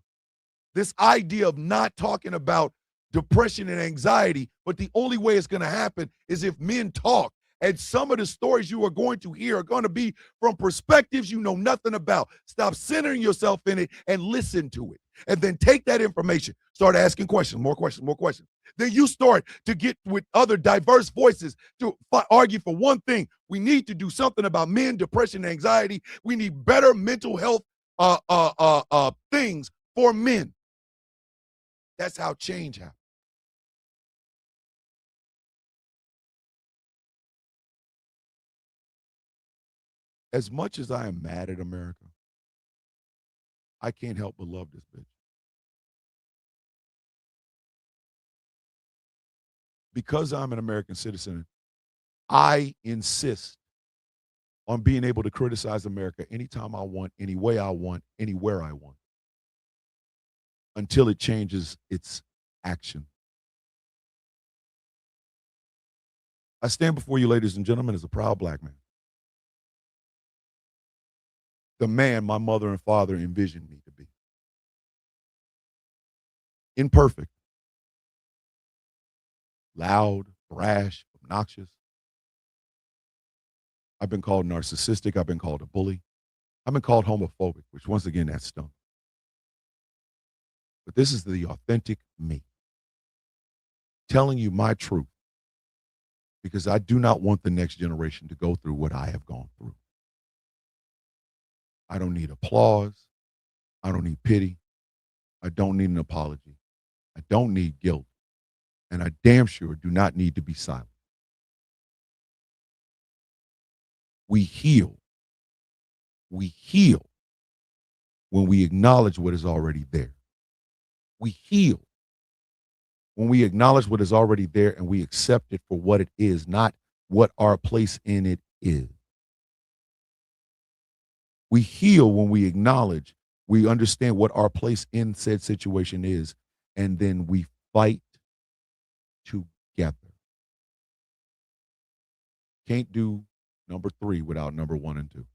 this idea of not talking about depression and anxiety, but the only way it's going to happen is if men talk. And some of the stories you are going to hear are going to be from perspectives you know nothing about. Stop centering yourself in it and listen to it. And then take that information, start asking questions, more questions, more questions. Then you start to get with other diverse voices to argue for one thing. We need to do something about men, depression, and anxiety. We need better mental health things for men. That's how change happens. As much as I am mad at America, I can't help but love this bitch. Because I'm an American citizen, I insist on being able to criticize America anytime I want, any way I want, anywhere I want, until it changes its action. I stand before you, ladies and gentlemen, as a proud black man. The man my mother and father envisioned me to be. Imperfect. Loud, brash, obnoxious. I've been called narcissistic. I've been called a bully. I've been called homophobic, which once again, that stung. But this is the authentic me. Telling you my truth. Because I do not want the next generation to go through what I have gone through. I don't need applause. I don't need pity. I don't need an apology. I don't need guilt. And I damn sure do not need to be silent. We heal. We heal when we acknowledge what is already there. We heal when we acknowledge what is already there and we accept it for what it is, not what our place in it is. We heal when we acknowledge, we understand what our place in said situation is, and then we fight together. Can't do number 3 without number 1 and 2.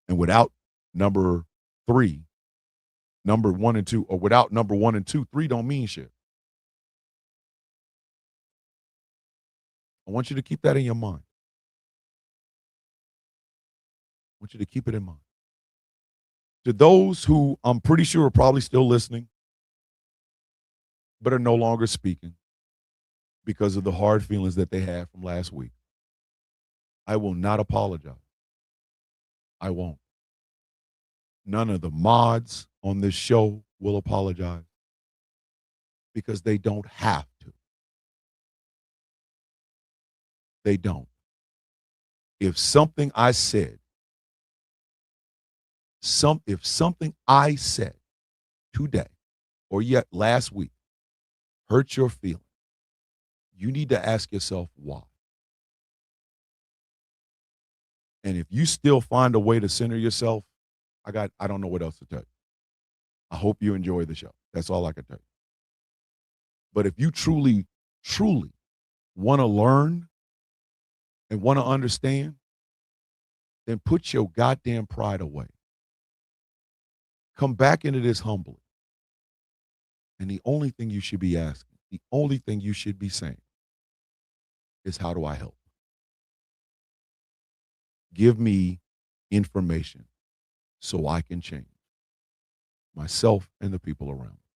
And without number 3, number 1 and 2, or without number 1 and 2, 3 don't mean shit. I want you to keep that in your mind. I want you to keep it in mind. To those who I'm pretty sure are probably still listening, but are no longer speaking because of the hard feelings that they had from last week, I will not apologize. I won't. None of the mods on this show will apologize because they don't have to. They don't. If something I said, if something I said today or yet last week hurt your feeling, you need to ask yourself why. And if you still find a way to center yourself, I don't know what else to tell you. I hope you enjoy the show. That's all I can tell you. But if you truly, truly want to learn and want to understand, then put your goddamn pride away. Come back into this humbly. And the only thing you should be asking, the only thing you should be saying is, how do I help? Give me information so I can change myself and the people around me.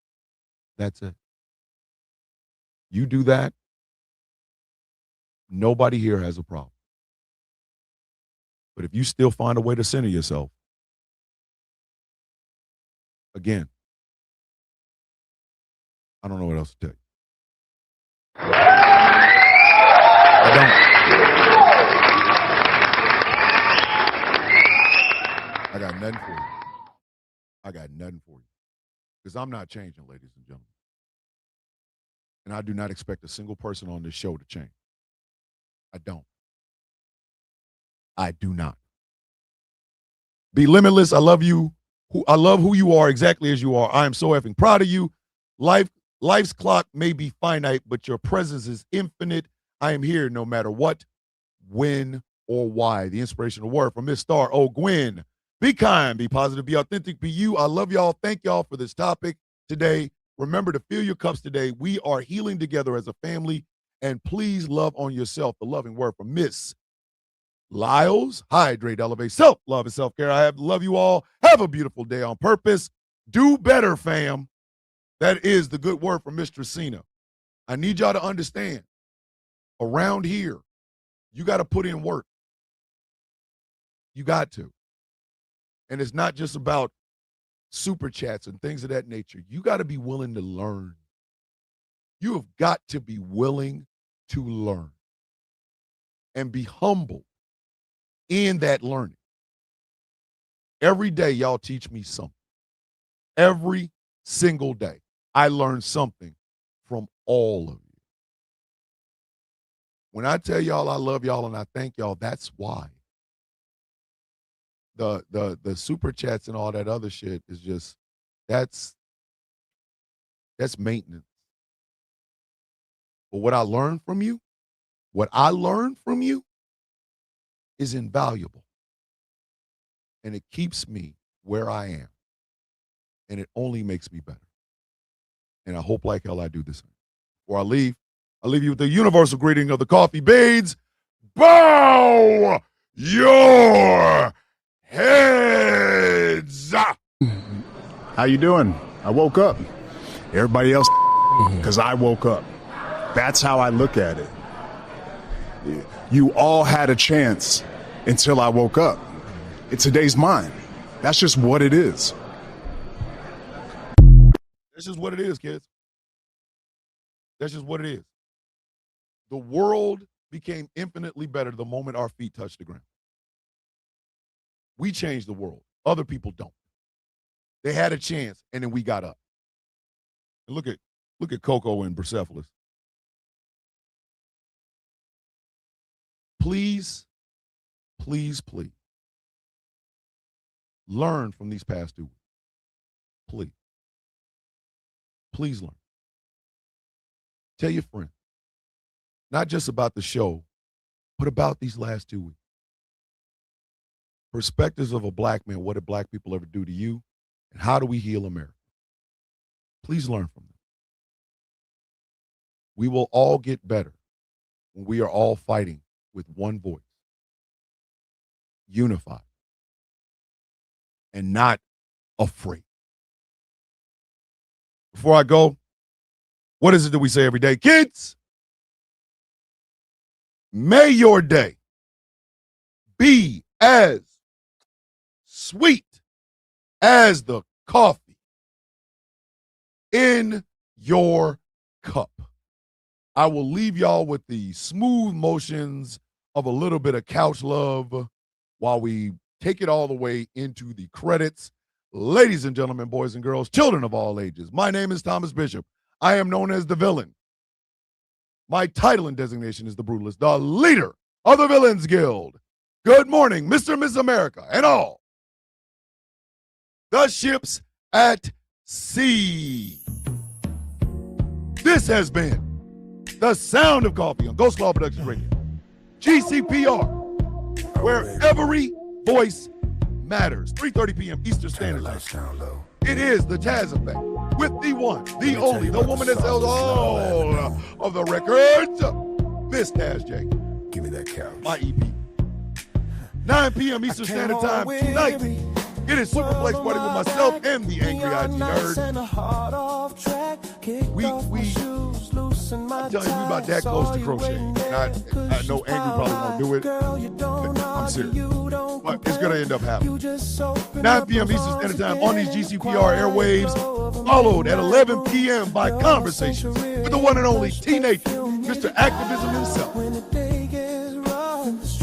That's it. You do that, nobody here has a problem. But if you still find a way to center yourself, again, I don't know what else to tell you. I don't. I got nothing for you. I got nothing for you. Because I'm not changing, ladies and gentlemen. And I do not expect a single person on this show to change. I don't. I do not. Be limitless. I love you. I love who you are exactly as you are. I am so effing proud of you. Life's clock may be finite, but your presence is infinite. I am here no matter what, when, or why. The inspirational word from Miss Star O. Gwen. Be kind, be positive, be authentic, be you. I love y'all. Thank y'all for this topic today. Remember to fill your cups today. We are healing together as a family. And please love on yourself. The loving word from Miss Lyles. Hydrate, elevate, self-love and self-care. I love you all. Have a beautiful day on purpose. Do better, fam. That is the good word from Miss Tracina. I need y'all to understand, around here, you got to put in work. You got to. And it's not just about super chats and things of that nature. You got to be willing to learn. You have got to be willing to learn and be humble in that learning. Every day, y'all teach me something. Every single day, I learn something from all of you. When I tell y'all I love y'all and I thank y'all, that's why. The super chats and all that other shit is just, that's maintenance. But what I learned from you is invaluable. And it keeps me where I am. And it only makes me better. And I hope like hell I do the same. Before I leave you with the universal greeting of the coffee beads. Bow your heads. How you doing? I woke up. Everybody else, because I woke up. That's how I look at it. You all had a chance until I woke up. Today's mine. That's just what it is. That's just what it is, kids. That's just what it is. The world became infinitely better the moment our feet touched the ground. We changed the world. Other people don't. They had a chance, and then we got up. And look at Coco and Persepolis. Please, please, please, learn from these past 2 weeks. Please. Please learn. Tell your friends, not just about the show, but about these last 2 weeks. Perspectives of a black man. What did black people ever do to you? And how do we heal America? Please learn from them. We will all get better when we are all fighting with one voice, unified, and not afraid. Before I go, what is it that we say every day? Kids, may your day be as sweet as the coffee in your cup. I will leave y'all with the smooth motions of a little bit of couch love while we take it all the way into the credits. Ladies and gentlemen, boys and girls, children of all ages, my name is Thomas Bishop. I am known as the villain. My title and designation is the Brutalist, the leader of the Villains Guild. Good morning, Mr. and Mrs. America, and all the ships at sea. This has been the sound of coffee on Ghost Law Productions Radio, GCPR, where every voice matters. 3:30 p.m. Eastern Standard Time. It is the Taz Effect with the one, the only, the woman that sells all of the records, Miss Taz J. Give me that couch. My EP. 9 p.m. Eastern Standard Time tonight. It is Superplex Party with myself and the Angry IT Nerd. I'm telling you, we about that close to crocheting. I know Angry probably won't do it. I'm serious. But it's going to end up happening. 9 p.m. Eastern Standard Time on these GCPR airwaves, followed at 11 p.m. by Conversations with the one and only teenager, Mr. Activism himself.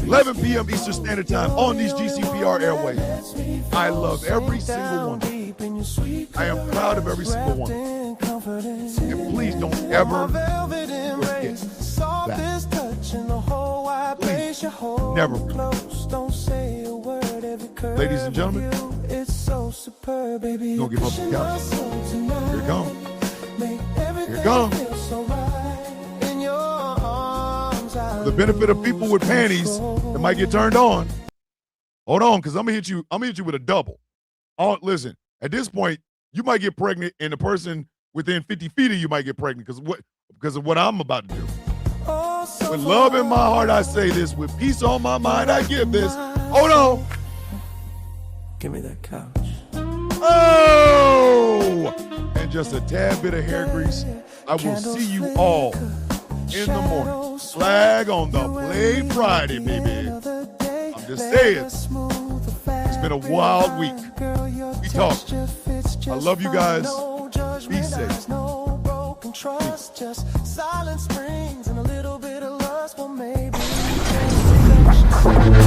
11 p.m. Eastern Standard Time on these GCPR airwaves. I love every single one. I am proud of every single one. And please don't ever forget that. Please, never forget. Ladies and gentlemen, don't give up the couch. Here it comes. Here it comes. For the benefit of people with panties that might get turned on. Hold on, because I'm gonna hit you with a double. Oh, listen, at this point, you might get pregnant, and the person within 50 feet of you might get pregnant because of what I'm about to do. With love in my heart, I say this. With peace on my mind, I give this. Hold on. Give me that couch. Oh! And just a tad bit of hair grease. I will see you all in the morning. Flag on the play Friday, baby. I'm just saying. It's been a wild week. We talk. I love you guys. Be safe. Peace.